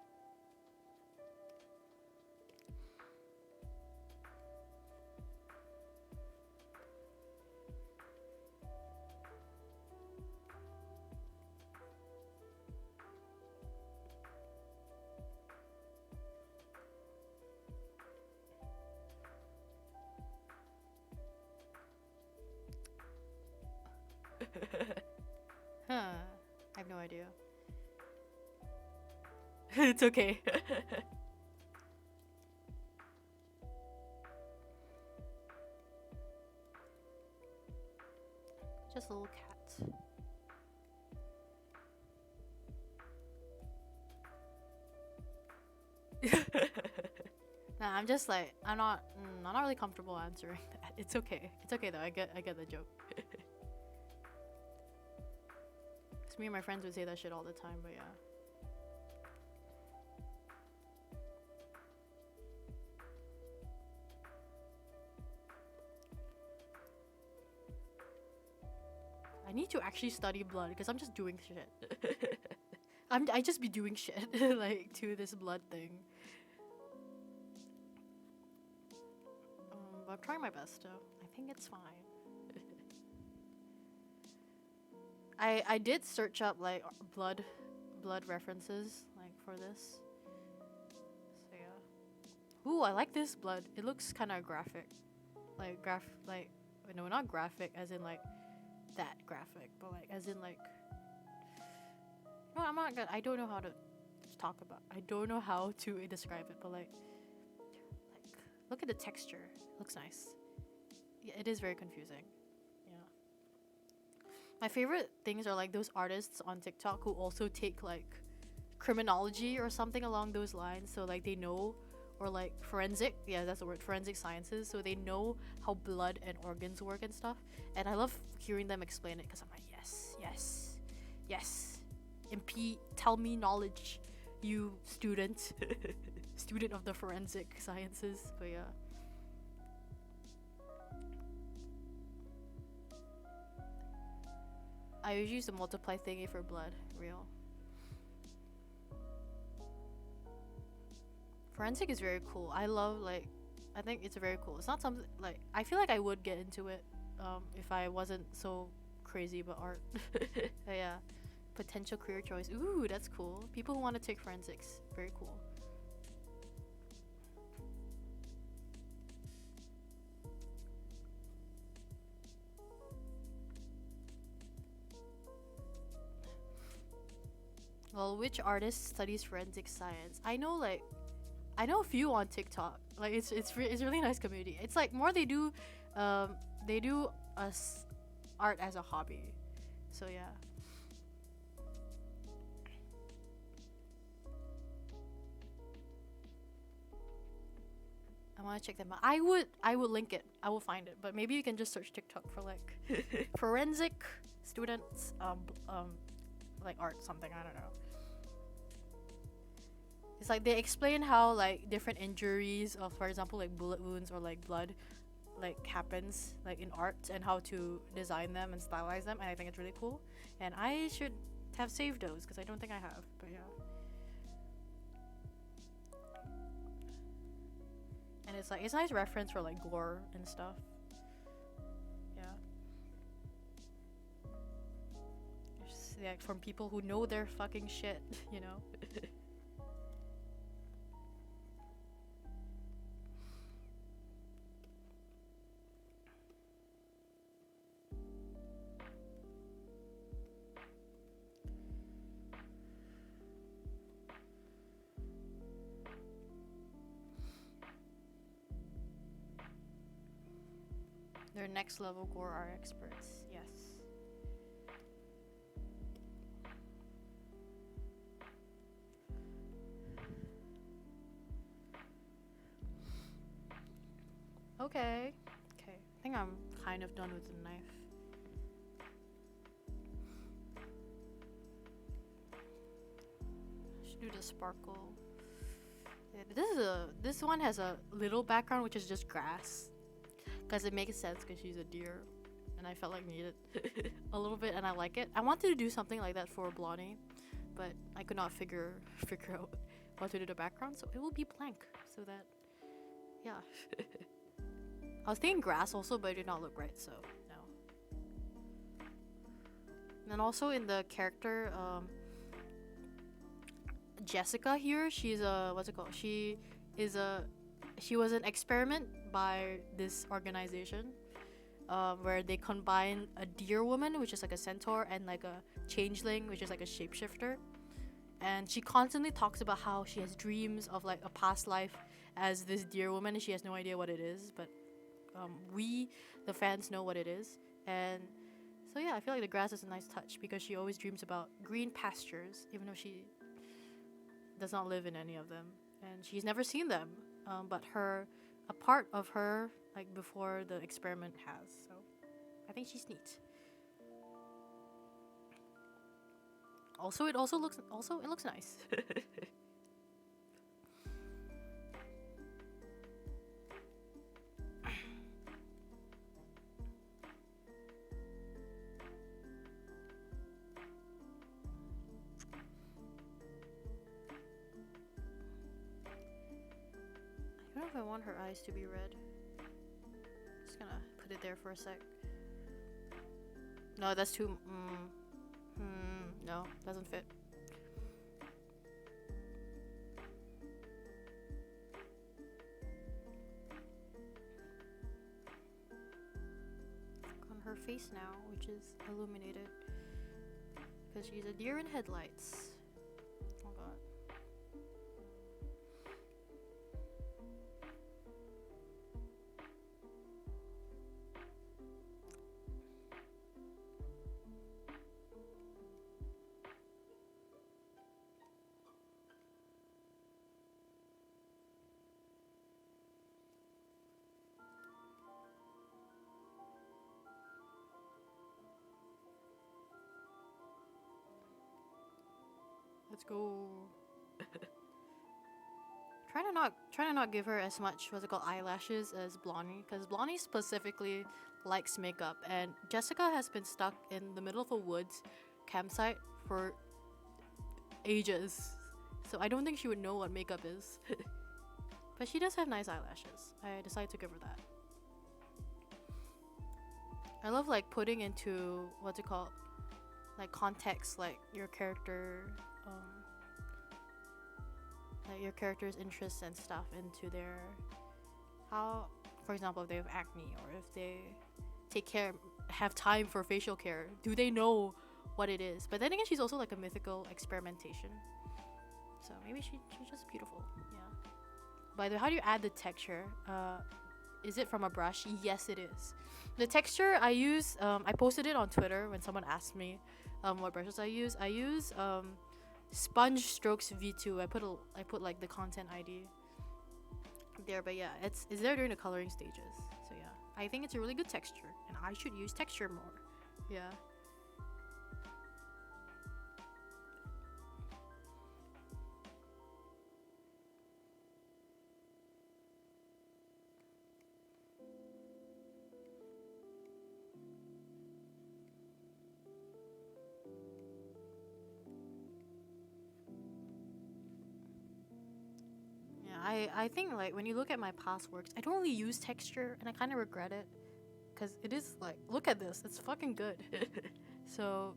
[SPEAKER 1] Huh. I have no idea. It's okay. Just a little cat. Nah, I'm just like I'm not really comfortable answering that. It's okay. It's okay though. I get the joke. Cause me and my friends would say that shit all the time, but yeah. I need to actually study blood because I'm just doing shit. I just be doing shit like to this blood thing. But I'm trying my best though. I think it's fine. I did search up like blood references like for this. So yeah. Ooh, I like this blood. It looks kind of graphic. Like no, not graphic as in like that graphic, but like as in like no, I'm not gonna I don't know how to talk about. I don't know how to describe it, but like look at the texture. It looks nice. Yeah, it is very confusing. Yeah. My favorite things are like those artists on TikTok who also take like criminology or something along those lines, so like they know, or like forensic, yeah, that's the word, forensic sciences, so they know how blood and organs work and stuff. And I love hearing them explain it because I'm like, yes, yes, yes. Tell me knowledge, you student. Student of the forensic sciences. But yeah. I usually use the multiply thingy for blood. Real. Forensic is very cool. I love like I think it's very cool. It's not something like I feel like I would get into it if I wasn't so crazy about art. But yeah. Potential career choice. Ooh, that's cool. People who want to take forensics. Very cool. Well, which artist studies forensic science? I know a few on TikTok. Like it's really nice community. It's like more they do art as a hobby. So yeah. I want to check them out. I would link it. I will find it. But maybe you can just search TikTok for like forensic students like art something. I don't know. It's like they explain how like different injuries of, for example, like bullet wounds or like blood like happens like in art, and how to design them and stylize them, and I think it's really cool, and I should have saved those because I don't think I have, but yeah. And it's like, it's nice reference for like gore and stuff. Yeah. Just, like from people who know their fucking shit, you know. Their next level gore are experts. Yes. Okay. Okay. I think I'm kind of done with the knife. Should do the sparkle. Yeah, this one has a little background, which is just grass, because it makes sense because she's a deer, and I felt like needed a little bit, and I like it. I wanted to do something like that for Blondie, but I could not figure out what to do the background, so it will be blank, so that, yeah. I was thinking grass also, but it did not look right, so no. And then also in the character, Jessica here, she's a, what's it called? She was an experiment by this organization, where they combine a deer woman, which is like a centaur, and like a changeling, which is like a shapeshifter. And she constantly talks about how she has dreams of like a past life as this deer woman, and she has no idea what it is, but we, the fans, know what it is. And so yeah, I feel like the grass is a nice touch, because she always dreams about green pastures, even though she does not live in any of them, and she's never seen them. But a part of her, like before the experiment, has. So I think she's neat. Also, it looks nice. I don't know if I want her eyes to be red. Just gonna put it there for a sec. No, that's too. No, doesn't fit. On her face now, which is illuminated, because she's a deer in headlights. Oh god. Let's go. Try to not give her as much, what's it called, eyelashes as Blondie, because Blondie specifically likes makeup, and Jessica has been stuck in the middle of a woods campsite for ages, so I don't think she would know what makeup is. But she does have nice eyelashes. I decided to give her that. I love like putting into, what's it called, like context, like your character, like your character's interests and stuff into their, how, for example, if they have acne, or if they have time for facial care, do they know what it is? But then again, she's also like a mythical experimentation, so maybe she's just beautiful. Yeah. By the way, how do you add the texture? Is it from a brush? Yes, it is. The texture I use, I posted it on Twitter when someone asked me what brushes I use. I use Sponge Strokes V2. I put like the content ID there, but yeah, it's there during the coloring stages. So yeah, I think it's a really good texture, and I should use texture more. Yeah. I think like when you look at my past works, I don't really use texture, and I kind of regret it, because it is like, look at this, it's fucking good. So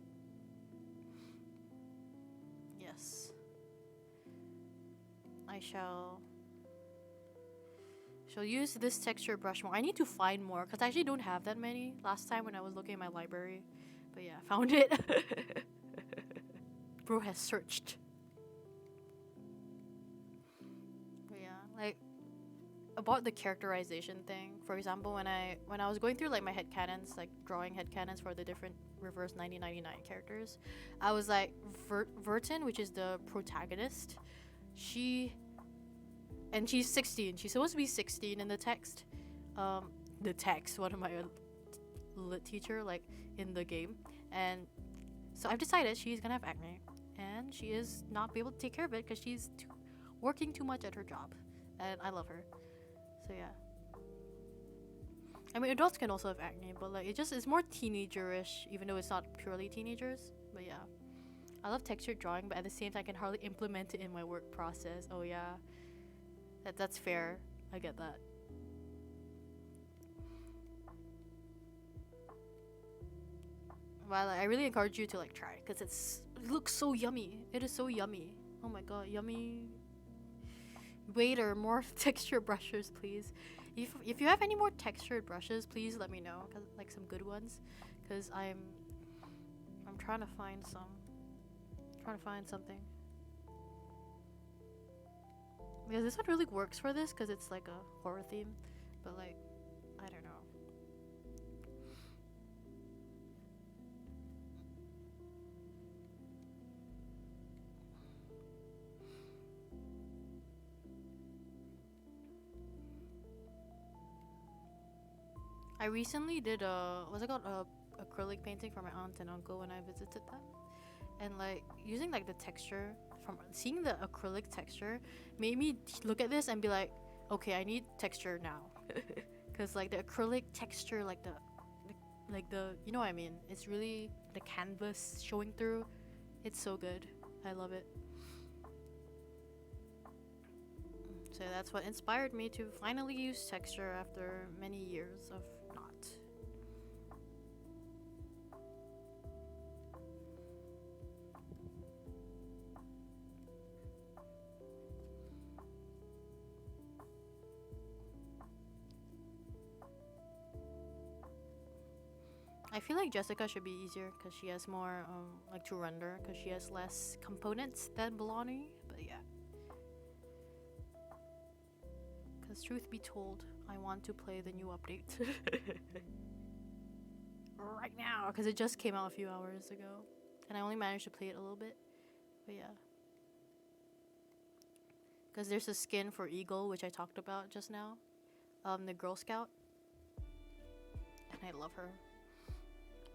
[SPEAKER 1] yes, I shall use this texture brush more. I need to find more because I actually don't have that many last time when I was looking at my library. But yeah, found it. Bro has searched. But yeah, like about the characterization thing. For example, when I was going through like my headcanons, like drawing headcanons for the different reverse 1999 characters, I was like Vertin, which is the protagonist, she's 16. She's supposed to be 16 in the text. The text, one of my lit teacher, like in the game. And so I've decided she's gonna have acne, and she is not be able to take care of it because she's working too much at her job, and I love her. So yeah, I mean adults can also have acne, but like it's more teenagerish, even though it's not purely teenagers. But yeah, I love textured drawing, but at the same time I can hardly implement it in my work process. Oh yeah, that's fair. I get that. Well, I really encourage you to like try it because it looks so yummy. It is so yummy. Oh my god, yummy. Waiter, more texture brushes, please. If you have any more textured brushes, please let me know. Like some good ones, because I'm trying to find some. Trying to find something. Because this one really works for this because it's like a horror theme, but like I don't know. I recently did what's it called, a acrylic painting for my aunt and uncle when I visited them, and like using like the texture from seeing the acrylic texture made me look at this and be like, okay, I need texture now, because like the acrylic texture, like the you know what I mean? It's really the canvas showing through. It's so good. I love it. So that's what inspired me to finally use texture after many years of not. I feel like Jessica should be easier because she has more like to render because she has less components than Belani. But yeah. Because truth be told, I want to play the new update right now because it just came out a few hours ago, and I only managed to play it a little bit. But yeah, because there's a skin for Eagle, which I talked about just now, the Girl Scout, and I love her.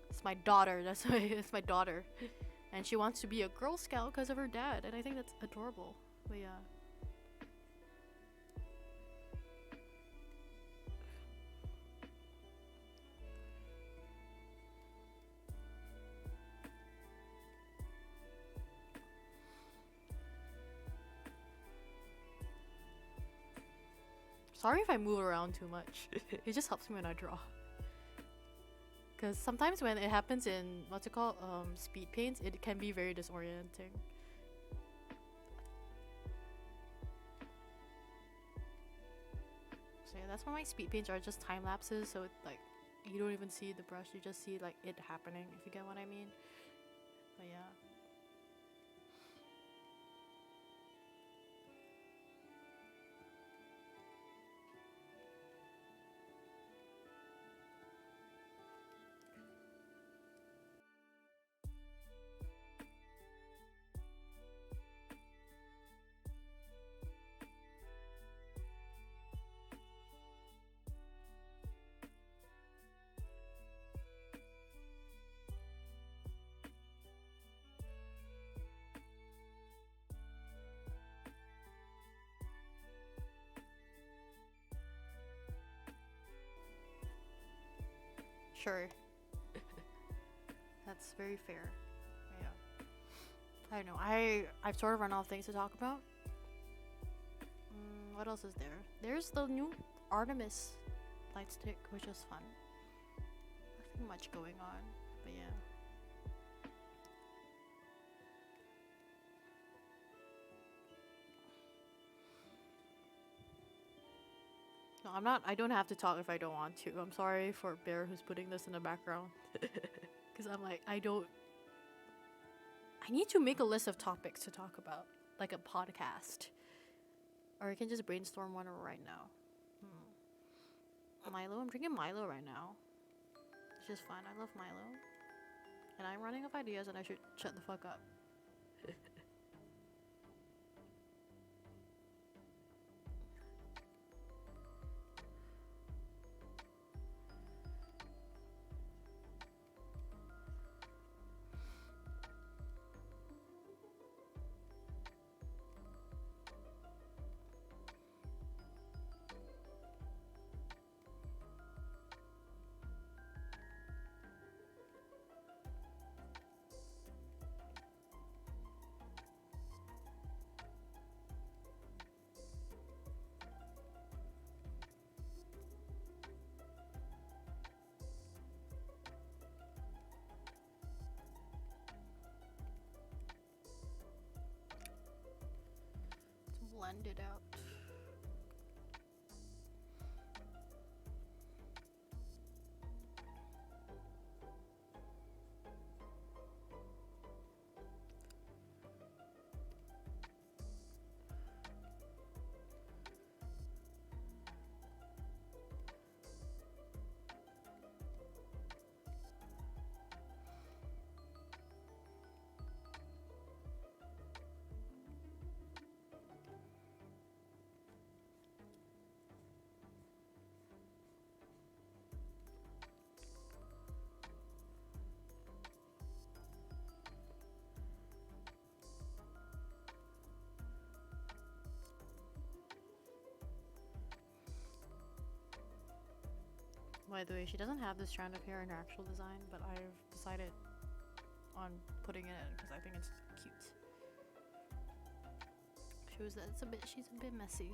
[SPEAKER 1] It's my daughter. That's why it's my daughter, and she wants to be a Girl Scout because of her dad, and I think that's adorable. But yeah. Sorry if I move around too much. It just helps me when I draw. Because sometimes when it happens in, what's it called, speed paints, it can be very disorienting. So yeah, that's why my speed paints are just time lapses, so it, like, you don't even see the brush, you just see like it happening, if you get what I mean. But yeah. Sure. That's very fair. Yeah. I don't know. I've sort of run out of things to talk about. What else is there? There's the new Artemis light stick, which is fun. Nothing much going on, but yeah. No, I'm not. I don't have to talk if I don't want to. I'm sorry for Bear who's putting this in the background. Because I'm like, I need to make a list of topics to talk about, like a podcast. Or I can just brainstorm one right now. Milo, I'm drinking Milo right now. It's just fun. I love Milo. And I'm running out of ideas and I should shut the fuck up. Blend it out. By the way, she doesn't have this strand of hair in her actual design, but I've decided on putting it in because I think it's cute. Shows that she's a bit messy.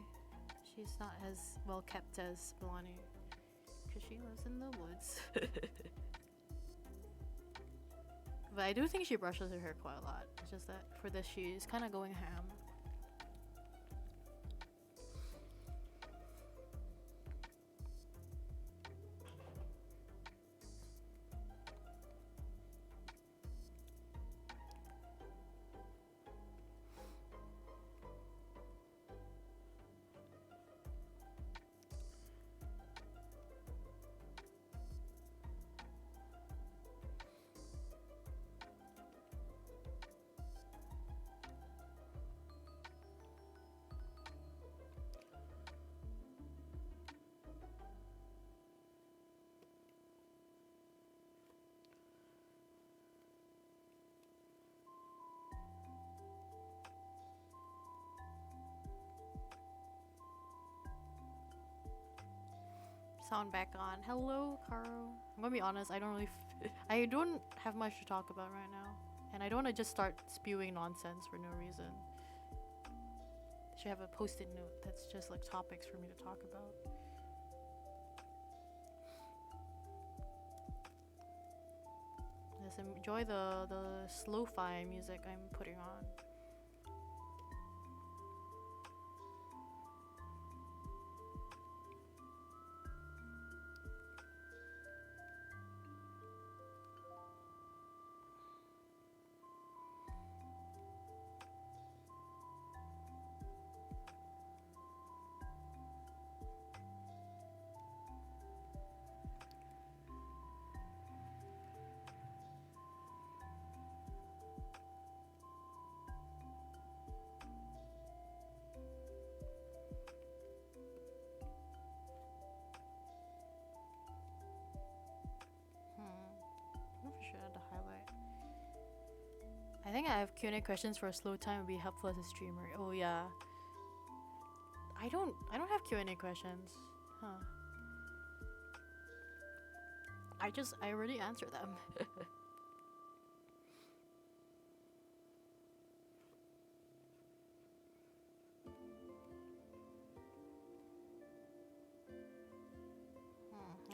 [SPEAKER 1] She's not as well kept as Milani because she lives in the woods. But I do think she brushes her hair quite a lot. It's just that for this she's kind of going ham. Sound back on. Hello, Caro. I'm gonna be honest, I don't really I don't have much to talk about right now. And I don't want to just start spewing nonsense for no reason. Should have a post-it note that's just like topics for me to talk about. Just enjoy the slow-fi music I'm putting on. Should add the highlight. I think I have Q&A questions for a slow time would be helpful as a streamer. Oh yeah. I don't have Q&A questions. Huh. I already answered them.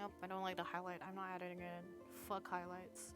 [SPEAKER 1] Nope, I don't like the highlight. I'm not adding it in. Fuck highlights.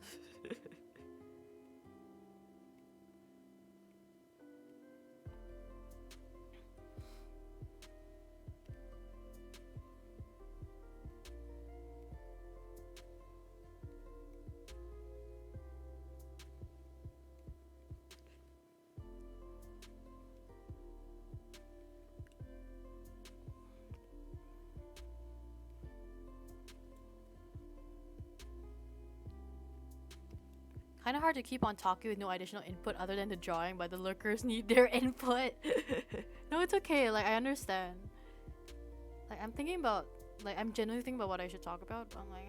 [SPEAKER 1] Kind of hard to keep on talking with no additional input other than the drawing, but the lurkers need their input. No, it's okay. Like, I understand. Like, I'm thinking about, like, I'm genuinely thinking about what I should talk about, but I'm like,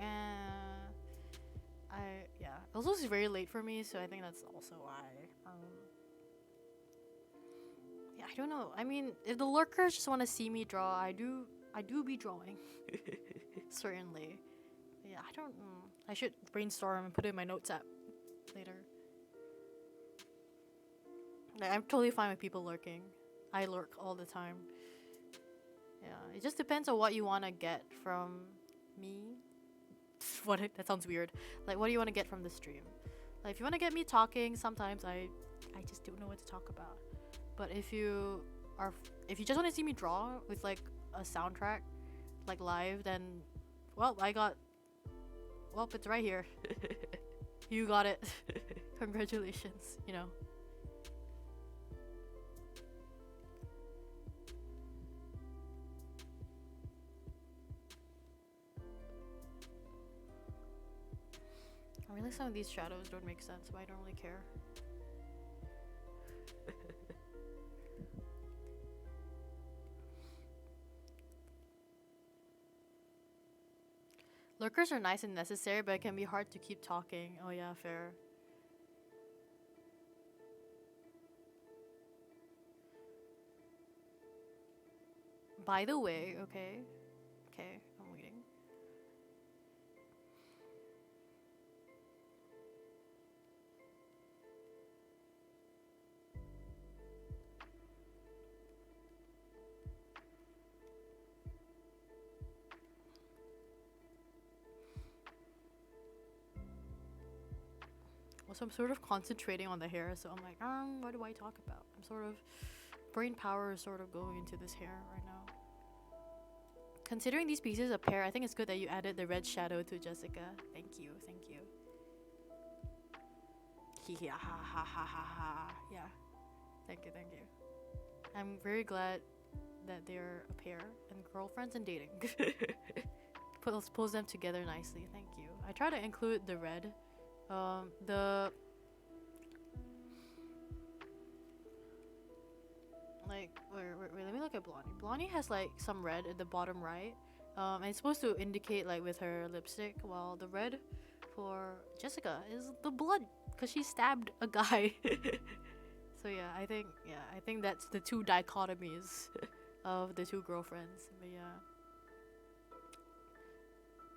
[SPEAKER 1] yeah. Also, it's very late for me, so I think that's also why. Yeah, I don't know. I mean, if the lurkers just want to see me draw, I do be drawing. Certainly. Yeah, I don't. I should brainstorm and put it in my notes app later. Like, I'm totally fine with people lurking. I lurk all the time. Yeah, it just depends on what you want to get from me. That sounds weird. Like, what do you want to get from the stream? Like, if you want to get me talking, sometimes I just don't know what to talk about. But if you just want to see me draw with like a soundtrack, like live, then well, it's right here. You got it. Congratulations, you know. I realize some of these shadows don't make sense, but I don't really care. Lurkers are nice and necessary, but it can be hard to keep talking. Oh yeah, fair. By the way, okay, I'm waiting. Also, I'm sort of concentrating on the hair, so I'm like, what do I talk about? I'm sort of, brain power is sort of going into this hair right now. Considering these pieces a pair, I think it's good that you added the red shadow to Jessica. Thank you. Yeah, ha ha ha ha ha. Yeah. Thank you. I'm very glad that they're a pair and girlfriends and dating. Let's pose them together nicely. Thank you. I try to include the red. Wait, let me look at Blondie. Blondie has like some red at the bottom right. And it's supposed to indicate like with her lipstick, while the red for Jessica is the blood because she stabbed a guy. So I think that's the two dichotomies of the two girlfriends. But yeah.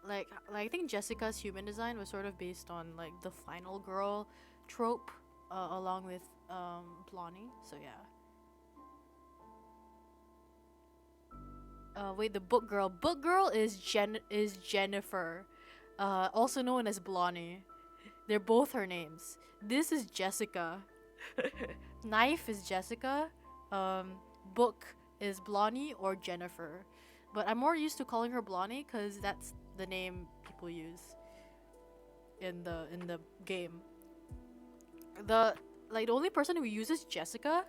[SPEAKER 1] Like I think Jessica's human design was sort of based on like the final girl trope, along with Blondie. So yeah. Wait, the book girl. Book girl is Jennifer, also known as Blondie. They're both her names. This is Jessica. Knife is Jessica. Book is Blondie or Jennifer. But I'm more used to calling her Blondie because that's the name people use in the game. The only person who uses Jessica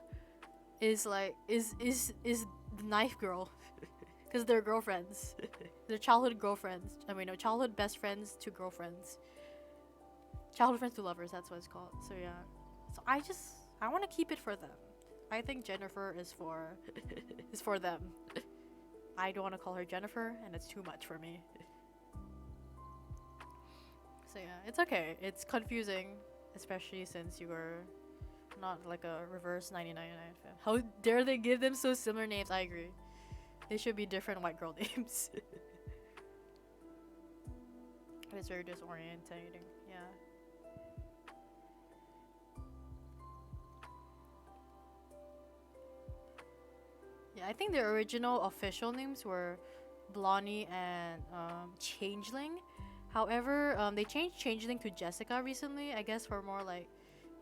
[SPEAKER 1] is the Knife girl. Because they're girlfriends. They're childhood girlfriends. I mean, no, childhood best friends to girlfriends. Childhood friends to lovers, that's what it's called. So yeah. So I want to keep it for them. I think Jennifer is for them. I don't want to call her Jennifer, and it's too much for me. So yeah, it's okay. It's confusing, especially since you were not like a reverse 1999 fan. How dare they give them so similar names? I agree. They should be different white girl names. It's very disorientating, yeah. Yeah, I think the original official names were Blondie and Changeling. However, they changed Changeling to Jessica recently, I guess for more like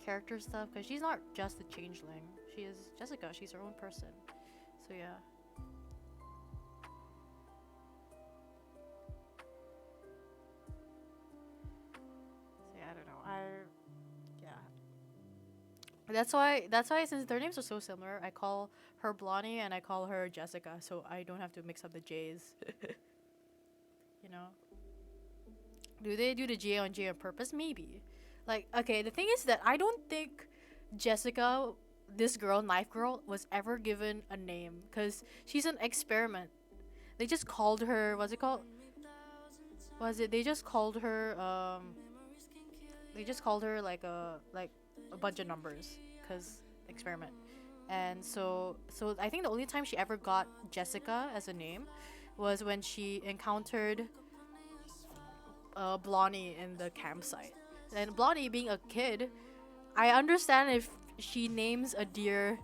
[SPEAKER 1] character stuff, because she's not just a changeling. She is Jessica. She's her own person. So yeah. So yeah, I don't know. Yeah. That's why since their names are so similar, I call her Blondie and I call her Jessica, so I don't have to mix up the J's. You know. Do they do the J on J on purpose? Maybe. Like, okay, the thing is that I don't think Jessica, this girl, Knife Girl, was ever given a name because she's an experiment. They just called her. What's it called? Was it? They just called her. They just called her like a bunch of numbers because experiment. And so I think the only time she ever got Jessica as a name was when she encountered Blondie in the campsite. And Blondie, being a kid, I understand if she names a deer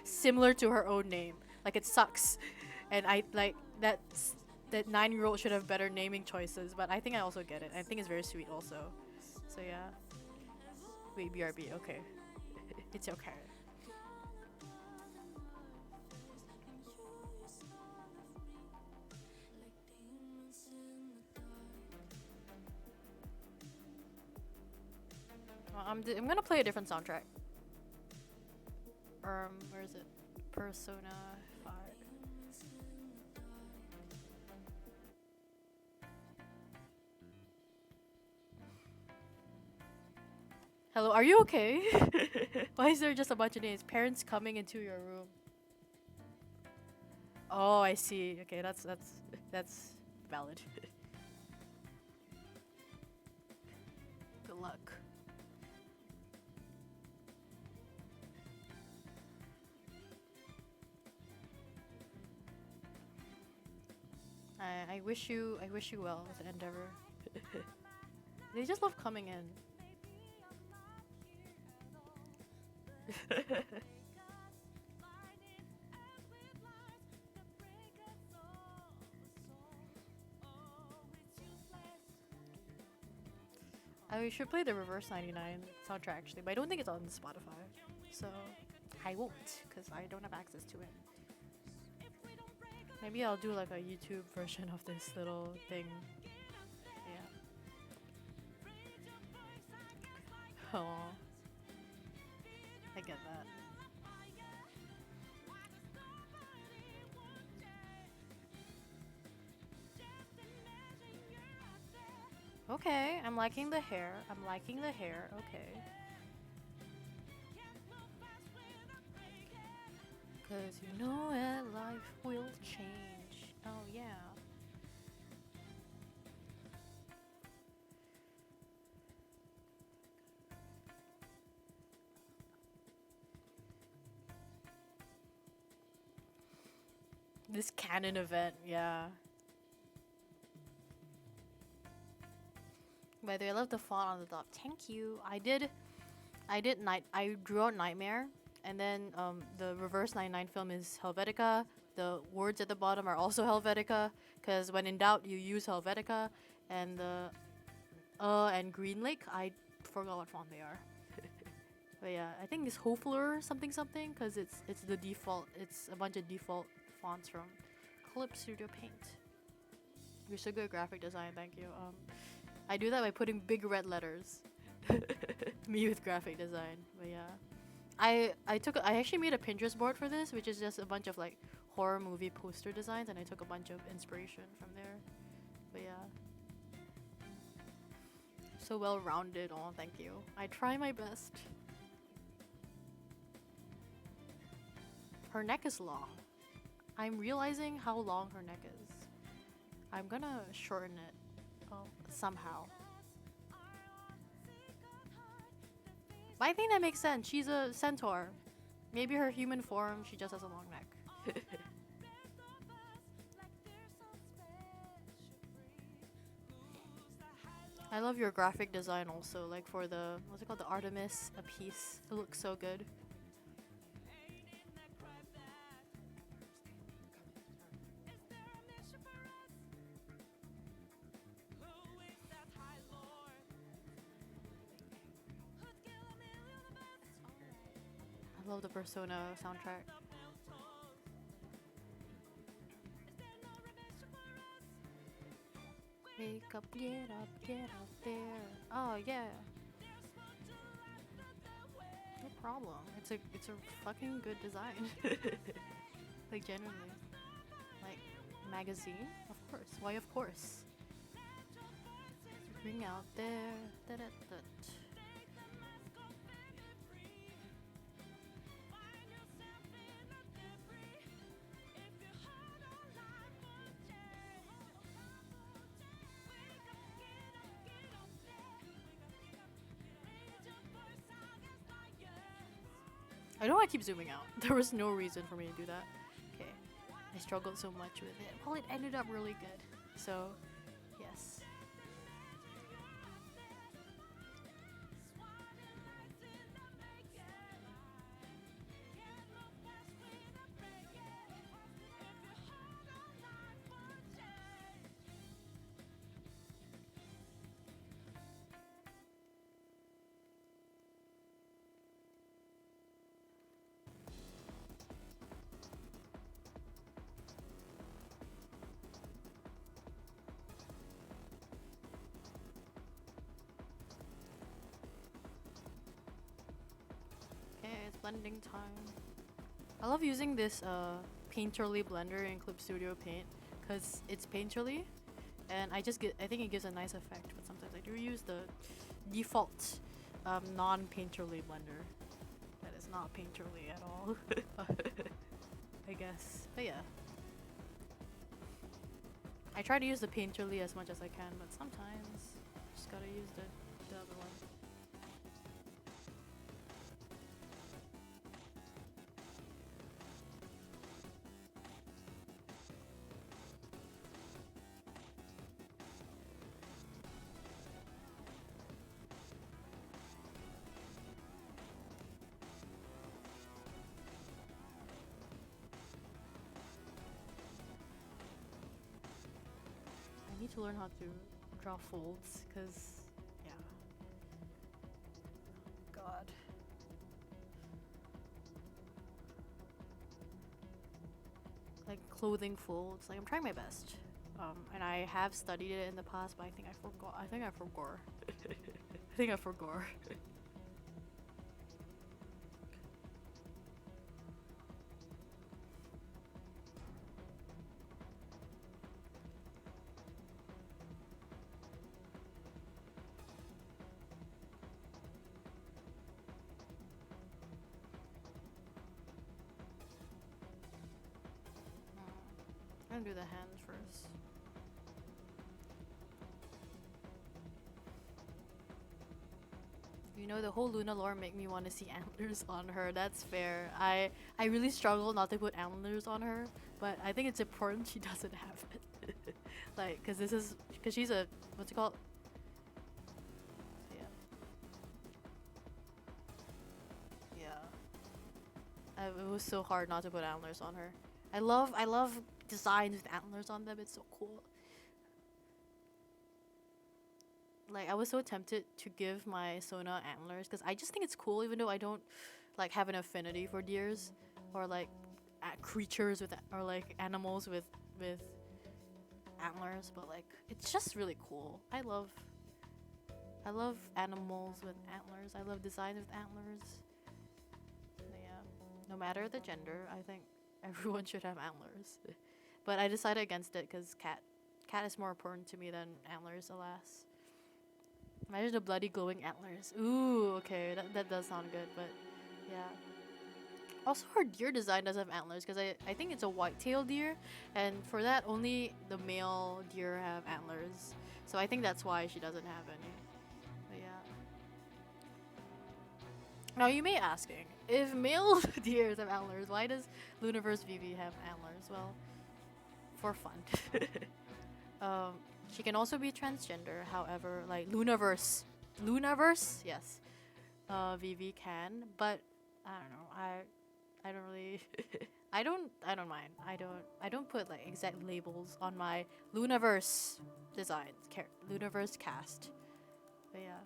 [SPEAKER 1] similar to her own name. Like it sucks, and I like that 9-year-old should have better naming choices. But I think I also get it. I think it's very sweet also. So yeah. Wait, BRB. Okay, it's okay. Well, I'm gonna play a different soundtrack. Where is it? Persona 5. Hello, are you okay? Why is there just a bunch of names? Parents coming into your room. Oh, I see. Okay, that's valid. Good luck. I wish you well with the endeavor. They just love coming in. I should play the Reverse 99 soundtrack actually, but I don't think it's on Spotify. So I won't, because I don't have access to it. Maybe I'll do like a YouTube version of this little thing. Yeah. Oh, I get that. Okay, I'm liking the hair. I'm liking the hair. Okay. Cause you know that life will change. Oh yeah. This canon event, yeah. By the way, I love the font on the top. Thank you. I drew out Nightmare, and then the Reverse 99 film is Helvetica. The words at the bottom are also Helvetica, because when in doubt, you use Helvetica. And the and Green Lake, I forgot what font they are. But yeah, I think it's Hofler something something, because it's the default. It's a bunch of default fonts from Clip Studio Paint. You're so good at graphic design, thank you. I do that by putting big red letters. Me with graphic design, but yeah. I actually made a Pinterest board for this, which is just a bunch of like horror movie poster designs, and I took a bunch of inspiration from there. But yeah, so well rounded. Oh, thank you. I try my best. Her neck is long. I'm realizing how long her neck is. I'm gonna shorten it. Oh, somehow. But I think that makes sense. She's a centaur. Maybe her human form, she just has a long neck. I love your graphic design also, like for the, what's it called, the Artemis, a piece. It looks so good. Love the Persona soundtrack. Wake up, get up there. Oh yeah. No problem. It's a fucking good design. Like genuinely. Like magazine? Of course. Why of course? Ring out there. Da, da, da. I know I keep zooming out. There was no reason for me to do that. Okay. I struggled so much with it. Well, it ended up really good. So, yes. Okay, it's blending time. I love using this Painterly blender in Clip Studio Paint because it's painterly, and I think it gives a nice effect. But sometimes I do use the default non-painterly blender that is not painterly at all. I guess, but yeah. I try to use the painterly as much as I can, but sometimes just gotta use the other one. I need to learn how to draw folds, cause yeah. God. Like clothing folds. Like I'm trying my best. And I have studied it in the past, but I think I forgot. I think I forgot. I think I forgot. I'm gonna do the hands first. You know, the whole Luna lore make me want to see antlers on her. That's fair. I really struggle not to put antlers on her, but I think it's important she doesn't have it. Like, cause she's a, what's it called? Yeah. Yeah. It was so hard not to put antlers on her. I love designs with antlers on them. It's so cool. Like I was so tempted to give my Sona antlers because I just think it's cool, even though I don't like have an affinity for deers or like creatures with or like animals with antlers. But like it's just really cool. I love animals with antlers. I love designs with antlers. Yeah, no matter the gender, I think everyone should have antlers. But I decided against it because cat is more important to me than antlers, alas. Imagine the bloody glowing antlers. Ooh, okay, that does sound good, but yeah. Also, her deer design does have antlers because I think it's a white-tailed deer, and for that, only the male deer have antlers. So I think that's why she doesn't have any. But yeah. Now you may be asking, if male deers have antlers, why does Luniverse VV have antlers? Well, for fun. um, she can also be transgender. However, like Luniverse, yes, VV can. But I don't know. I don't really. I don't mind. I don't put like exact labels on my Luniverse designs. Luniverse cast. But yeah.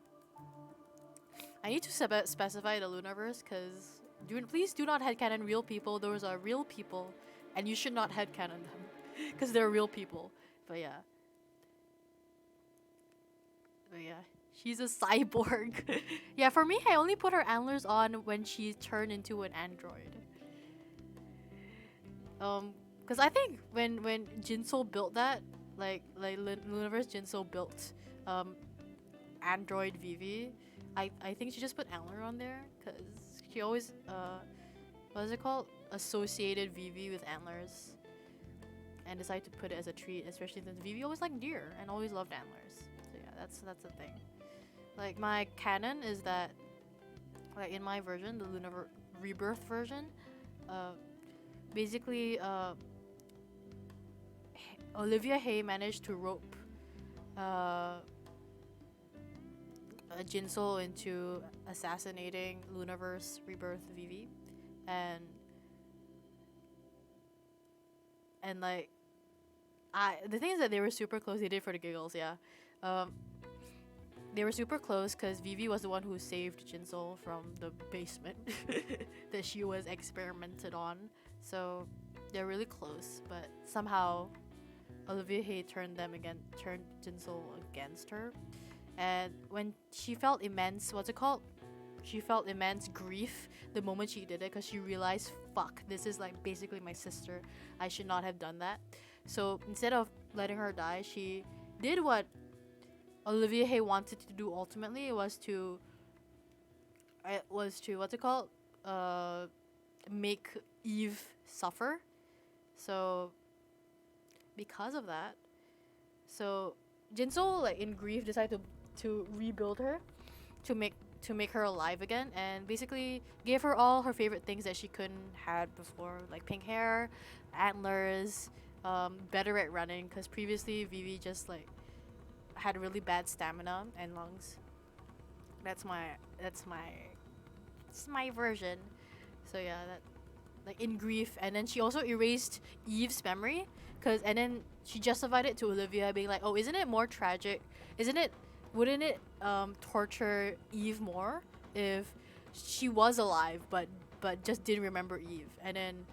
[SPEAKER 1] I need to specify the Luniverse because Please do not headcanon real people. Those are real people, and you should not headcanon them because they're real people. But yeah, she's a cyborg. Yeah, for me, I only put her antlers on when she turned into an android. Because I think when Jinso built that, like Luniverse Jinso built, um, android Vivi, I think she just put antler on there because she always what is it called, associated Vivi with antlers, and decided to put it as a treat, especially since Vivi always liked deer and always loved antlers. So yeah, that's the thing. Like my canon is that, like in my version, the Lunar Rebirth version, uh, basically Olivia Hay managed to rope uh, Jinso into assassinating Lunaverse Rebirth Vivi, and like the thing is that they were super close. They did for the giggles, yeah. Um, they were super close because Vivi was the one who saved Jinso from the basement that she was experimented on. So they're really close, but somehow Olivia Hay turned Jinso against her. And when she felt immense, what's it called? She felt immense grief the moment she did it because she realized, fuck, this is like basically my sister. I should not have done that. So instead of letting her die, she did what Olivia Hay wanted to do ultimately. It was to what's it called? Make Eve suffer. So because of that, so Jinso, like in grief, decided to rebuild her, to make her alive again, and basically gave her all her favorite things that she couldn't had before, like pink hair, antlers, better at running, because previously Vivi just like had really bad stamina and lungs. That's my version. So yeah, that, like in grief, and then she also erased Eve's memory, and then she justified it to Olivia, being like, oh, isn't it more tragic, wouldn't it torture Eve more if she was alive but just didn't remember Eve? And then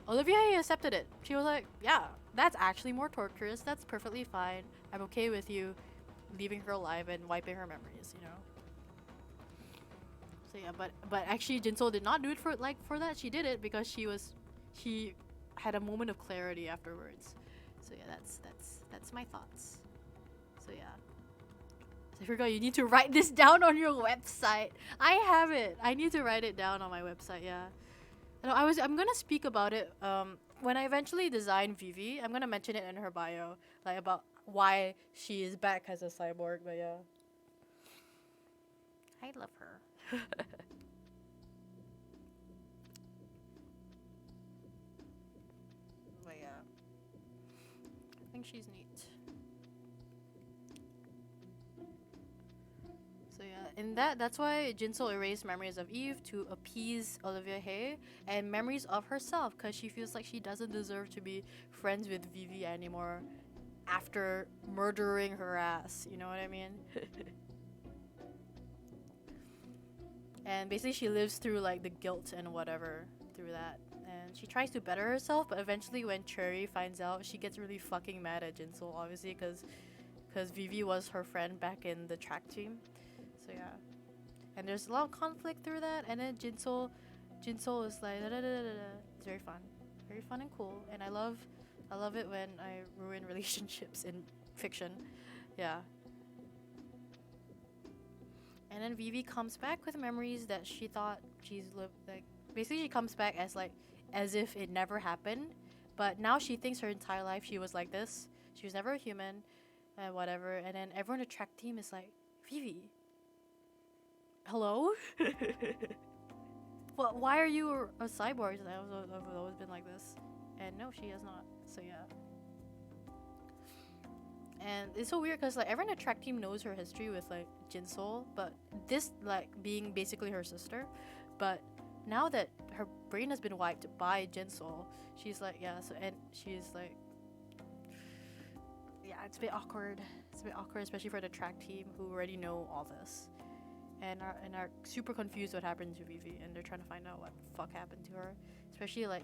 [SPEAKER 1] Olivia accepted it. She was like, yeah, that's actually more torturous. That's perfectly fine. I'm okay with you leaving her alive and wiping her memories, you know. So yeah, but actually Jinso did not do it for that. She did it because she had a moment of clarity afterwards. So yeah, that's my thoughts. So yeah. So I forgot, you need to write this down on your website. I have it. I need to write it down on my website, yeah. No, I'm gonna speak about it when I eventually design Vivi. I'm gonna mention it in her bio, like about why she is back as a cyborg, but yeah. I love her. But yeah, I think she's neat. So yeah, in that's why Jinso erased memories of Eve to appease Olivia Hay, and memories of herself because she feels like she doesn't deserve to be friends with Vivi anymore after murdering her ass. You know what I mean? And basically she lives through like the guilt and whatever through that, and she tries to better herself, but eventually when Cherry finds out, she gets really fucking mad at Jinso, obviously because Vivi was her friend back in the track team. So yeah, and there's a lot of conflict through that, and then Jinso is like da, da, da, da, da. It's very fun and cool, and I love it when I ruin relationships in fiction. Yeah. And then Vivi comes back with memories that she thought she's lived, like basically she comes back as if it never happened, but now she thinks her entire life she was like this. She was never a human, and whatever. And then everyone on the track team is like, Vivi, hello? Why are you a cyborg? I've always been like this. And no, she has not. So yeah. And it's so weird because like everyone on the track team knows her history with like Jinso, but this like being basically her sister. But now that her brain has been wiped by Jinso, she's like, yeah, so, and she's like, yeah, it's a bit awkward. It's a bit awkward, especially for the track team who already know all this. and are super confused what happened to Vivi, and they're trying to find out what the fuck happened to her, especially like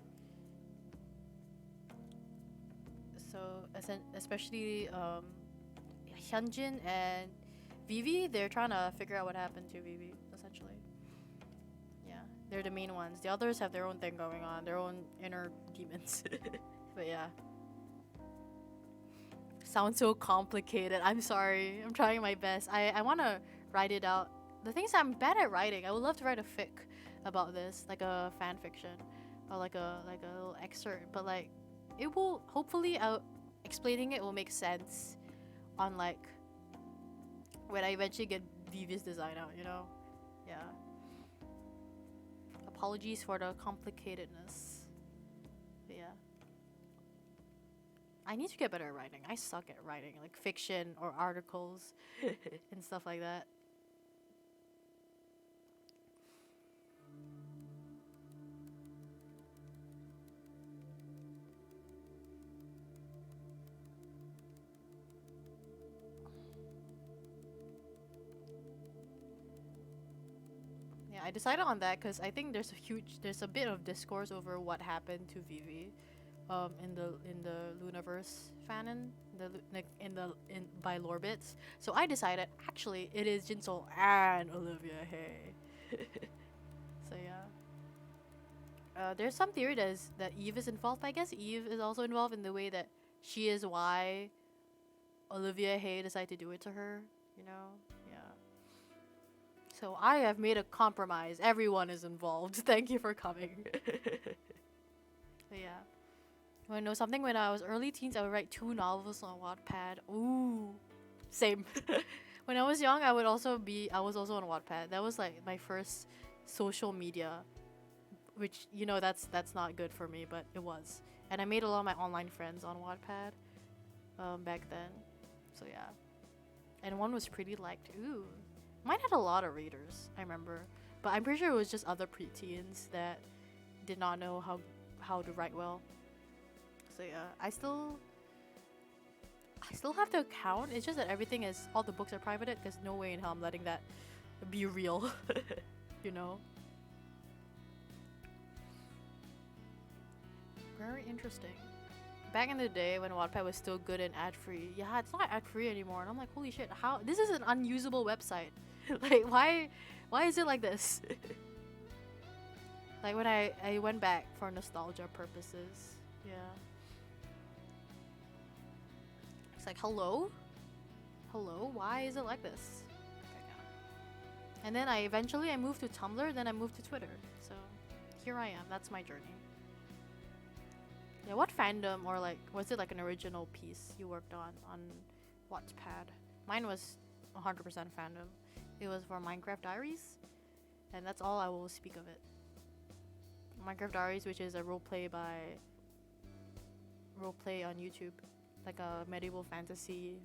[SPEAKER 1] especially Hyunjin and Vivi. They're trying to figure out what happened to Vivi, essentially. Yeah, they're the main ones. The others have their own thing going on, their own inner demons. But yeah, sounds so complicated. I'm sorry. I'm trying my best. I want to write it out. The thing is, I'm bad at writing. I would love to write a fic about this, like a fan fiction, or like a little excerpt. But like, it will hopefully explaining it will make sense on like when I eventually get Vivi's design out. You know, yeah. Apologies for the complicatedness. But yeah. I need to get better at writing. I suck at writing, like fiction or articles and stuff like that. Yeah, I decided on that because I think there's a bit of discourse over what happened to Vivi, in the Lunaverse fanon, in by Lorbits. So I decided actually it is Jinsol and Olivia Hay. So yeah, there's some theory that Eve is involved. But I guess Eve is also involved in the way that she is why Olivia Hay decided to do it to her. You know, yeah. So I have made a compromise. Everyone is involved. Thank you for coming. But yeah. You wanna know something? When I was early teens, I would write 2 novels on Wattpad. Ooh, same. When I was young, I was also on Wattpad. That was like my first social media, which that's not good for me, but it was. And I made a lot of my online friends on Wattpad, back then. So yeah, and one was pretty liked. Ooh, mine had a lot of readers. I remember, but I'm pretty sure it was just other preteens that did not know how to write well. So yeah, I still have the account. It's just that all the books are privated because no way in hell I'm letting that be real. you know? Very interesting. Back in the day when Wattpad was still good and ad-free, yeah, it's not ad-free anymore. And I'm like, holy shit, how? This is an unusable website. Like, why is it like this? Like when I went back for nostalgia purposes. Yeah. It's like, hello? Hello? Why is it like this? Okay, yeah. And then I moved to Tumblr, then I moved to Twitter. So here I am. That's my journey. Yeah, what fandom or like was it like an original piece you worked on Wattpad? Mine was 100% fandom. It was for Minecraft Diaries, and that's all I will speak of it. Minecraft Diaries, which is a roleplay on YouTube, like a medieval fantasy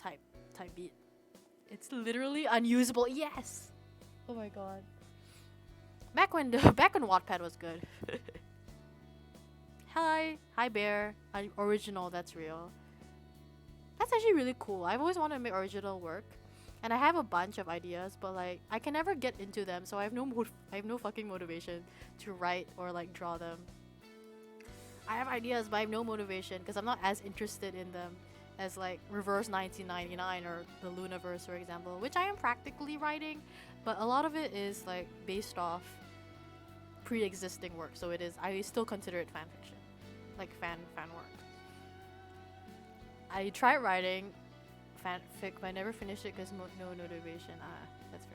[SPEAKER 1] type beat. It's literally unusable. Yes. Oh my god. Back when Wattpad was good. Hi Bear. Original, that's real. That's actually really cool. I've always wanted to make original work, and I have a bunch of ideas, but like I can never get into them, so I have no fucking motivation to write or like draw them. I have ideas, but I have no motivation because I'm not as interested in them as like Reverse 1999 or the Lunaverse, for example, which I am practically writing, but a lot of it is like based off pre-existing work, so I still consider it fan fiction, like fan work. I tried writing fanfic, but I never finished it because no motivation. That's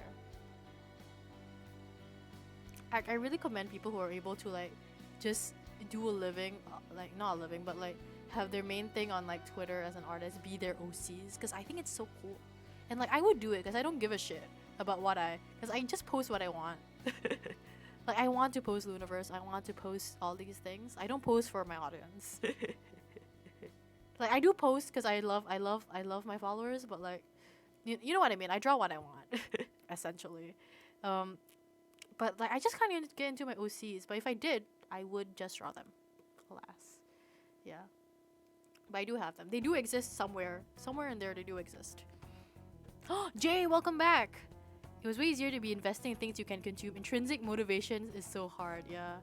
[SPEAKER 1] fair. I really commend people who are able to like just do a living, like not a living, but like have their main thing on like Twitter as an artist be their OCs, because I think it's so cool. And like I would do it because I don't give a shit about because I just post what I want. Like I want to post Lunaverse, I want to post all these things. I don't post for my audience. Like I do post because I love my followers, but like you know what I mean. I draw what I want, essentially. But like I just kind of get into my OCs. But if I did, I would just draw them. Alas, yeah. But I do have them. They do exist somewhere. Somewhere in there, they do exist. Oh, Jay, welcome back. It was way easier to be investing in things you can consume. Intrinsic motivation is so hard, yeah.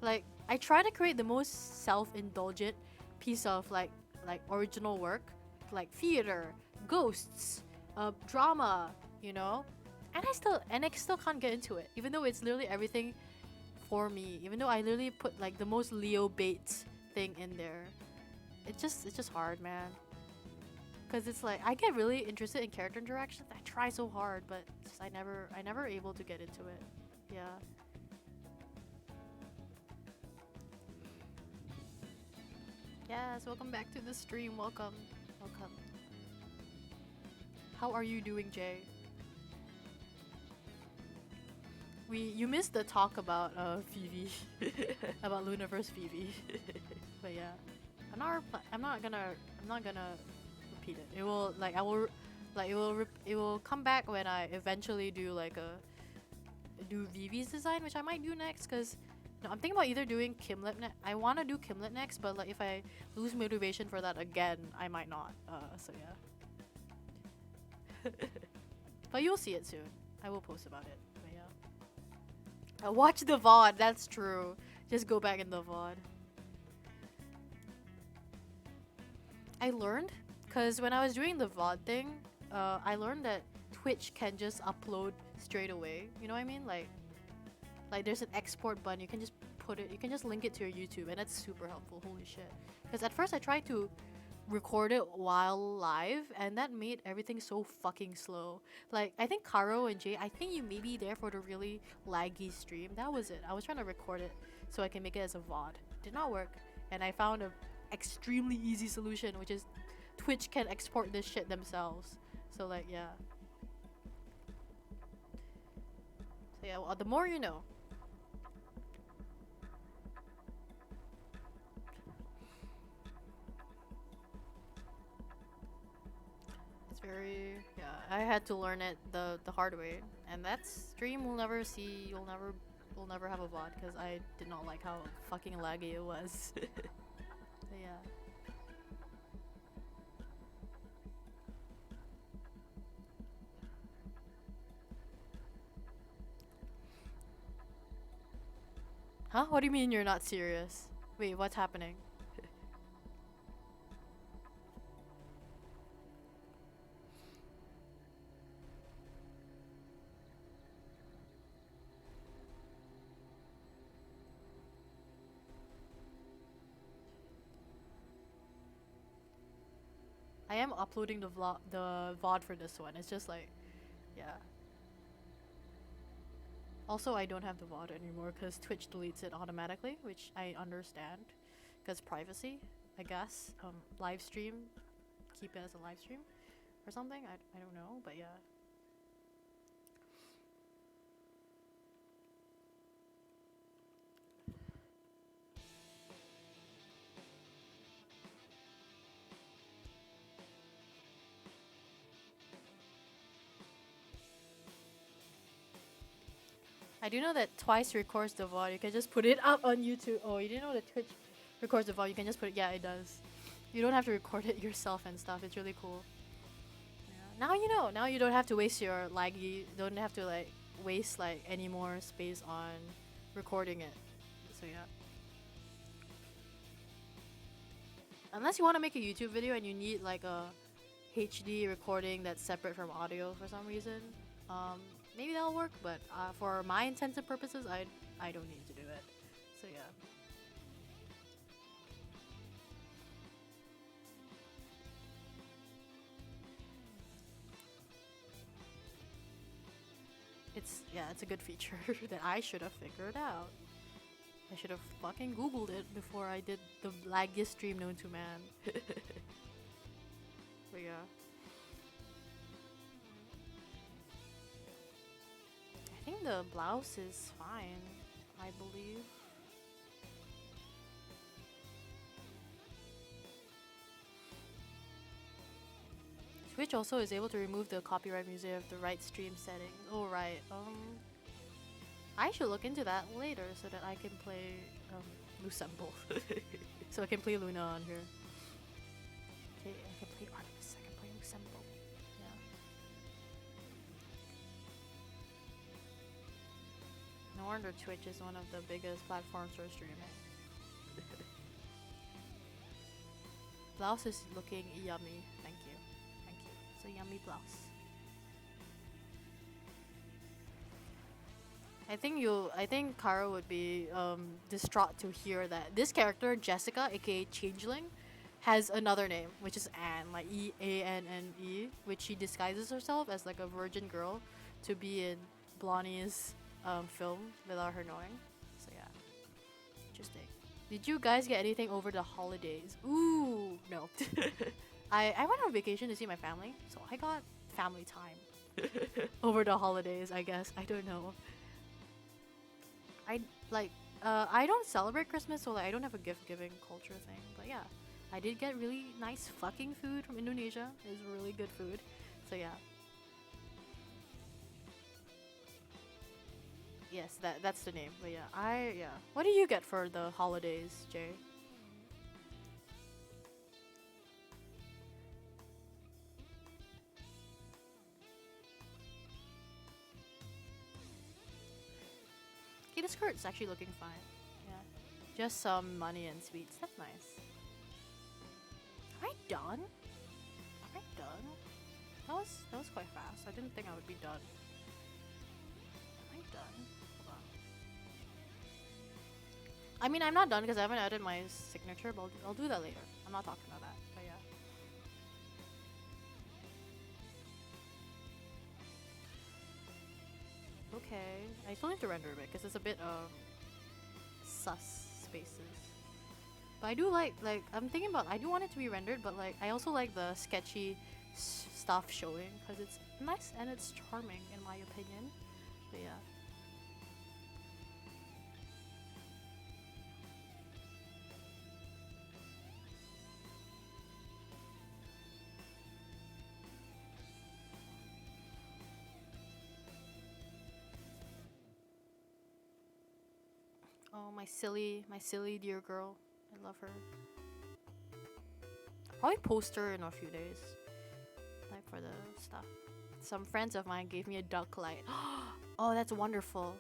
[SPEAKER 1] Like, I try to create the most self-indulgent piece of like original work, like theater, ghosts, drama, you know? And I still can't get into it, even though it's literally everything for me. Even though I literally put like the most Leo Bates thing in there. It's just hard, man. Cause it's like I get really interested in character interactions. I try so hard, but just I never able to get into it. Yeah. Yes, welcome back to the stream. Welcome. Welcome. How are you doing, Jay? You missed the talk about Phoebe. About Lunaverse Phoebe. But yeah. I'm not gonna repeat it. It will like I will like it will come back when I eventually do like do Vivi's design, which I might do next, cause no, I'm thinking about either doing Kimlet I want to do Kimlet next, but like if I lose motivation for that again, I might not. So yeah. But you'll see it soon. I will post about it. But yeah. Watch the VOD. That's true. Just go back in the VOD. I learned, cause when I was doing the VOD thing, I learned that Twitch can just upload straight away. You know what I mean? Like there's an export button. You can just put it. You can just link it to your YouTube, and that's super helpful. Holy shit! Because at first I tried to record it while live, and that made everything so fucking slow. Like I think Karo and Jay, I think you may be there for the really laggy stream. That was it. I was trying to record it so I can make it as a VOD. Did not work, and I found a extremely easy solution, which is Twitch can export this shit themselves. So like yeah. So yeah, well, the more you know. It's very yeah. I had to learn it the hard way, and that stream we'll never see. We'll never have a VOD because I did not like how fucking laggy it was. So yeah. Huh? What do you mean you're not serious? Wait, what's happening? I am uploading the VOD for this one. It's just like, yeah. Also, I don't have the VOD anymore because Twitch deletes it automatically, which I understand, because privacy, I guess. Live stream, keep it as a live stream, or something. I don't know, but yeah. I do know that Twice records the VOD. You can just put it up on YouTube. Oh, you didn't know that Twitch records the VOD. You can just put it. Yeah, it does. You don't have to record it yourself and stuff. It's really cool. Yeah. Now you know. Now you don't have to waste your laggy. Don't have to like waste like any more space on recording it. So yeah. Unless you want to make a YouTube video and you need like a HD recording that's separate from audio for some reason. Maybe that'll work, but for my intents and purposes, I don't need to do it. So yeah. It's a good feature that I should have figured out. I should have fucking Googled it before I did the laggiest stream known to man. But yeah. I think the blouse is fine, I believe. Twitch also is able to remove the copyright music of the right stream settings. Oh right. I should look into that later so that I can play Lucemble. So I can play Luna on here. Okay, I can play Artemis. I can play Lucemble. Yeah. wonder Twitch is one of the biggest platforms for streaming. Blouse is looking yummy. Thank you. Thank you. It's a yummy blouse. I think Kara would be distraught to hear that this character, Jessica, aka Changeling, has another name, which is Anne, like Eanne, which she disguises herself as like a virgin girl to be in Blondie's film without her knowing. So yeah, interesting. Did you guys get anything over the holidays? Ooh, no. I went on vacation to see my family, so I got family time over the holidays, I guess. I don't know. I don't celebrate Christmas, so like I don't have a gift giving culture thing. But yeah, I did get really nice fucking food from Indonesia. It was really good food. So yeah. Yes, that's the name. But yeah. What do you get for the holidays, Jay? Okay, the skirt's actually looking fine. Yeah. Just some money and sweets. That's nice. Am I done? Am I done? That was quite fast. I didn't think I would be done. Am I done? Hold on. I mean, I'm not done because I haven't added my signature, but I'll do that later. I'm not talking about that. But yeah. Okay, I still need to render a bit because it's a bit sus spaces. But I do like I'm thinking about I do want it to be rendered, but like I also like the sketchy stuff showing because it's nice and it's charming in my opinion. But yeah. Oh, my silly dear girl. I love her. I'll probably post her in a few days. Like for the stuff. Some friends of mine gave me a duck light. Oh, that's wonderful.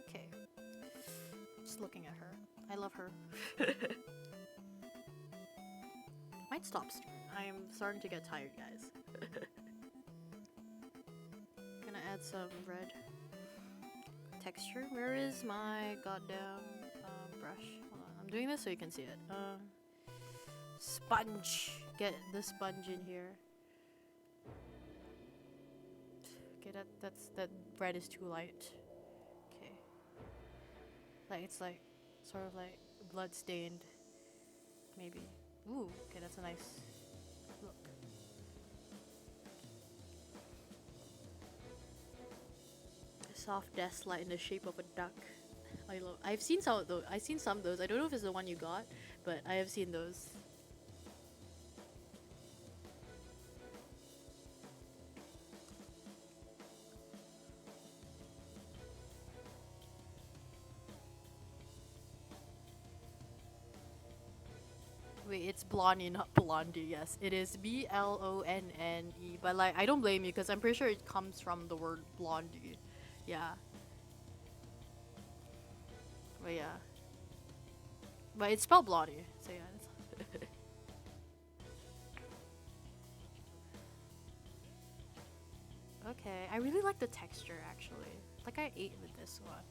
[SPEAKER 1] Okay. Just looking at her. I love her. Might stop streaming. I am starting to get tired, guys. Gonna add some red texture. Where is my goddamn brush? Hold on. I'm doing this so you can see it. Sponge. Get the sponge in here. Okay, that red is too light. Okay. Like it's like sort of like blood stained. Maybe. Ooh, okay, that's a nice look. A soft desk light in the shape of a duck. I've seen some of those. I've seen some of those. I don't know if it's the one you got, but I have seen those. Wait, it's Blondie, not Blondie. Yes, it is Blonne. But like, I don't blame you because I'm pretty sure it comes from the word blondie. Yeah. But yeah. But it's spelled Blondie. So yeah. Okay, I really like the texture actually. Like I ate with this one.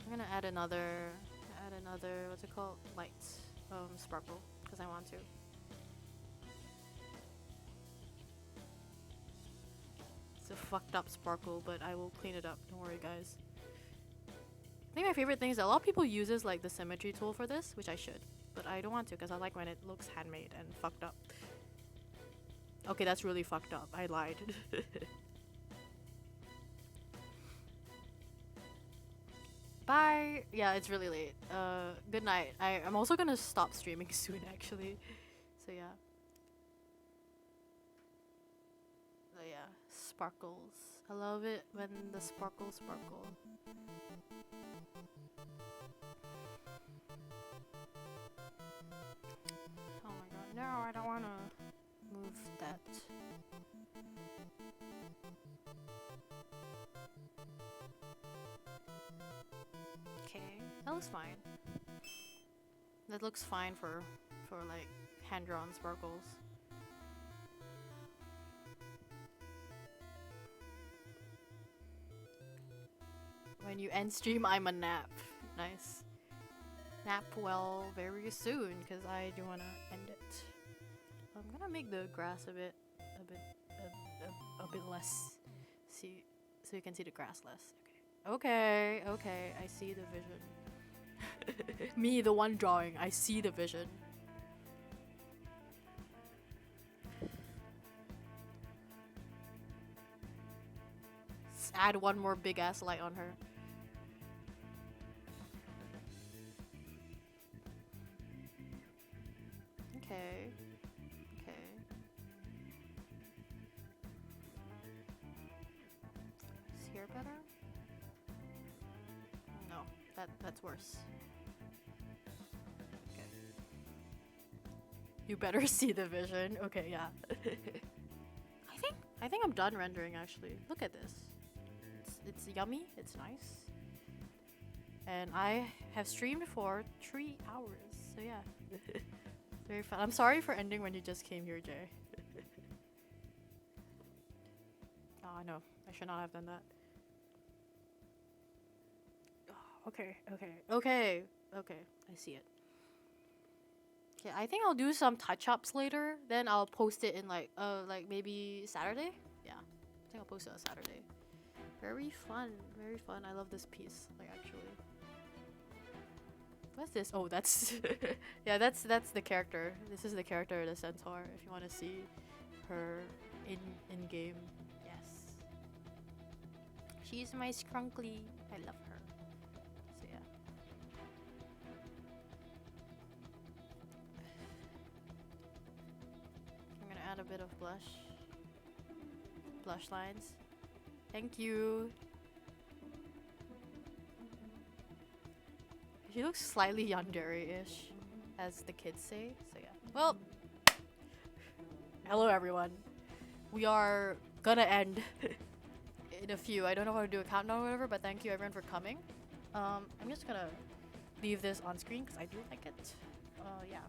[SPEAKER 1] I'm gonna add another what's it called, light sparkle because I want to. It's a fucked up sparkle, but I will clean it up. Don't worry, guys. I think my favorite thing is that a lot of people uses like the symmetry tool for this, which I should, but I don't want to because I like when it looks handmade and fucked up. Okay, that's really fucked up. I lied. Bye. Yeah, it's really late. Good night. I'm also gonna stop streaming soon, actually. So yeah. So yeah, sparkles. I love it when the sparkles sparkle. That looks fine. That looks fine for like hand-drawn sparkles. When you end stream, I'm a nap. Nice. Nap well very soon, cause I do wanna end it. I'm gonna make the grass a bit less. See, so you can see the grass less. Okay. Okay. I see the vision. Me, the one drawing. I see the vision. Let's add one more big ass light on her. Okay. Okay. Is here better? No, that's worse. Okay. You better see the vision. Okay, yeah. I think I'm done rendering actually. Look at this. It's yummy. It's nice. And I have streamed for 3 hours. So yeah. Very fun. I'm sorry for ending when you just came here, Jay. Oh, no. I should not have done that. Oh, okay. Okay. I see it. Okay, I think I'll do some touch-ups later. Then I'll post it in like maybe Saturday? Yeah. I think I'll post it on Saturday. Very fun. Very fun. I love this piece. Like, actually. What's this? Oh, that's yeah, that's the character. This is the character, the centaur. If you want to see her in game, yes, she's my scrunkly. I love her. So yeah. I'm gonna add a bit of blush lines. Thank you. She looks slightly yandere-ish, as the kids say. So yeah. Well, hello everyone. We are gonna end in a few. I don't know how to do a countdown or whatever, but thank you everyone for coming. I'm just gonna leave this on screen because I do like it. Yeah.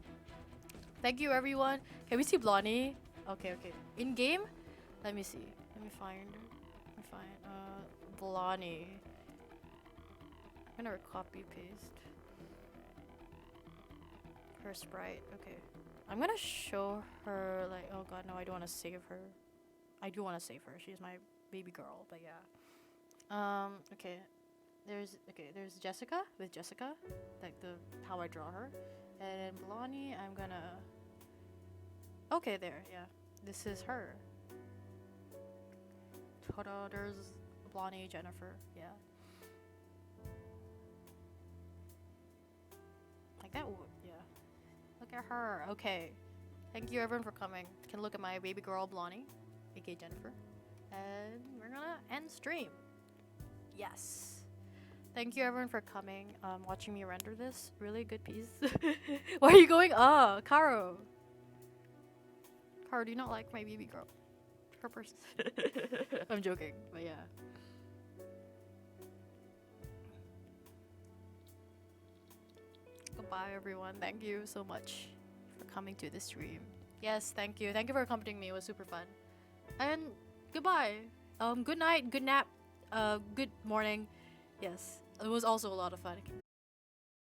[SPEAKER 1] Thank you everyone. Can we see Blondie? Okay. In game? Let me see. Let me find. Blondie. I'm gonna copy paste her sprite. Okay, I'm gonna show her like, oh god, no, I don't want to save her. I do want to save her. She's my baby girl, but yeah. Okay. There's Jessica with Jessica, like how I draw her, and Blondie. I'm gonna. Okay, there. Yeah, this is her. Ta-da! There's Blondie, Jennifer. Yeah. Like that. Yeah. Look at her. Okay. Thank you everyone for coming. You can look at my baby girl Blondie, aka Jennifer. And we're gonna end stream. Yes. Thank you everyone for coming. Watching me render this. Really good piece. Why are you going? Oh, Caro. Caro, do you not like my baby girl? Her person. I'm joking, but yeah. Goodbye everyone. Thank you so much for coming to the stream. Yes, thank you. Thank you for accompanying me. It was super fun. And goodbye. Good night, good nap, good morning. Yes, it was also a lot of fun.